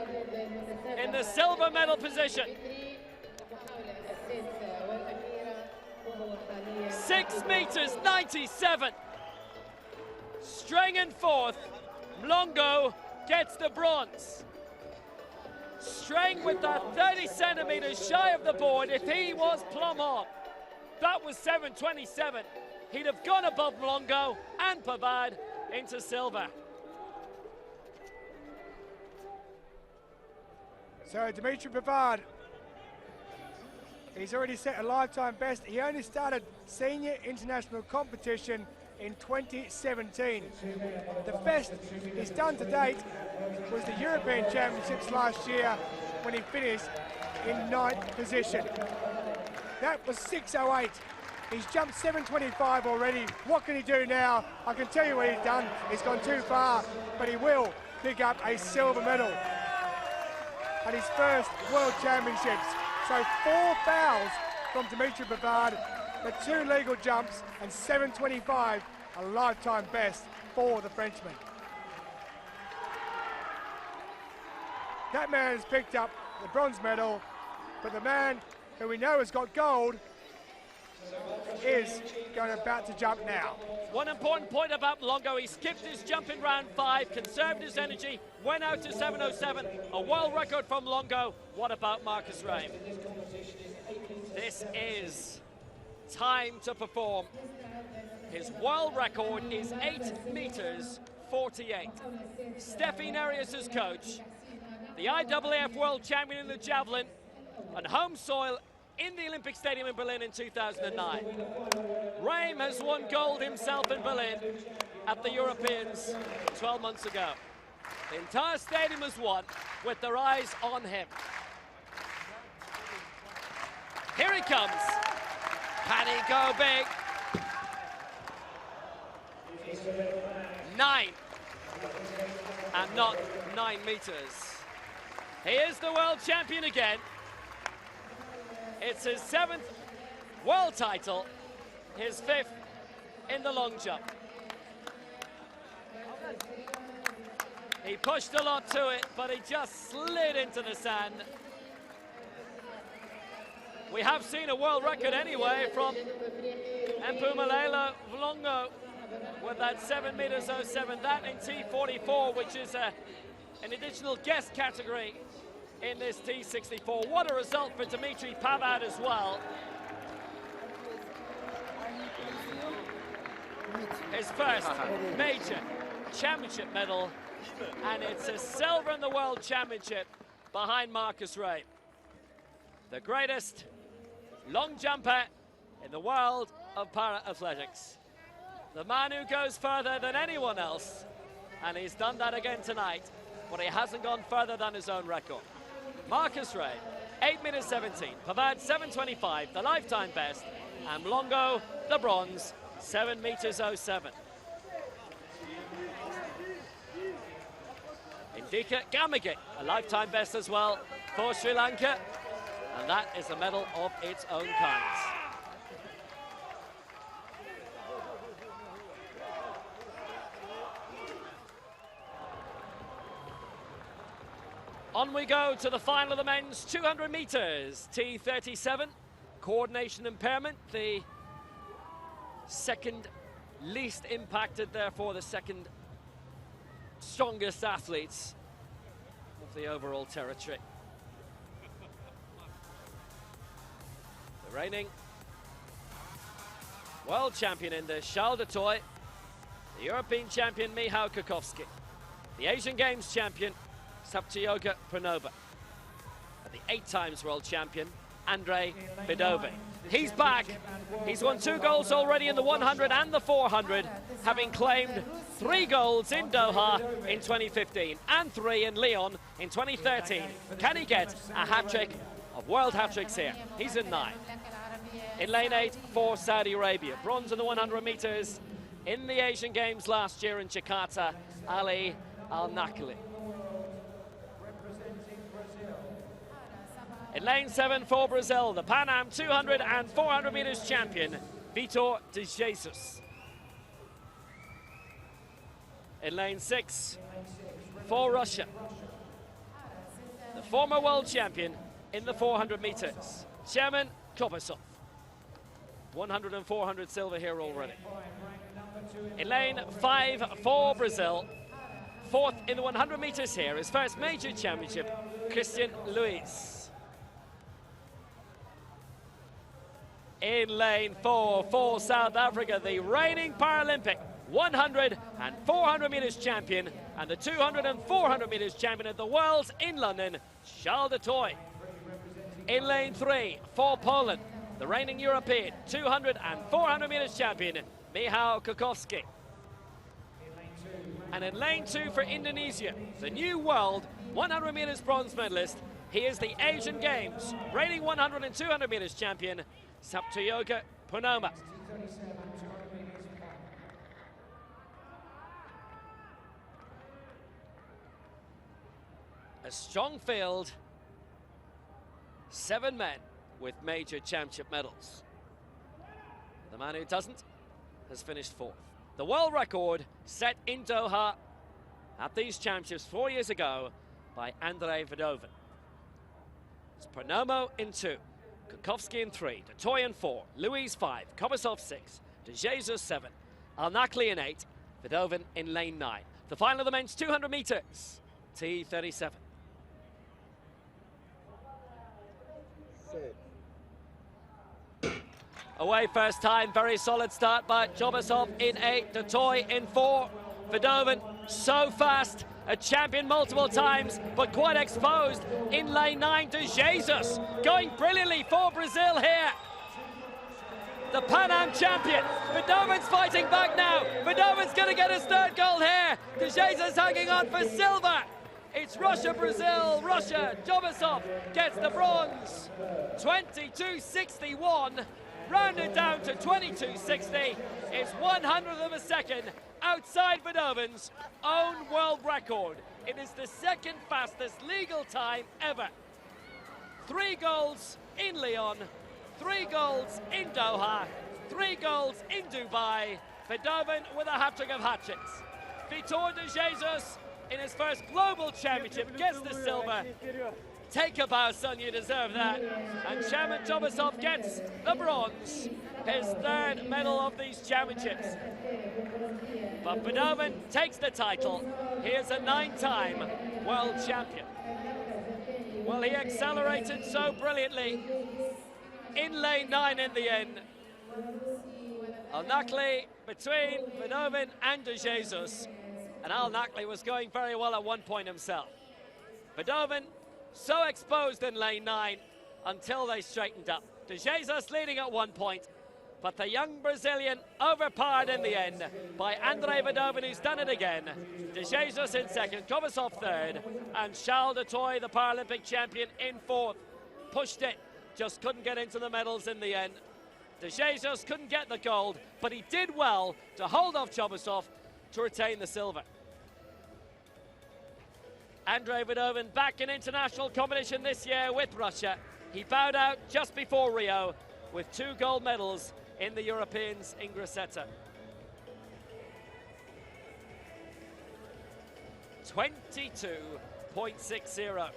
in the silver medal position. 6.97. Streng in 4th. Mlongo gets the bronze. Streng with that 30 centimetres shy of the board. If he was plumb on, that was 7.27. He'd have gone above Mlongo and Pavard into silver. So Dimitri Pavard, he's already set a lifetime best. He only started senior international competition in 2017. The best he's done to date was the European Championships last year when he finished in 9th position. That was 6.08. He's jumped 7.25 already. What can he do now? I can tell you what he's done. He's gone too far, but he will pick up a silver medal. and his first World Championships. So 4 fouls from Dimitri Pavard, but 2 legal jumps and 7.25, a lifetime best for the Frenchman. That man has picked up the bronze medal, but the man who we know has got gold is about to jump now. One important point about Longo, he skipped his jump in round 5, conserved his energy, went out to 7.07, a world record from Longo. What about Marcus Raim? This is time to perform. His world record is 8 meters 48. Steffi Nerius' coach, the IAAF world champion in the javelin, on home soil in the Olympic Stadium in Berlin in 2009. Raim has won gold himself in Berlin at the Europeans 12 months ago. The entire stadium has won with their eyes on him. Here he comes. Can he go big? 9. And not 9 meters. He is the world champion again. It's his 7th world title, his 5th in the long jump. He pushed a lot to it, but he just slid into the sand. We have seen a world record anyway from Mpumelelo Longo with that 7 meters 07, that in T44, which is an additional guest category in this T64. What a result for Dimitri Pavard as well. His first major championship medal, and it's a silver in the world championship behind Marcus Raim. The greatest long jumper in the world of para-athletics. The man who goes further than anyone else, and he's done that again tonight, but he hasn't gone further than his own record. Marcus Raim, 8 meters 17, Pavard 7.25, the lifetime best, and Longo, the bronze, 7 meters 07. Indika Gamage, a lifetime best as well for Sri Lanka, and that is a medal of its own kind. On we go to the final of the men's 200 meters, T37. Coordination impairment, the second least impacted, therefore the second strongest athletes of the overall territory. The reigning world champion in this, Charles Dutoit, the European champion, Michał Kukowski, the Asian Games champion, Saptioga Pranova, and the 8 times world champion, Andrei Vidove. He's back. He's won 2 golds already in the 100 and the 400, having claimed 3 golds in Doha in 2015 and 3 in Lyon in 2013. Can he get a hat-trick of world hat-tricks here? He's in 9. In lane 8 for Saudi Arabia. Bronze in the 100 meters in the Asian Games last year in Jakarta, Ali Al-Nakli. In lane 7 for Brazil, the Pan Am 200 and 400 meters champion, Vitor de Jesus. In lane 6 for Russia, the former world champion in the 400 meters, Sherman Kopasov. 100 and 400 silver here already. In lane 5 for Brazil, 4th in the 100 meters here, his first major championship, Christian Luiz. In lane 4 for South Africa, the reigning Paralympic 100 and 400 meters champion and the 200 and 400 meters champion of the Worlds in London, Charles Dutoit. In lane 3 for Poland, the reigning European 200 and 400 meters champion, Michał Kukowski. And in lane 2 for Indonesia, the new world 100 meters bronze medalist, he is the Asian Games reigning 100 and 200 meters champion, Saptioga Purnoma. A strong field 7 men with major championship medals. The man who doesn't has finished 4th. The world record set in Doha at these championships 4 years ago by Andrei Verdovin. It's Pernomo in 2, Kukovsky in 3, Dutoy in 4, Louise 5, Kovasov 6, De Jesus 7, Al-Nakli in 8, Verdovin in lane 9. The final of the men's 200 metres, T37. Away first time, very solid start by Jobasov in 8, Dutoy in 4. Verdovin, so fast, a champion multiple times, but quite exposed in lane 9. De Jesus going brilliantly for Brazil here. The Pan Am champion. Verdovin's fighting back now. Verdovin's going to get his 3rd gold here. De Jesus hanging on for silver. It's Russia, Brazil, Russia. Jobasov gets the bronze. 22.61. Rounded down to 22.60. It's 100th of a second outside Verdovin's own world record. It is the 2nd fastest legal time ever. 3 golds in Lyon, 3 golds in Doha, 3 golds in Dubai. Verdovin with a hat-trick of hat-tricks. Vitor de Jesus in his first global championship gets the silver. Take a bow, son, you deserve that. And Shaman Jobasov gets the bronze, his 3rd medal of these championships. But Verdovin takes the title. He is a 9-time world champion. Well, he accelerated so brilliantly in lane 9 in the end. Al-Nakli between Verdovin and De Jesus. And Al-Nakli was going very well at one point himself. Verdovin so exposed in lane 9 until they straightened up. De Jesus leading at one point, but the young Brazilian overpowered in the end by Andrei Verdovin, who's done it again. De Jesus in 2nd, Kovasov 3rd, and Charles Dutoy, the Paralympic champion, in 4th. Pushed it, just couldn't get into the medals in the end. De Jesus couldn't get the gold, but he did well to hold off Jobasov to retain the silver. Andrei Verdovin back in international competition this year with Russia. He bowed out just before Rio with 2 gold medals in the Europeans in Grosseto. 22.60.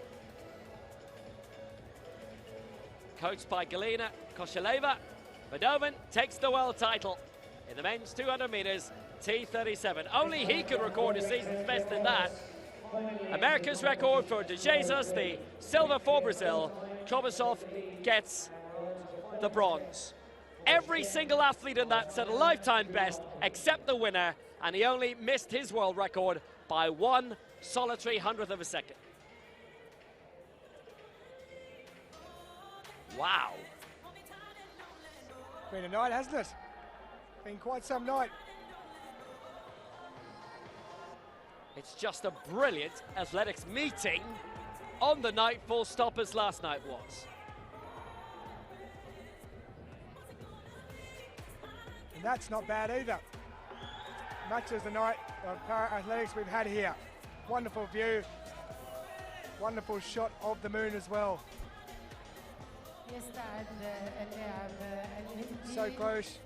Coached by Galina Kosheleva, Verdovin takes the world title in the men's 200 metres, T37. Only he could record a season's best in that. America's record for De Jesus, the silver for Brazil. Jobasov gets the bronze. Every single athlete in that set a lifetime best except the winner, and he only missed his world record by 1 solitary 100th of a second. Wow. Been a night, hasn't it? Been quite some night. It's just a brilliant athletics meeting on the night full stop as last night was. And that's not bad either. Much as the night of para-athletics we've had here. Wonderful view. Wonderful shot of the moon as well. So close,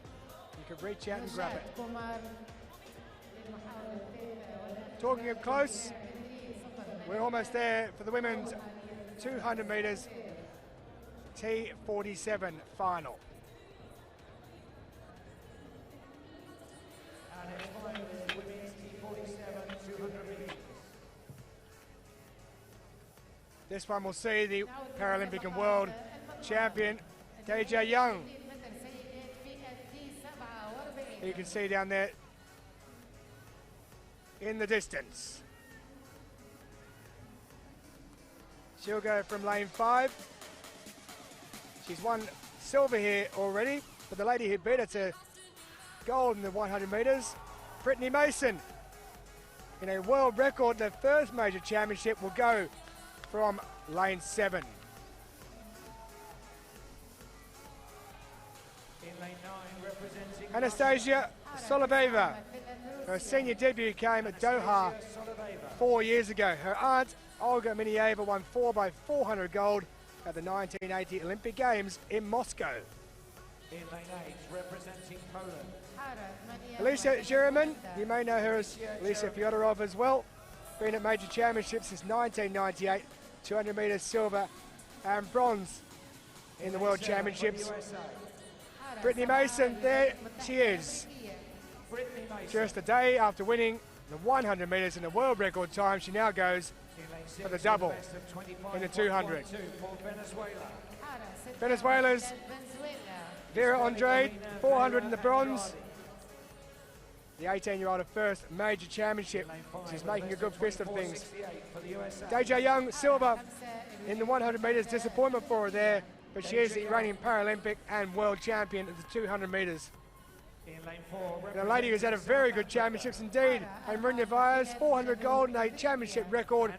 you could reach out and grab it. Talking of close, we're almost there for the women's 200 metres T47 final. And it's final women's T47 200 metres. This one will see the Paralympic and World Champion KJ Young. You can see down there in the distance. She'll go from lane 5. She's won silver here already, but the lady who beat her to gold in the 100 metres, Brittany Mason. In a world record, the first major championship will go from lane 7. In lane 9, representing Anastasia Soloveva. Her senior debut came at Doha 4 years ago. Her aunt, Olga Minieva, won 4x400 gold at the 1980 Olympic Games in Moscow. In lane 8, representing Poland. Alicia German, you may know her as Lisa Fyodorov as well. Been at major championships since 1998, 200 metres silver and bronze in the World Championships. Brittany Mason, there she is. Just a day after winning the 100 metres in the world record time, she now goes for the double in the 200. Venezuela's Vera Andrade, 400 in the bronze. The 18-year-old of first major championship. She's making a good fist of things. Deja Young, silver in the 100 metres. Disappointment for her there, but she is the reigning Paralympic and world champion of the 200 metres. And a lady who's had a very good championships indeed. And Marinha Vaz, 400 gold and a championship record.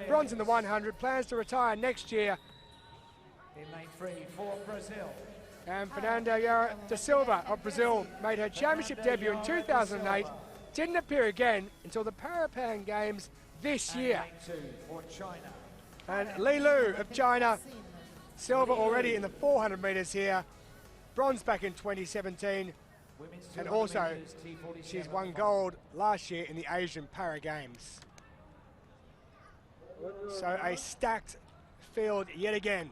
Bronze in the 100, plans to retire next year. In lane 3 for Brazil. And Fernanda Yara da Silva of Brazil made her championship debut in 2008. Didn't appear again until the Parapan Games this year. And Li Lu of China, silver already in the 400 metres here. Bronze back in 2017. And also, she's won gold last year in the Asian Para Games. So a stacked field yet again.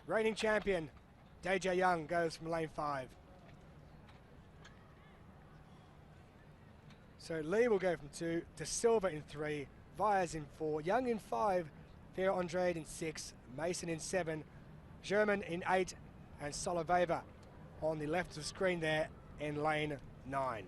Reigning champion, Deja Young goes from lane 5. So Lee will go from 2, to Silva in 3, Vyas in 4, Young in 5, Vera Andrade in 6, Mason in 7, German in 8, and Soloveva on the left of the screen there in lane 9.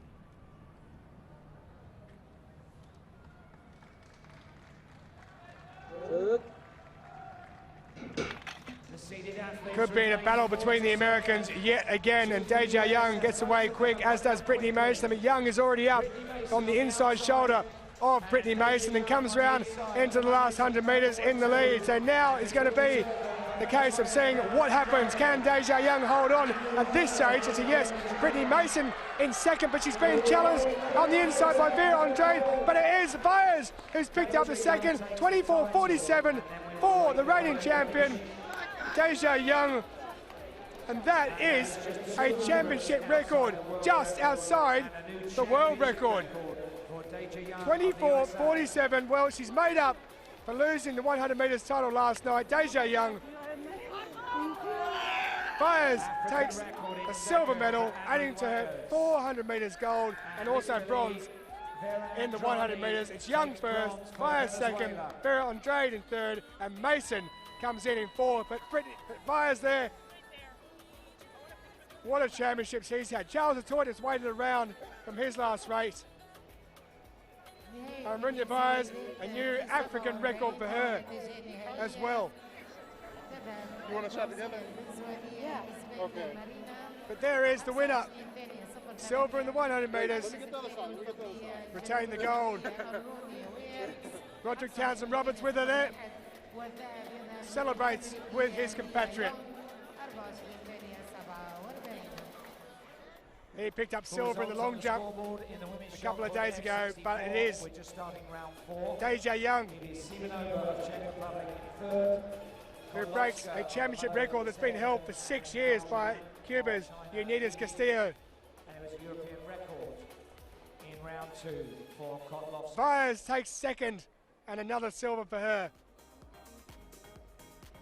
Could be in a battle between the Americans yet again, and Deja Young gets away quick, as does Brittany Mason. I mean, Young is already up on the inside shoulder of Brittany Mason and comes round into the last 100 metres in the lead. So now it's going to be the case of seeing what happens. Can Deja Young hold on at this stage? It's a yes. Brittany Mason in second, but she's being challenged on the inside by Vera Andrade, but it is Vyas who's picked up the second. 24:47 for the reigning champion, Deja Young, and that is a championship record just outside the world record. 24:47. Well, she's made up for losing the 100 metres title last night. Deja Young. Vyas takes a silver medal, adding to her 400 metres gold and also bronze in the 100 metres. It's Young first, Vyas second, Vera Andrade in third, and Mason comes in fourth. But Vyas there. What a championship she's had. Charles Atoy has waited around from his last race. Marinha Vyas, a new African record for her as well. You want to shot together? Yeah. Okay. But there is the winner. Silver in the 100 metres. Retain the gold. Roderick Townsend Roberts with her there. Celebrates with his compatriot. He picked up silver in the long jump a couple of days ago, but it is Deja Young who breaks a championship record that's been held for 6 years by Cuba's Unidas Castillo. And it was a European record in round 2 for Kotlovsky. Vyas takes second, and another silver for her,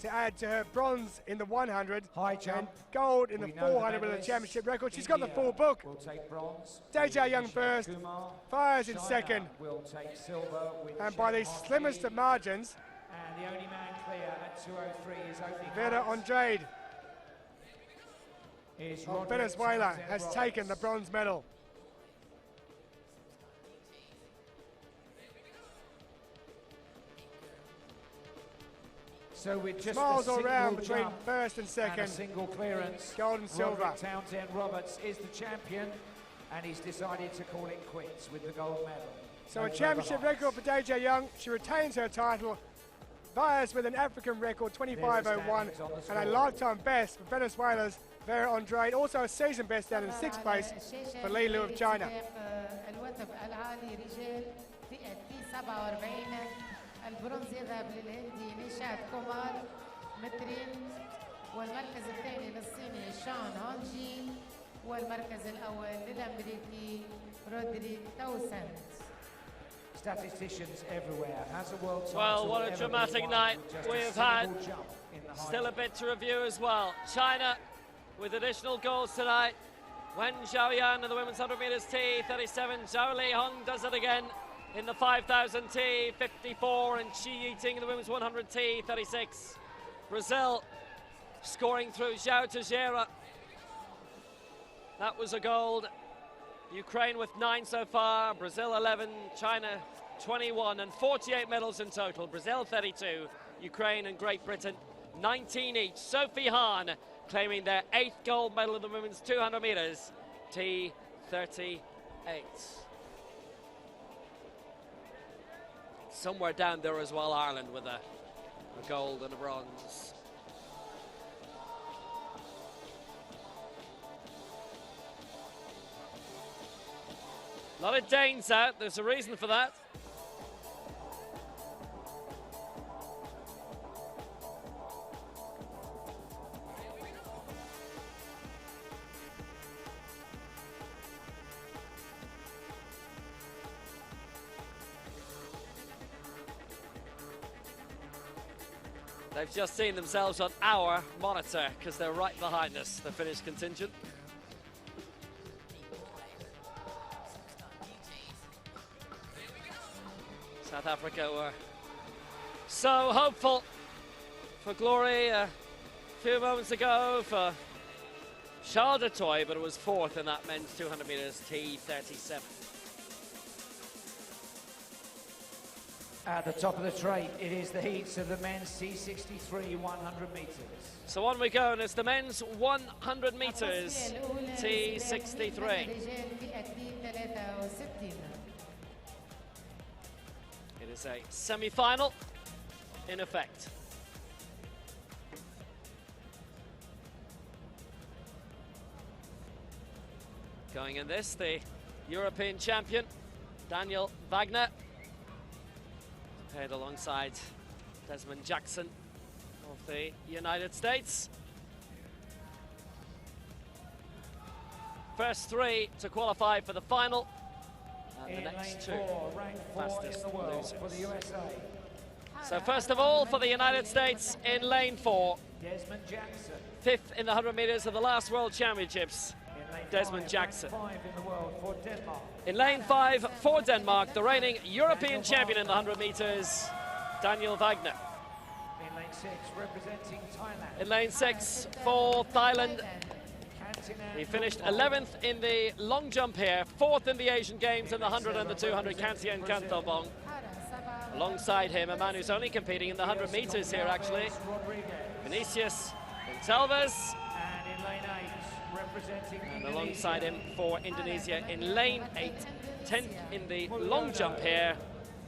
to add to her bronze in the 100 and gold in the 400 with a championship record. She's got the full book. Will take bronze. Deja Young first, Vyas in second, will take silver, and by the slimmest of margins, and the only man clear at 2:03 is opening. Vera Andrade of Venezuela has taken the bronze medal. So with just smiles a all round single between jump first and second. and a single clearance, Gold and silver. Roderick Townsend Roberts is the champion, and he's decided to call it quits with the gold medal. So a championship record for Deja Young. She retains her title. Vyas with an African record, 25:01, and a lifetime best for Venezuela's Vera Andrade. Also a season best down in 6th place for Li Lu of China. الرتب العالي رجال فئة تي 47. البرونز يذهب للهندي نشاد كومار مترين، والمركز الثاني للصيني شان هونجي، والمركز الأول للأمريكي رودري توسنت. Statisticians everywhere. As a world title, Well, what a dramatic night we've had. Still a bit to review as well. China with additional goals tonight. Wen Xiaoyan in the women's 100 meters T, 37. Zhao Lihong does it again in the 5,000 T, 54. And Xi Yiting in the women's 100 T, 36. Brazil scoring through Zhao Teixeira. That was a gold. Ukraine with 9 so far, Brazil 11, China 21, and 48 medals in total. Brazil 32, Ukraine and Great Britain 19 each. Sophie Hahn claiming their 8th gold medal in the women's 200 meters, T38. Somewhere down there as well, Ireland with a gold and a bronze. A lot of Danes out, there's a reason for that. They've just seen themselves on our monitor because they're right behind us, the Finnish contingent. South Africa were so hopeful for glory a few moments ago for Charles de Toy, but it was 4th in that men's 200 meters T37. At the top of the trade, it is the heats of the men's T63 100 meters. So on we go, and it's the men's 100 meters T63. It is a semi-final in effect. Going in this, the European champion, Daniel Wagner, paired alongside Desmond Jackson of the United States. First 3 to qualify for the final. And the next 2 fastest losers. For the USA. So first of all, for the United States in lane 4. Desmond Jackson. 5th in the 100 meters of the last World Championships. Desmond Jackson. In lane 5 for Denmark, the reigning European champion in the 100 meters, Daniel Wagner. In lane 6, representing Thailand. In lane 6 for Thailand, he finished 11th in the long jump here, 4th in the Asian Games in the 100 and the 200, Kantien Kantobong. Alongside him, a man who's only competing in the 100 meters here, actually, Vinicius Gonçalves. And in lane 8, representing And alongside him for Indonesia in lane 8, 10th in the long jump here,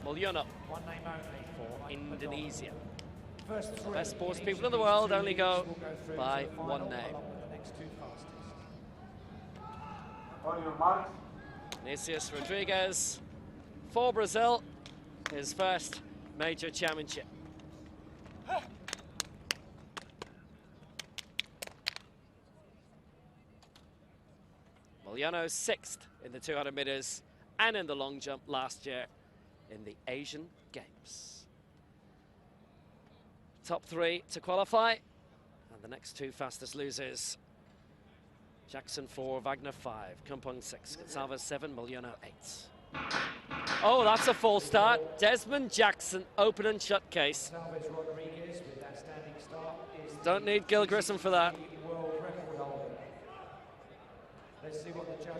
Mulyono for Indonesia. The best sports people in the world only go by one name. Vinicius Rodriguez for Brazil, his first major championship. Mulyono 6th in the 200 meters and in the long jump last year in the Asian Games. Top 3 to qualify, and the next 2 fastest losers. Jackson 4, Wagner 5, Kumpong 6, Gonçalves 7, Mulyono 8. Oh, that's a false start. Desmond Jackson, open and shut case. Don't need Gil Grissom for that.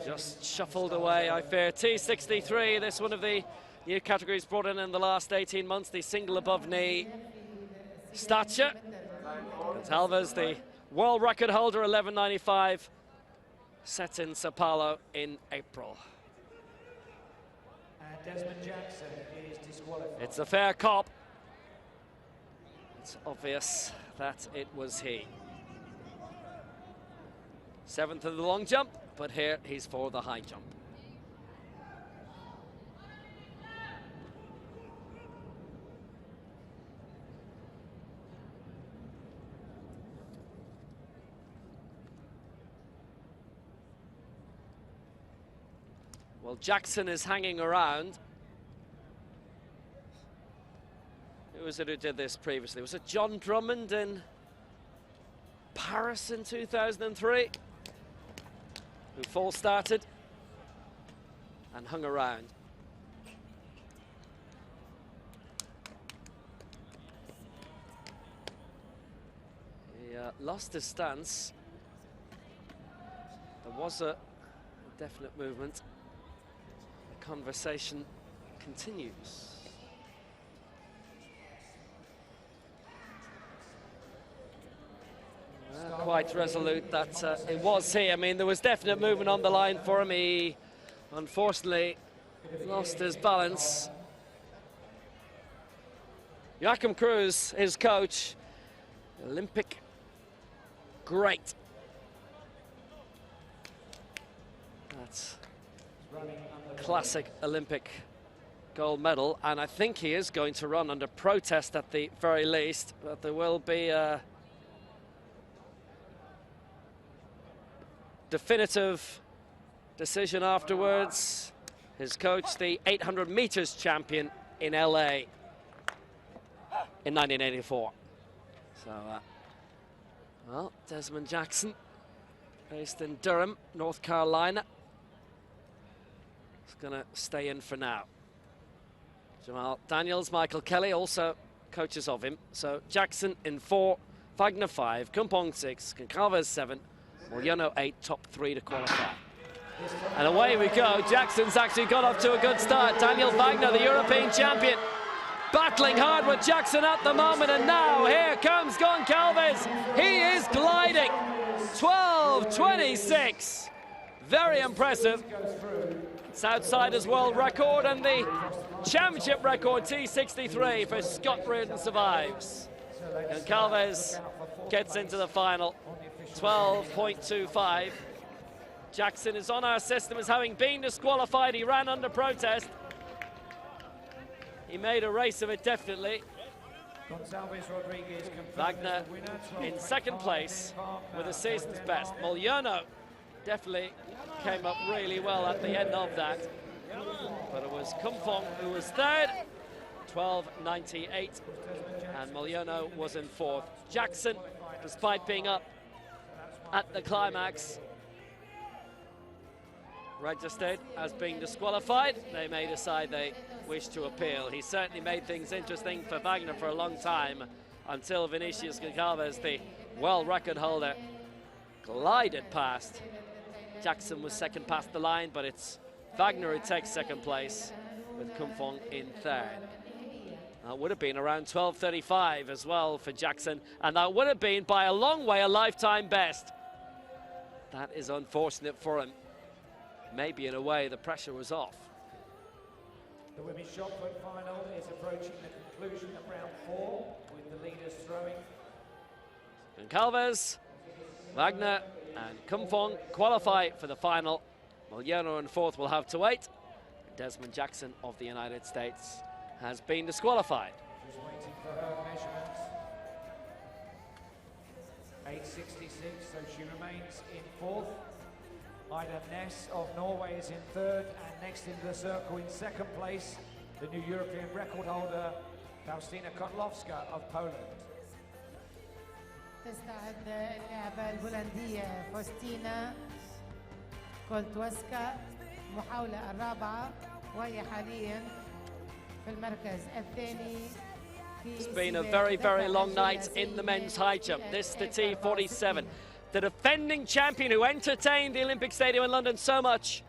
Just shuffled away, I fear. T63, this one of the new categories brought in the last 18 months, the single above knee stature. Gonçalves, the world record holder, 11.95, set in Sao Paulo in April. And Desmond Jackson is disqualified. It's a fair cop. It's obvious that it was he. 7th in the long jump, but here he's for the high jump. Well, Jackson is hanging around. Who was it who did this previously? Was it John Drummond in Paris in 2003? Who false started and hung around. He lost his stance. There was a definite movement. The conversation continues. Quite resolute that it was he. I mean, there was definite movement on the line for him. He unfortunately lost his balance. Joachim Cruz, his coach, Olympic great. That's classic Olympic gold medal, and I think he is going to run under protest at the very least, but there will be a definitive decision afterwards. His coach, the 800 meters champion in LA in 1984. So, well, Desmond Jackson, based in Durham, North Carolina, is going to stay in for now. Jamal Daniels, Michael Kelly, also coaches of him. So Jackson in 4, Wagner 5, Kumpong 6, Goncalves 7, Moyano 8, top 3 to qualify. And away we go. Jackson's actually got off to a good start. Daniel Wagner, the European champion, battling hard with Jackson at the moment, and now here comes Goncalves. He is gliding. 12:26. Very impressive. It's outside his world record, and the championship record, T63, for Scott Reardon survives. Goncalves gets into the final. 12.25. Jackson is on our system as having been disqualified. He ran under protest. He made a race of it, definitely. Wagner in second place with a season's best. Moyano definitely came up really well at the end of that. But it was Kumpong who was third, 12.98, and Moyano was in fourth. Jackson, despite being up at the climax, registered as being disqualified. They may decide they wish to appeal. He certainly made things interesting for Wagner for a long time until Vinicius Goncalves, the world record holder, glided past. Jackson was second past the line, but it's Wagner who takes second place with Kumpong in third. That would have been around 12:35 as well for Jackson, and that would have been by a long way a lifetime best. That is unfortunate for him. Maybe in a way the pressure was off. The women's shot put final is approaching the conclusion of round 4 with the leaders throwing. Goncalves, Wagner and Kumpong qualify for the final. Moyano in fourth will have to wait. Desmond Jackson of the United States has been disqualified. Just waiting for her measurements. 8.66, so she remains in fourth. Ida Ness of Norway is in third, and next in the circle in second place, the new European record holder, Faustina Kotlovska of Poland. تستعد اللعبة البولندية فاستينا كولتوسكا، محاولة الرابعة، وهي حاليا في المركز الثاني. It's been a very, very long night in the men's high jump. This is the T47. The defending champion who entertained the Olympic Stadium in London so much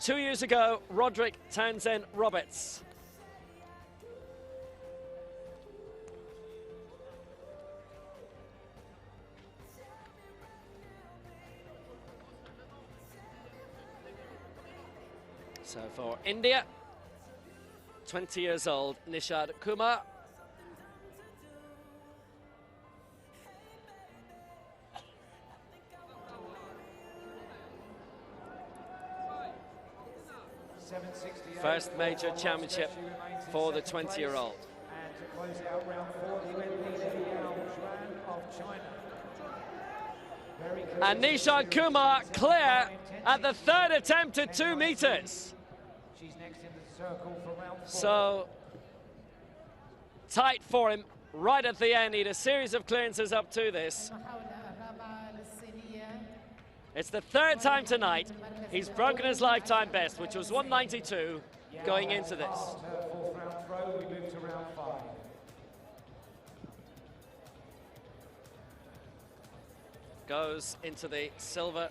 2 years ago, Roderick Townsend Roberts. So for India, 20 years old, Nishad Kumar. First major championship for the 20-year-old. And to close out round 4, the event leader, Yao Zhuan of China. And Nishad Kumar clear at the third attempt at 2 meters. circle for round 4. So tight for him right at the end. He had a series of clearances up to this. It's the third time tonight he's broken his lifetime best, which was 192 going into this. Fourth round throw, we move to round 5. Goes into the silver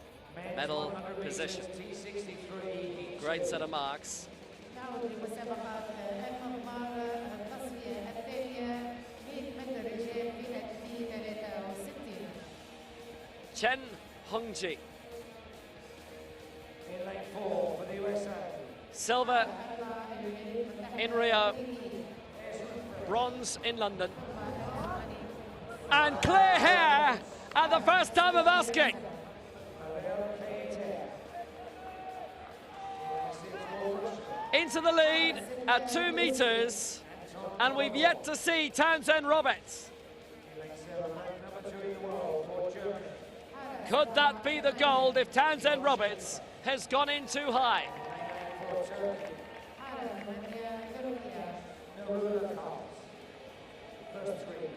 medal position. T63. Great set of marks. Chen Hongji. In lane 4 for the USA. Silver in Rio. Bronze in London. And clear hair at the first time of asking. Into the lead at 2 meters, and we've yet to see Townsend Roberts. Could that be the gold if Townsend Roberts has gone in too high?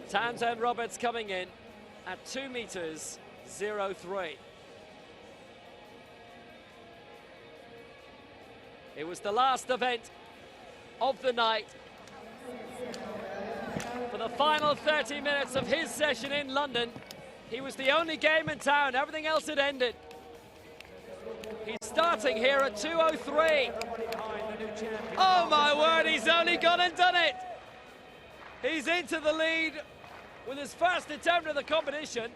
Townsend Roberts coming in at 2 meters 03. It was the last event of the night. For the final 30 minutes of his session in London, he was the only game in town. Everything else had ended. He's starting here at 2:03. Oh my word, he's only gone and done it. He's into the lead with his first attempt at the competition.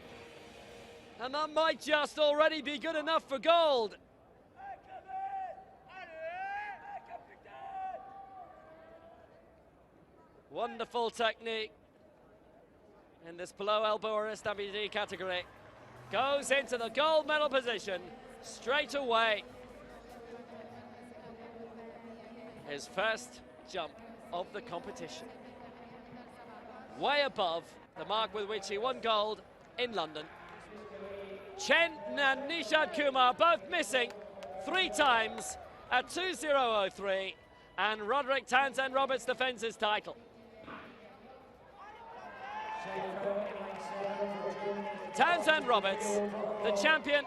And that might just already be good enough for gold. Wonderful technique in this below elbow or SWD category. Goes into the gold medal position straight away. His first jump of the competition. Way above the mark with which he won gold in London. Chen and Nishad Kumar both missing 3 times at 2:03, and Roderick Townsend Roberts defends his title. Townsend Roberts, the champion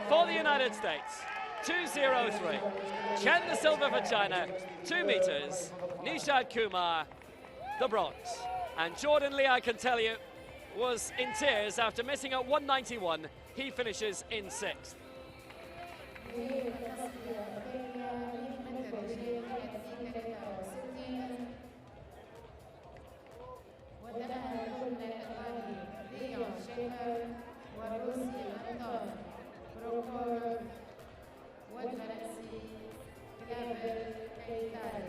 for the United States, 2:03. Chen the silver for China, 2 meters. Nishad Kumar, the bronze. And Jordan Lee, I can tell you, was in tears after missing at 191. He finishes in 6th.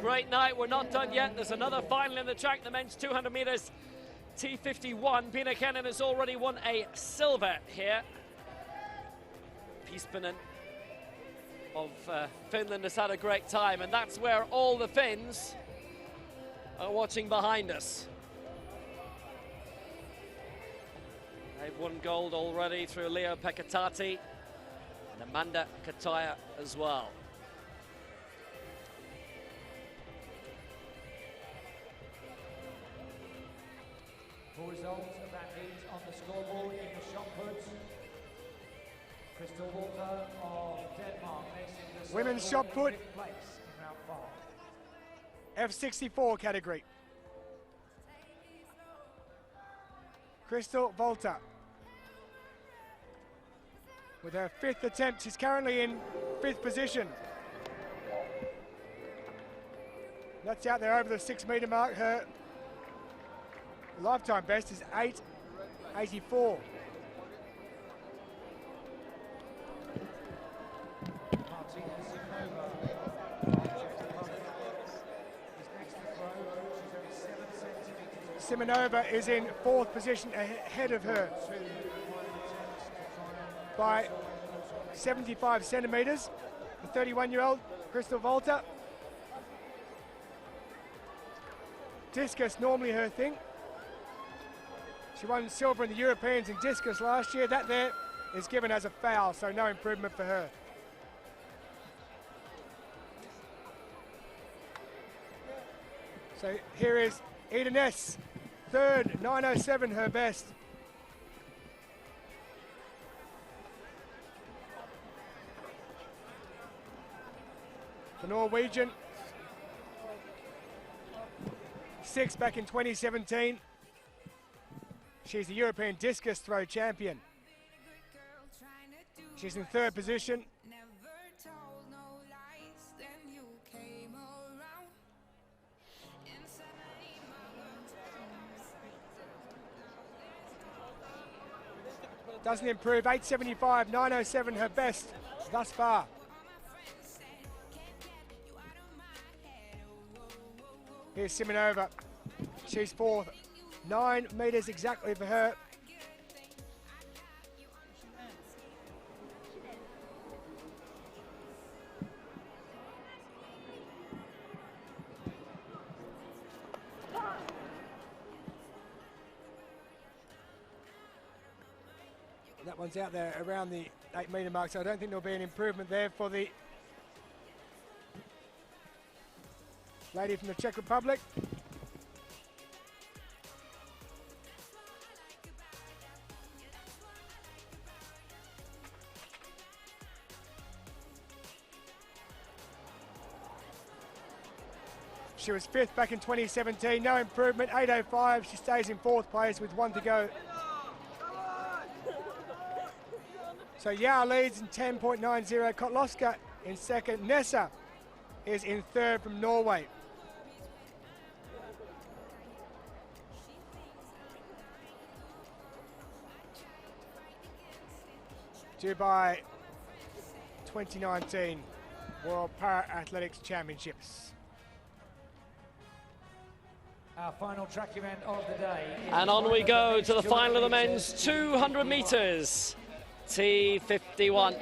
Great night, we're not done yet. There's another final in the track, the men's 200 meters T51. Pina Kennan has already won a silver here. Pispinen of Finland has had a great time, and that's where all the Finns are watching behind us. They've won gold already through Leo Pekatati and Amanda Kataja as well. Full results of that heat on the scoreboard in the shot puts. Crystal Walter of Denmark placing the Women's shot put. in 5th place in round 5. F64 category. Crystal Volta. With her 5th attempt, she's currently in 5th position. That's out there over the 6 meter mark. Her lifetime best is 8:84. Simonova is in 4th position ahead of her by 75 centimeters. The 31-year-old Crystal Volta. Discus normally her thing. She won silver in the Europeans in discus last year. That there is given as a foul, so no improvement for her. So here is Eda Ness, third, 9:07 her best. The Norwegian, 6th back in 2017. She's the European discus throw champion. She's in 3rd position. Doesn't improve, 8:75, 9:07 her best thus far. Here's Simonova, she's 4th, 9 metres exactly for her. That one's out there around the 8-metre mark, so I don't think there'll be an improvement there for the lady from the Czech Republic. She was 5th back in 2017, no improvement, 8:05. She stays in 4th place with 1 to go. So Yao leads in 10.90, Kotloska in 2nd. Nessa is in 3rd from Norway. Dubai 2019 World Para-Athletics Championships. Our final track event of the day. And on we go to the final of the men's 200 metres. T51.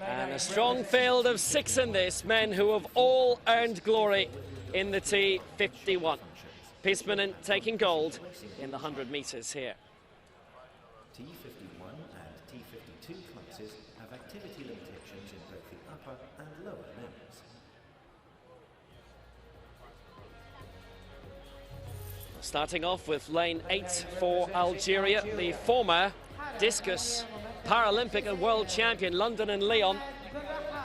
And a strong field of 6 in this, men who have all earned glory in the T51. Piespanen taking gold in the 100 metres here. T51 and T52 classes have activity limitations in both the upper and lower limbs. Starting off with lane 8 for Algeria, the former discus Paralympic and world champion, London and Lyon,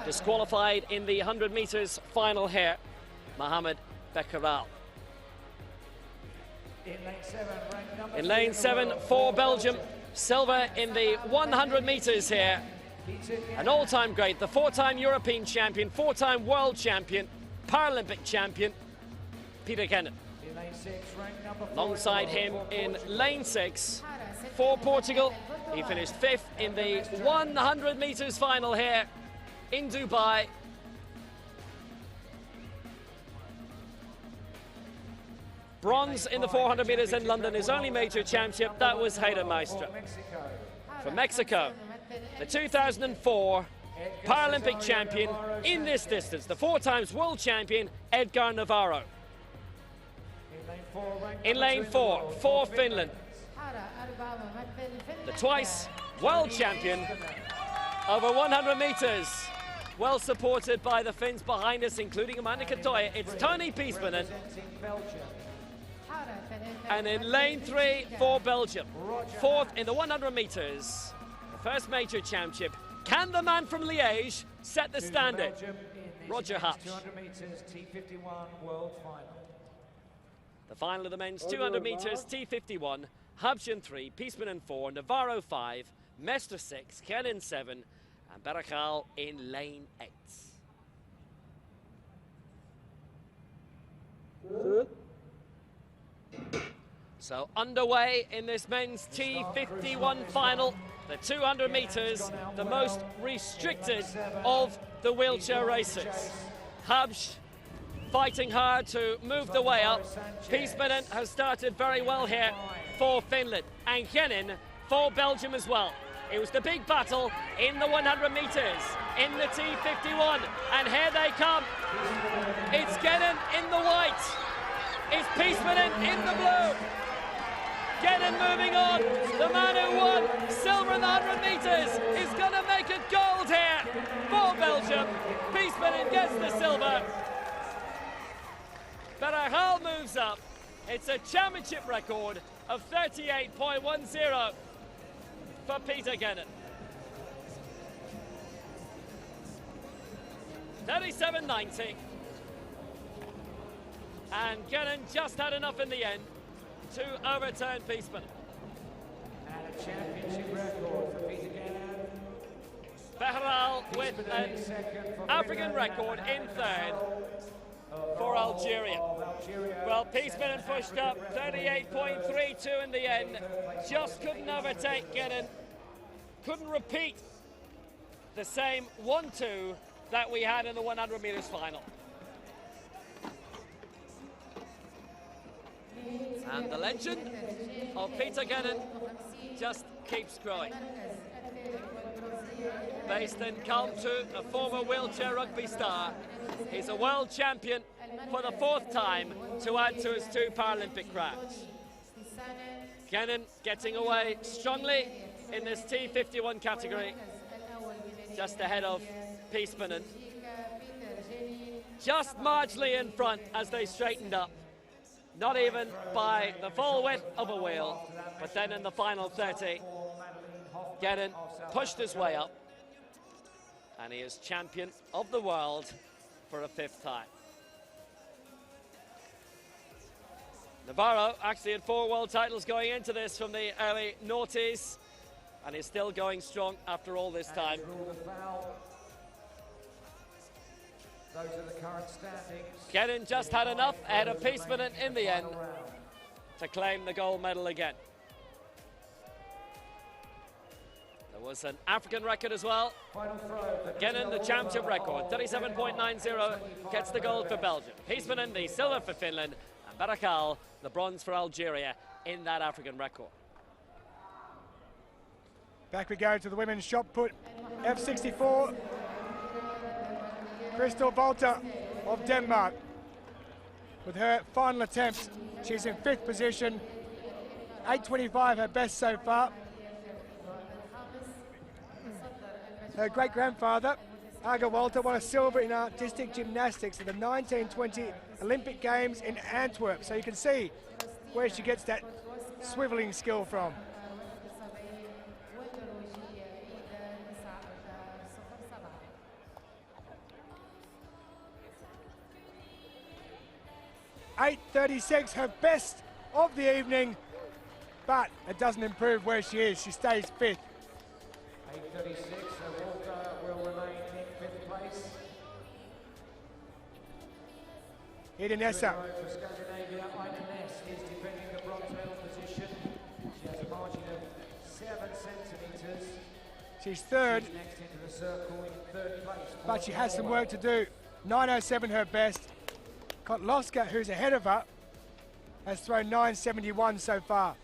disqualified in the 100 metres final here, Mohamed Beckeral. In lane 7 for Belgium, silver in the 100 metres here. An all-time great, the 4-time European champion, 4-time world champion, Paralympic champion, Peter Kennan. Alongside him in lane 6 for Portugal, he finished 5th in the 100 metres final here in Dubai. Bronze in the 400 metres in London, his only major championship, that was Hayden Maestra. From Mexico, the 2004 Paralympic champion in this distance, the 4 times world champion, Edgar Navarro. In lane 4 for Finland, the twice world champion over 100 metres, well supported by the Finns behind us, including Amanda Katoya. It's Tony Piespanen. And in lane 3 for Belgium, 4th in the 100 metres, the first major championship. Can the man from Liège set the standard? Roger Hutch. 200 metres T51 world final. The final of the men's 200 metres T51, Hubjan 3, Piespanen 4, Navarro 5, Mestre 6, Kennan 7, and Berachal in lane 8. So underway in this men's T51 final, the 200 metres, the most restricted of the wheelchair races. Hubsch fighting hard to move the way up. Piespanen has started very well here for Finland, and Kennan for Belgium as well. It was the big battle in the 100 metres in the T51, and here they come. It's Kennan in the white. It's Piespanen in the blue. Getting moving on. The man who won silver in the 100 metres is going to make it gold here for Belgium. Piespanen gets the silver. Berachal moves up. It's a championship record of 38.10 for Peter Genin. 37.90. And Genin just had enough in the end to overturn Piespanen. And a championship record for Peter Genin. Berachal with an African record in third for Algeria. Well, Piespanen pushed up 38.32 in the end. Just couldn't overtake Genin. Couldn't repeat the same 1-2 that we had in the 100 metres final. And the legend of Peter Genin just keeps growing. Based in Kalmthout, a former wheelchair rugby star, he's a world champion for the 4th time to add to his 2 Paralympic crowns. Genin getting away strongly in this T51 category, just ahead of Piespanen. Just marginally in front as they straightened up. Not even by the full width of a wheel, but then in the final 30, Genin pushed his way up, and he is champion of the world for a 5th time. Navarro actually had 4 world titles going into this from the early noughties, and is still going strong after all this time. Those are the current standings. Genin just had enough ahead of Piespanen in the end to claim the gold medal again. There was an African record as well. Genin, the championship record, 37.90, gets the gold for Belgium. Piespanen, the silver for Finland, and Berachal, the bronze for Algeria in that African record. Back we go to the women's shot put. F64. Crystal Volter of Denmark. With her final attempt, she's in 5th position. 8.25 her best so far. Her great-grandfather, Aga Walter, won a silver in artistic gymnastics at the 1920 Olympic Games in Antwerp. So you can see where she gets that swiveling skill from. .836, her best of the evening, but it doesn't improve where she is. She stays 5th. 8.36, so Walter will remain in 5th place. Nessa. For Scandinavia, Ida Ness is defending the bronze medal position. She has a margin of 7 centimetres. She's 3rd. She's next into the circle in 3rd place. But she has some work to do. 9.07 her best. Kotlovska, who's ahead of her, has thrown 9.71 so far.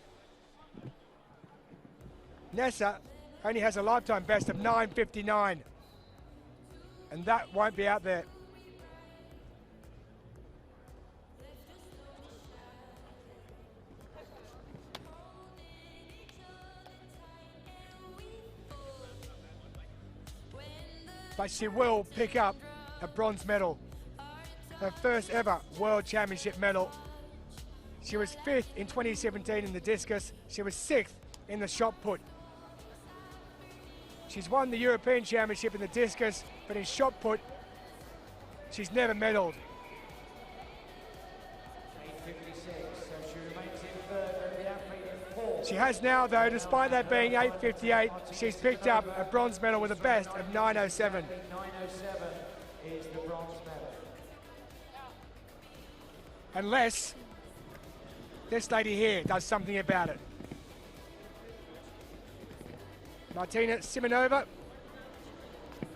Nessa only has a lifetime best of 9.59, and that won't be out there. But she will pick up a bronze medal. Her first ever World Championship medal. She was 5th in 2017 in the discus. She was 6th in the shot put. She's won the European Championship in the discus, but in shot put, she's never medalled. 8.56, so she remains in 3rd and the athlete in 4th. She has now, though, despite that being 8.58, she's picked up a bronze medal with a best of 9.07. 9.07 is the bronze medal. Unless this lady here does something about it. Martina Simonova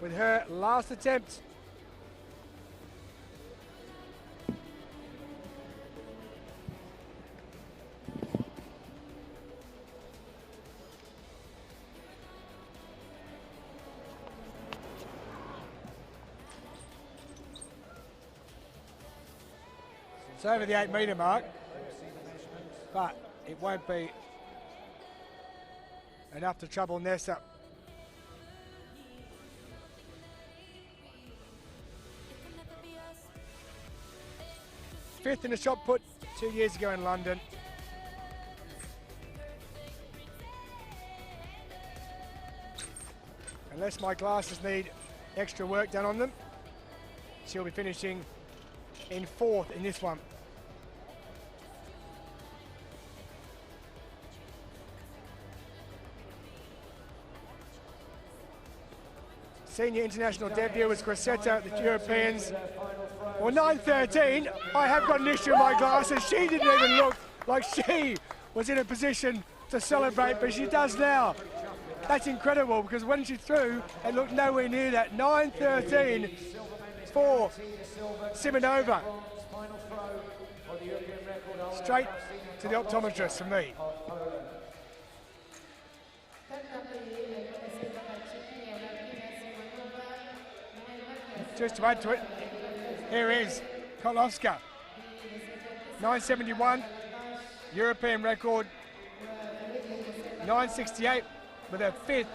with her last attempt. It's over the 8 metre mark, but it won't be enough to trouble Nessa. Fifth in the shot put 2 years ago in London. Unless my glasses need extra work done on them, she'll be finishing in fourth in this one. Senior international debut was Grosseto at the Europeans. Well, 9:13. I have got an issue with my glasses. She didn't even look like she was in a position to celebrate, but she does now. That's incredible, because when she threw, it looked nowhere near that. 9:13 for Simonova. Straight to the optometrist for me. Just to add to it, here is Koloska. 9:71, European record. 9:68 with her fifth.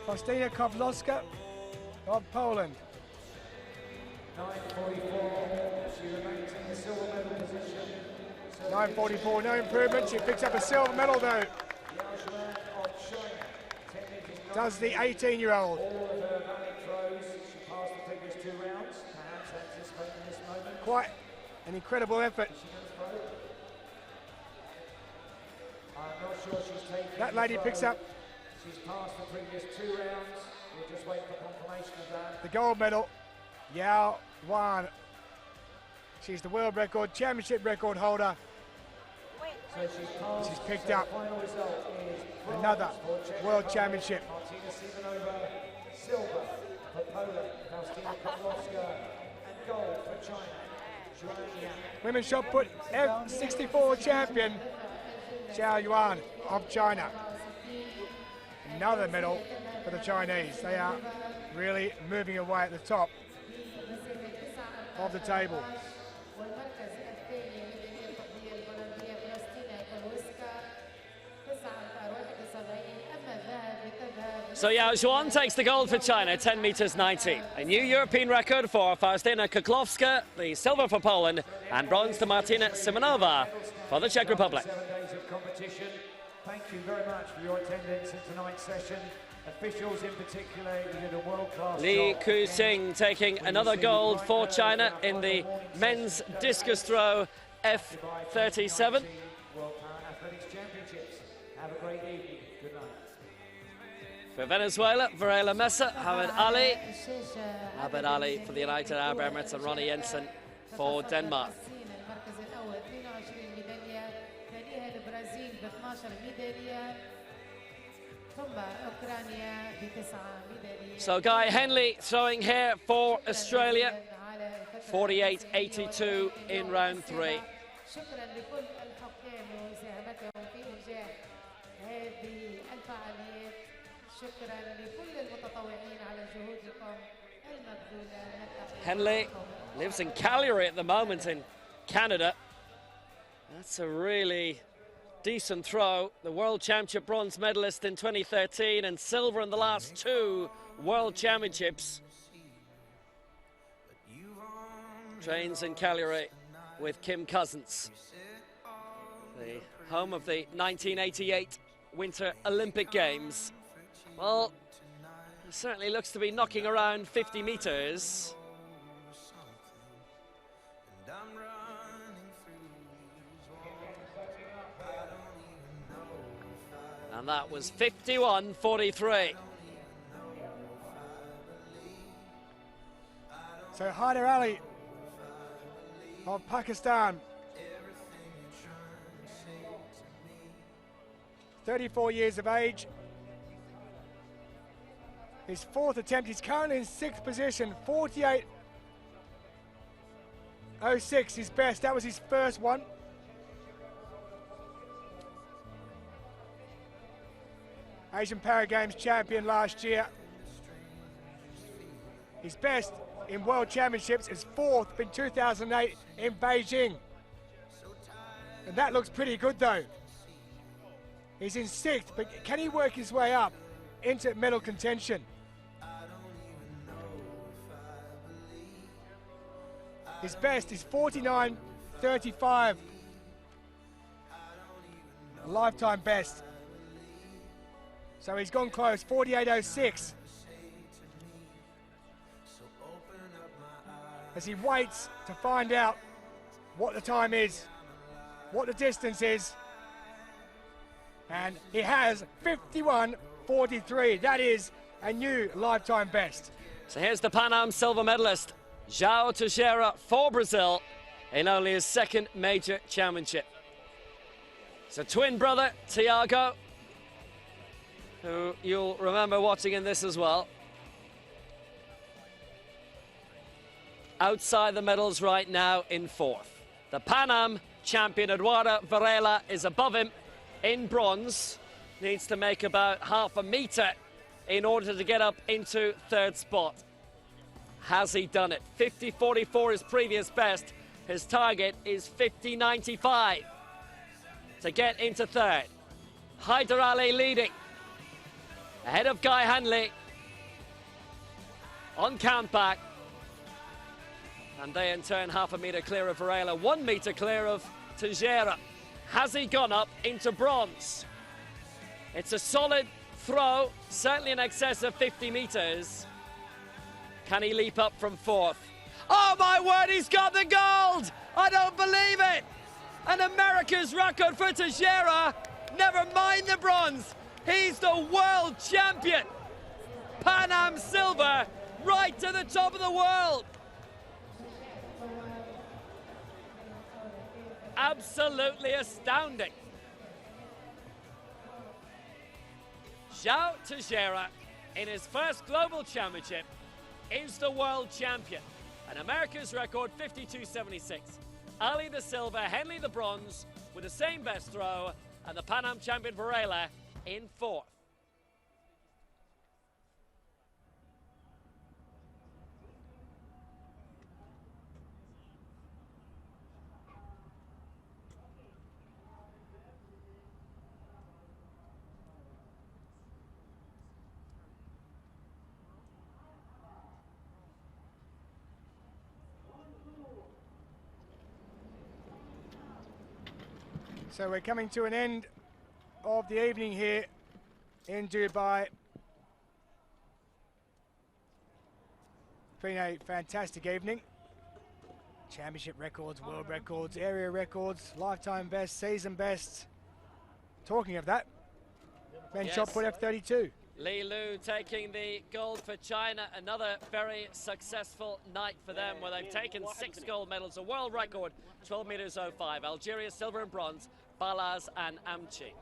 Faustina Kowalska of Poland. 9:44, she remains in the silver medal position. 9:44, no improvement. She picks up a silver medal though. Does the 18-year-old. All of her running throws, she passed the previous 2 rounds. Perhaps anticipating this moment. Quite an incredible effort. I'm not sure she's taking That lady picks up She's passed the previous 2 rounds. We'll just wait for confirmation of that. the gold medal. Yao Wan. She's the world record, championship record holder. So She's picked up final result is another world championship. Martina Simonova, silver for Poland, Faustina Kowalska, and gold for China. Women's shot put F64 champion Xiao Yuan of China. Another medal for the Chinese. They are really moving away at the top of the table. So Yao Zhuan takes the gold for China, 10 meters 90. A new European record for Faustina Kowalska, the silver for Poland, and bronze to Martina Simonova for the Czech Republic. 7 days of competition. Thank you very much for your attendance in tonight's session. Officials in particular, you did a world-class Li job. Ku-sing taking another gold for China in the men's discus throw F37. World Para Athletics Championships. Have a great evening. Good night. For Venezuela, Varela Mesa, Hamid Ali. Hamid Ali for the United Arab Emirates and Ronnie Jensen for Denmark. So Guy Henley throwing here for Australia, 48-82 in round 3. Henley lives in Calgary at the moment in Canada. That's a really decent throw. The World Championship bronze medalist in 2013 and silver in the last 2 World Championships. Trains in Calgary with Kim Cousins, the home of the 1988 Winter Olympic Games. Well, it certainly looks to be knocking around 50 meters. And that was 51.43. So Haider Ali of Pakistan, 34 years of age. His 4th attempt, he's currently in 6th position, 48.06, his best. That was his first one. Asian Para Games champion last year. His best in World Championships, is 4th in 2008 in Beijing. And that looks pretty good though. He's in 6th, but can he work his way up into medal contention? His best is 49.35. A lifetime best. So he's gone close, 48.06. As he waits to find out what the time is, what the distance is. And he has 51.43. That is a new lifetime best. So here's the Pan Am silver medalist, João Teixeira for Brazil, in only his 2nd major championship. So twin brother, Thiago, who you'll remember watching in this as well. Outside the medals right now in 4th. The Pan Am champion, Eduardo Varela, is above him in bronze. Needs to make about half a metre in order to get up into 3rd spot. Has he done it? 50.44 his previous best. His target is 50.95 to get into 3rd. Hyder Ali leading, ahead of Guy Hanley on countback. And they in turn half a metre clear of Varela, 1 metre clear of Teixeira. Has he gone up into bronze? It's a solid throw, certainly in excess of 50 metres. Can he leap up from 4th? Oh my word, he's got the gold! I don't believe it! And America's record for Teixeira, never mind the bronze. He's the world champion. Pan Am silver, right to the top of the world. Absolutely astounding. João Teixeira, in his first global championship, is the world champion. And America's record, 52.76. Ali the silver, Henley the bronze, with the same best throw, and the Pan Am champion Varela in 4th. So we're coming to an end of the evening here in Dubai. It's been a fantastic evening. Championship records, world records, area records, lifetime best, season best. Talking of that, men's shot put F32. Li Lu taking the gold for China. Another very successful night for them, where they've taken 6 gold medals, a world record, 12 meters 05. Algeria silver and bronze, Balaz and Amchi.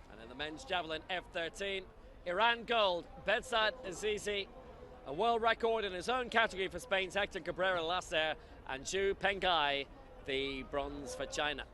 And in the men's javelin F13, Iran gold, Bedsad Azizi, a world record in his own category for Spain's Hector Cabrera Lasser, and Zhu Penggai, the bronze for China.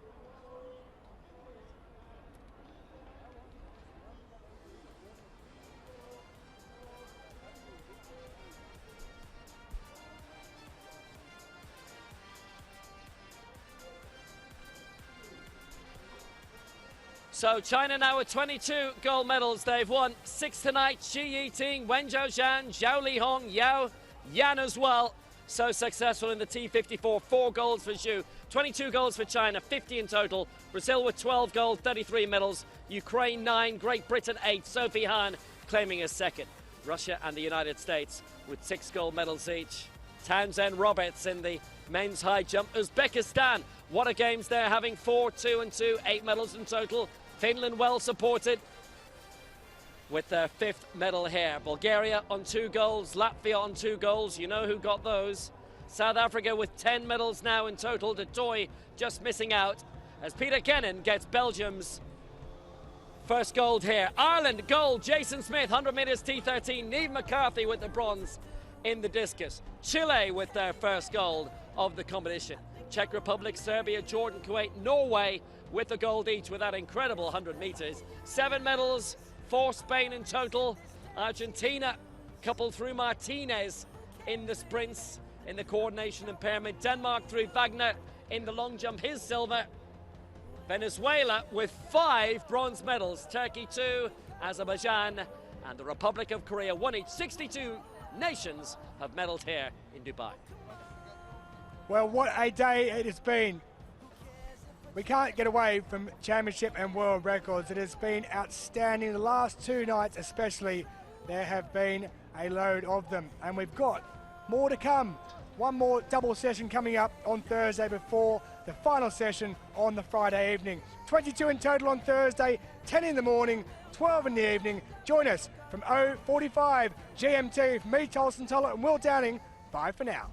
So China now with 22 gold medals. They've won 6 tonight. Xi Yiting, Wen Zhaozhan, Zhao Lihong, Yao Yan as well. So successful in the T54. 4 golds for Zhu, 22 golds for China, 50 in total. Brazil with 12 gold, 33 medals. Ukraine 9, Great Britain 8. Sophie Hahn claiming a 2nd. Russia and the United States with 6 gold medals each. Townsend Roberts in the men's high jump. Uzbekistan, what a games they're having. 4, 2 and 2, 8 medals in total. Finland well supported with their 5th medal here. Bulgaria on 2 golds, Latvia on 2 golds. You know who got those. South Africa with 10 medals now in total. De Toy just missing out as Peter Kennan gets Belgium's first gold here. Ireland gold, Jason Smith, 100 meters T13. Niamh McCarthy with the bronze in the discus. Chile with their first gold of the competition. Czech Republic, Serbia, Jordan, Kuwait, Norway with the gold each with that incredible 100 metres. 7 medals for Spain in total. Argentina coupled through Martinez in the sprints, in the coordination impairment. Denmark through Wagner in the long jump, his silver. Venezuela with 5 bronze medals. Turkey 2, Azerbaijan and the Republic of Korea 1 each. 62 nations have medalled here in Dubai. Well, what a day it has been. We can't get away from championship and world records. It has been outstanding. The last 2 nights especially, there have been a load of them. And we've got more to come. One more double session coming up on Thursday before the final session on the Friday evening. 22 in total on Thursday, 10 in the morning, 12 in the evening. Join us from 0:45 GMT. From me, Tolson Toller and Will Downing. Bye for now.